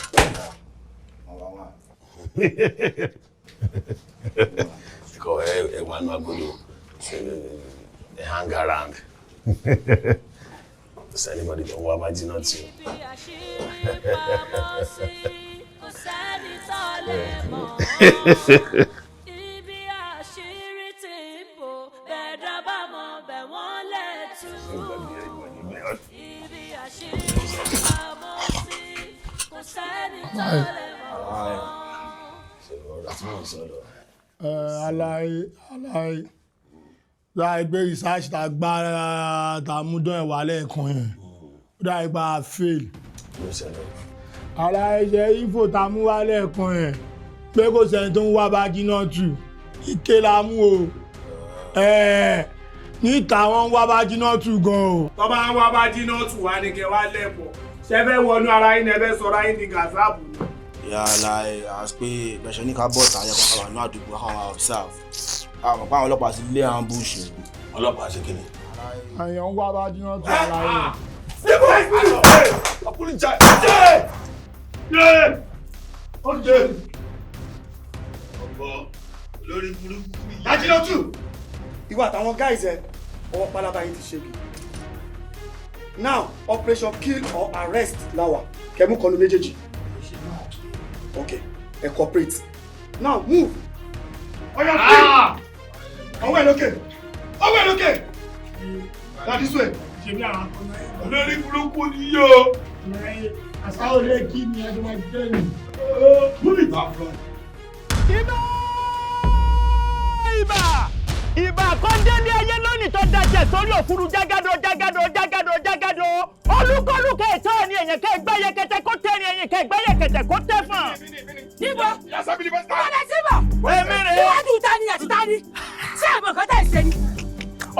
[SPEAKER 5] kọ ẹ wà nù agolo ẹ hang around. kò sẹ́nibọ̀dì tó ń wá bá jiná tù.
[SPEAKER 1] Ibi àṣírí tí ń bò bẹ́ẹ̀dá bá mọ̀ bẹ̀ wọ́n lè tú. Ibi
[SPEAKER 4] Aláì láì gbé research tá gbára tá mú dán ẹ̀wà lẹ́ẹ̀kan yẹn ó dá ipa fail. Aláì ṣe info tá mú wá lẹ́ẹ̀kan yẹn pé kò sẹ́ni tó ń wá bájí náà tù ike la mú o níta wọn ń wá bájí náà tù gan o.
[SPEAKER 17] tó bá ń wá bájí náà tù wá ní kẹ wá lẹ́pọ̀ ṣe fẹ́ wọnú ara yín ẹbẹ́ sọ̀rọ̀ yín di gàzáàbù ni.
[SPEAKER 10] yàrá àti pé bẹ̀ṣẹ̀ ní ká bọ̀ tàyẹ̀ kọ́ àwọn àánú àdúgbò àwọn observe àwọn ọ̀pá àwọn ọlọ́pàá ti lé àwọn búùṣù.
[SPEAKER 5] ọlọ́pàá ṣe kí ni.
[SPEAKER 4] àyàn ń wá bájí náà tù ara yẹn.
[SPEAKER 17] síbò ọkùnrin jà ọ̀dẹ̀ ọ̀bọ̀ lórí burúkú yìí. Dájínọ́tù ìwà àtàwọn guys ẹ ọwọ́ pálábá yìí ti ṣègbè. Now operation kill or arrest láwà kẹmú kọlu méjèèjì. Okay, ẹ cooperate. Now move. Ọ̀yà free. Ọwọ́ ẹ̀ lókè. Ọwọ́ ẹ̀ lókè. That is way.
[SPEAKER 4] Ṣèbí àwọn akọ̀nà ẹ̀.
[SPEAKER 17] Olórí burúkú ni yóò.
[SPEAKER 4] Àsáwò lè kí ni ẹjọ́ máa jẹ́ ni.
[SPEAKER 17] Move it.
[SPEAKER 18] Ìbà kan délé ayé lónìí tó dájẹ́ sórí òfurú jágádó olúkọlùkẹ ìtọ́ ni èyàn kẹ́ gbáyé kẹtẹ kó tẹ́ ni èyàn kẹ́ gbáyé kẹtẹ kó tẹ́ fún.
[SPEAKER 7] Níbo? Ọ̀dẹ̀ síbọ̀.
[SPEAKER 18] Èmi rè é.
[SPEAKER 7] Níwájú tani àti tani. Ṣé àmọ̀ kan tẹ̀ ṣe ni?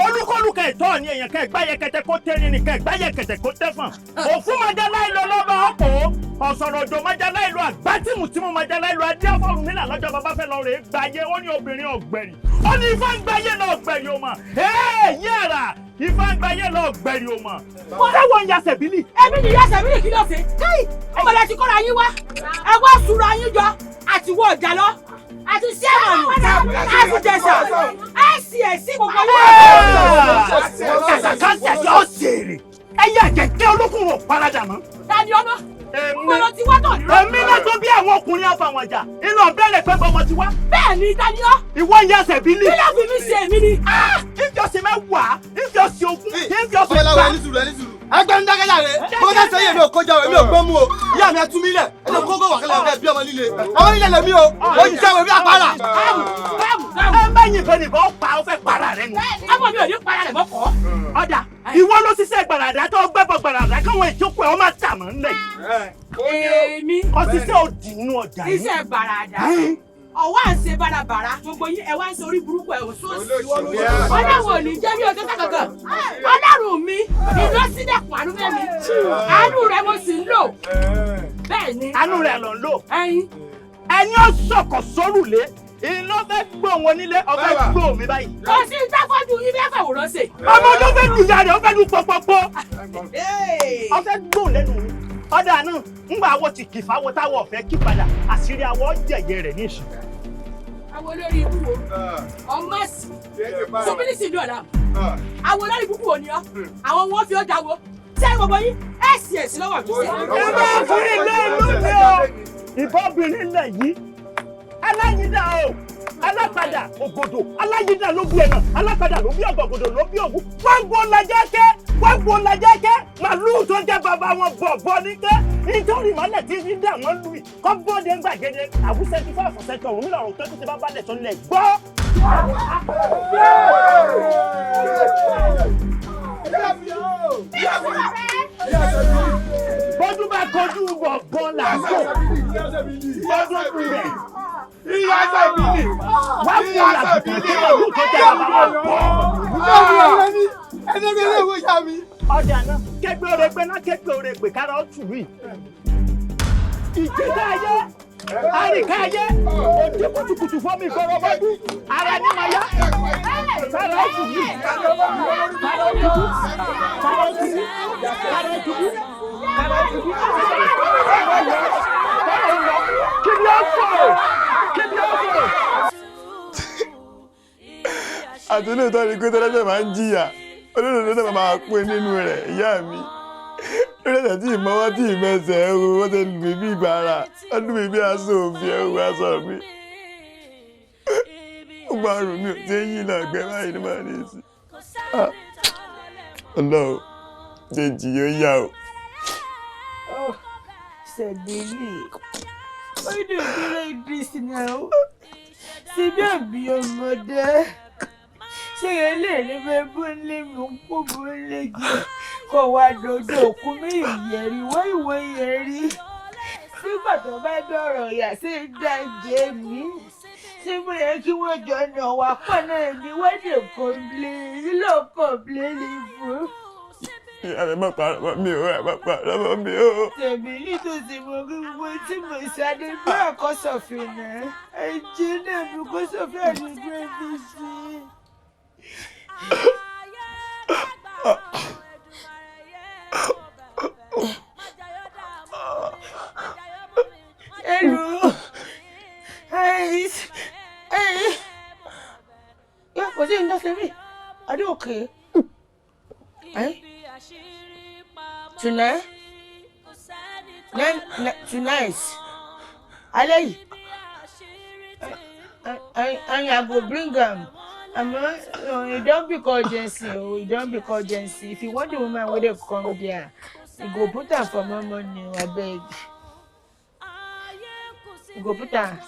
[SPEAKER 18] Olúkọlùkẹ ìtọ́ ni èyàn kẹ́ gbáyé kẹtẹ kó tẹ́ ni èyàn kẹ́ gbáyé kẹtẹ kó tẹ́ fún. Òfún Májálá ìlọ lọ́ba ọ̀pọ̀ ọ̀sọ̀rọ̀ òjò Májálá ìlú àgbátìmùtìmù Májálá ìlú adéfọ́rùn nílà lọ́jọ́ bàbá fẹ́ lọ rè é gbáyé ó ní obìnrin ọ̀gbẹ̀rì ó ní ifá ń gbáyé lọ ọ̀gbẹ̀rì o mọ̀ yàrá ifá ń gbáyé lọ ọ̀gbẹ̀rì o mọ̀. Táwọn Iya Sebili.
[SPEAKER 7] Èmi ni Iya Sebili kí ló ṣe? Ọmọdé ti kọ́ra yín wá ẹ wá sùúrù yín jọ àti wọ ọjà lọ àti sí ẹ̀wọ̀n àti jẹ̀sà ẹ̀sì gbogbo lọ́wọ́.
[SPEAKER 18] Kàkàkàṣẹ̀ yóò ṣèrè ẹ̀yà jẹ̀jẹ̀ olókùn wò paradà mọ́.
[SPEAKER 7] Tani ọmọ? Mo ti wá tọ̀ nírọ̀.
[SPEAKER 18] Èmi náà tó bí àwọn ọkùnrin afàwọn ọjà inú ọ̀bẹ̀rẹ̀ pẹ́ bọ́mọ ti wá.
[SPEAKER 7] Bẹ́ẹ̀ ni Tani ọ.
[SPEAKER 18] Ìwọ Iya Sebili.
[SPEAKER 7] Kí ló fi mí ṣe èmi ni?
[SPEAKER 18] Ìjọsìn mẹ́wàá, ìjọsìn ogún, ìjọsìn
[SPEAKER 22] ìgbà. Ọlọ́wọ́ ẹni sùúrù ẹni sùúrù. Ẹgbẹ́ ń dákẹ́jà rẹ̀. Bó ṣe ṣe yé mi ò kọjá o, èmi ò gbọ́ mú o. Ìyá mi ẹ tú mi lẹ̀. Ẹ lọ kókó wàkẹ́lẹ̀ ọ̀rẹ́ bí ọmọ líle. Ọmọ líle lèmi o. Ó ń jẹ́ wèmí àpárá.
[SPEAKER 18] Ẹ mẹ́yìn bẹ́ẹ̀ nìkan ó pa ó fẹ́ para rẹ̀ nù.
[SPEAKER 7] Ọmọ mi ò ní para rẹ̀ mọ́kọ́.
[SPEAKER 18] Ọ̀dà ìwọ ló ṣiṣẹ́ gbàràdà tó gbẹ́bọ̀ gbàràdà káwọn ìjókòó ẹ̀ wọ́n máa tà mọ́ nílẹ̀.
[SPEAKER 7] Èmi.
[SPEAKER 18] Ọ̀ṣiṣẹ́ òdì nínú ọjà yìí.
[SPEAKER 7] Iṣẹ́ gbàràdà. Ọwọ́ à ń ṣe bárabàrà gbogbo yín ẹ wá ń sọ orí burúkú ẹ̀ òṣooṣì. Ọlọ́run ò ní jẹ́ bí ọjọ́ kankan. Ọlọ́run mi iná sílẹ̀kùn àánú fẹ́mi. Àánú rẹ̀ mo sì ń lò. Bẹ́ẹ̀ ni.
[SPEAKER 18] Àánú rẹ̀ ló ń lò. Ẹni ó sọ̀kọ̀ sórùlé iná fẹ́ gbó wọn nílé ọfẹ́ gbó mi báyìí.
[SPEAKER 7] Kò sí ìtàkọ́jú yín fẹ́ fàwòrán ṣe.
[SPEAKER 18] Ọmọ ọdún fẹ́ lu ìyá rẹ̀ ó fẹ́ lu pọpọpọ. Ọfẹ́ gbó lẹ́nu mi. Ọ̀dà náà ńgbà àwọ̀ ti kì fáwọ̀ táwọ̀ ọ̀fẹ́ kí padà àṣírí àwọ̀ jẹ̀yẹ rẹ̀ ní ìṣù.
[SPEAKER 7] Àwọn olórí ibú wo? Ọmọ ẹ̀sìn. Sọ́bílísì ní ọ̀la. Àwọn olórí ibú wo ni ọ́? Àwọn wọn fi ọjà wo? Ṣé gbogbo yín ẹ̀sìn lọ́wọ́ mi?
[SPEAKER 18] Ẹ máa fi ilé ìlú mi o. Ìbọ̀bìnrin lẹ̀ yìí. Aláyídá o. Alápadà ògòdò. Aláyídá ló bí ẹ̀nà. Alápadà ló bí ọ̀gọ̀gòdò ló bí ògùn. Wọ́n gbó lajẹ́kẹ́. Màlúù tó jẹ́ bàbá wọn bọ̀ ní kẹ́. Nítorí ìmọ̀lẹ̀ tí ń dà wọ́n lù í. Kọ́ bọ́ọ̀dé ń gbàgede. Àwùsẹ̀ ti fọ́ ọ̀sẹ̀ tó òun lọ́rùn tó ti bá balẹ̀ tó lẹ̀ gbọ́. Bọ́dún bá kojú bọ̀bọ̀n làásù. Bọ́dún kú rẹ̀.
[SPEAKER 17] Iya Sebili.
[SPEAKER 18] Wá fún ọ̀làjù tó ọdún tó jẹ́ bàbá wọn bọ̀.
[SPEAKER 22] Ẹni bí ilé ìwé ìyá mi.
[SPEAKER 18] Ọjà náà kẹgbẹ́ oregbe náà kẹgbẹ́ oregbe kára ó tù rí. Ìjìká ayé, àríká ayé, òdì kùtùkùtù fọ́mi ìgbọ́rọ̀ bọ́dún, ara ní ma yá. Kára ó tù rí. Kára ó tù rí. Kára ó tù rí. Kára ó tù rí. Kára ó tù rí. Kára ó tù rí. Kí ni ó fọ̀? Kí ni ó fọ̀?
[SPEAKER 2] Àti olóòótọ́ ni pé tẹ́lẹ́tẹ̀ máa ń jìyà olóòótọ́ náà máa pín nínú rẹ̀ ìyá mi lórí tí ìmọ̀wọ́ tí ìmẹsẹ̀ ẹ̀rù wọ́n ti lù mí bí ìgbàrà wọ́n lù mí bí aṣọ òfin ẹ̀rù aṣọ mi ó gba ọrùn mi ò tí ń yí lọ́gbẹ́ báyìí ní màá ní sí Ọlọ́run jẹ́ jìyà ó yá o
[SPEAKER 19] Sebili. Why do you do like this now? See, baby, your mother. Say a little bit, bully, kò wá dodo kú mi ìyẹ̀rí wọ́n ìwọ ìyẹ̀rí sígbà tó bá dọ̀rọ̀ yà sí dájẹ́ mi tí mo yẹ kí wọ́n jọ nà wá pọ̀ náà ni wọ́n lè kọ́ńplé ní fún.
[SPEAKER 2] Ìyá mi má parọ́ mọ́ mi ò ẹ̀ má parọ́ mọ́ mi ò.
[SPEAKER 19] Sebili tó ti mọ gbogbo tí mo ṣàdé bí àkọsọ̀fin náà ẹ̀jẹ̀ náà bí kọ́sọ̀fin àdúgbò ẹbí sí. Hello. Heist. Hey. Yeah, was it in the film? Are you okay? Eh? Tonight? Tonight? Alay. I go bring them. You don't be urgency. You don't be urgency. If you want the woman, where they come there, you go put her for my money. I beg. You go put her.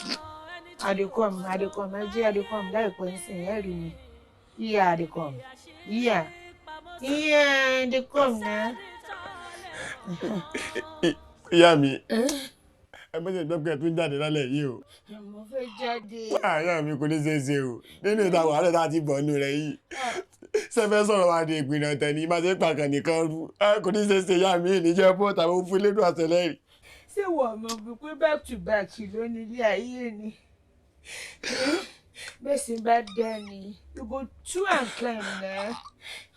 [SPEAKER 19] I dey come. I dey come. That coincidence. Hear me. Yeah, they come. Yeah, they come now.
[SPEAKER 2] Ìyá mi. Ẹ bá ṣe gbọ́ pé ẹ tún jáde lálẹ́ yìí o.
[SPEAKER 19] Mo fẹ́ jáde.
[SPEAKER 2] Ìyá mi kò ní ṣe é ṣe o. Nínú ìta wàhálà tá a ti bọ̀ nù rẹ̀ yìí. Ṣé fẹ́ sọ̀rọ̀ wa di ìpinnu ọ̀tẹ̀ ni? Má ṣe pàkàn nìkan rú. Kò ní ṣe é ṣe ìyá mi ìníjẹ́ bọ́ tàbí ó fún elédùn àtẹlẹ́rì.
[SPEAKER 19] Ṣé wọ́n mọ̀ wípé back to back ló ní ilé ayé ni? Bẹ́ẹ̀ sì bá dá ni, you go two and climb now.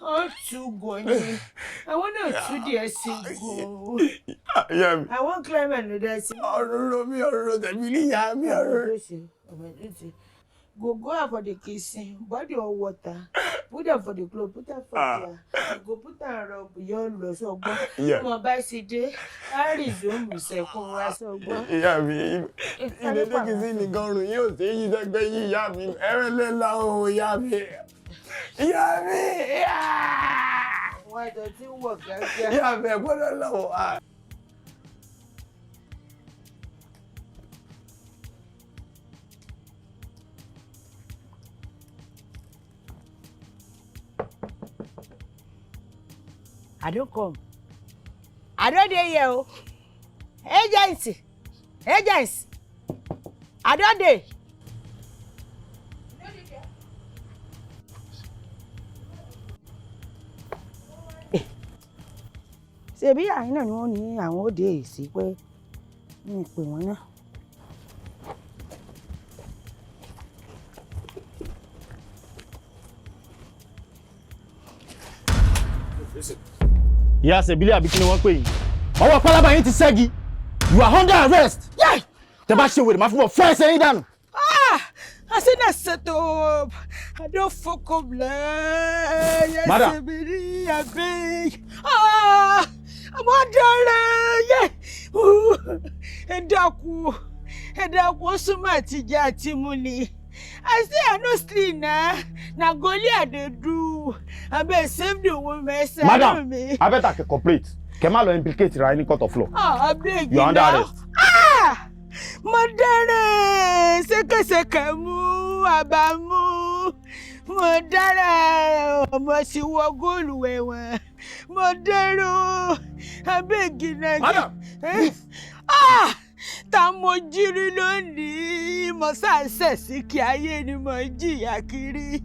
[SPEAKER 19] All two go ni. I wanna two díẹ̀ sí go.
[SPEAKER 2] Ìyá mi.
[SPEAKER 19] I wan climb another sí.
[SPEAKER 2] Ọ̀rọ̀ Sebili ìyá mi ọ̀rọ̀.
[SPEAKER 19] Go out for the kissing, body or water. Put them for the clothes, put them for there. Go put them rub your loss or go. Mo bá ṣe dé, I resume second wa so go.
[SPEAKER 2] Ìyá mi, ilé kìsí nìkan rùn yóò ṣe yí sẹ́gbẹ́ yí ìyá mi. Ẹ̀rọ lè la o ìyá mi. Ìyá mi.
[SPEAKER 19] Wọ́n jọ ti wọ̀ gẹ́gẹ́.
[SPEAKER 2] Ìyá mi ẹ̀ gbọ́dọ̀ lọ́wọ́.
[SPEAKER 19] I don't come. I don't dey here o. Agents. I don't dey. Ṣebí àyín náà ni wọ́n ní àwọn òde èsì pé ń pè wọ́n náà.
[SPEAKER 16] Iya Sebili àbí kí ni wọ́n pè yín. Ọwọ́ pálábá yín ti ṣẹ́gi. You are under arrest. Tẹ́ bá ṣe wèrè máa fún wọn fẹ́ ẹsẹ̀ yín dànù.
[SPEAKER 19] I said that set up. I don't fuck up like Iya Sebili, I beg. I'm under ẹ dákun ó súnmọ́ àtijọ́ àti mú ni. I say I no sleep na goli I dey do. Abeg save the woman.
[SPEAKER 16] Madam, I better cooperate. Kẹ́ má lọ implicate ra any court of law.
[SPEAKER 19] Abeg
[SPEAKER 16] you are under arrest.
[SPEAKER 19] Mo dára ṣékèṣékè mú àbámú. Mo dára ọmọ sí wọ góòlù ẹ̀wọ̀n. Mo dára abeg na.
[SPEAKER 16] Madam.
[SPEAKER 19] Ta mo jírí lónìí mo ṣàṣẹ sí kí ayé ni mo jìyà kiri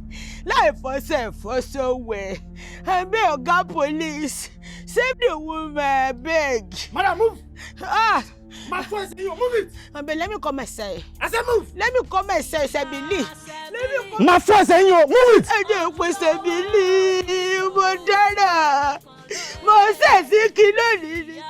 [SPEAKER 19] láì fọṣẹ ìfọṣọwẹ abẹ ọgá police save the woman abeg.
[SPEAKER 16] Madam, move. My voice, you move it.
[SPEAKER 19] Abeg, let me come inside.
[SPEAKER 16] I said move.
[SPEAKER 19] Let me come inside, Sebili.
[SPEAKER 16] My voice, you move it.
[SPEAKER 19] Ẹ jẹ́ pé Sebili mo dára mo ṣẹ̀ sí kí lónìí.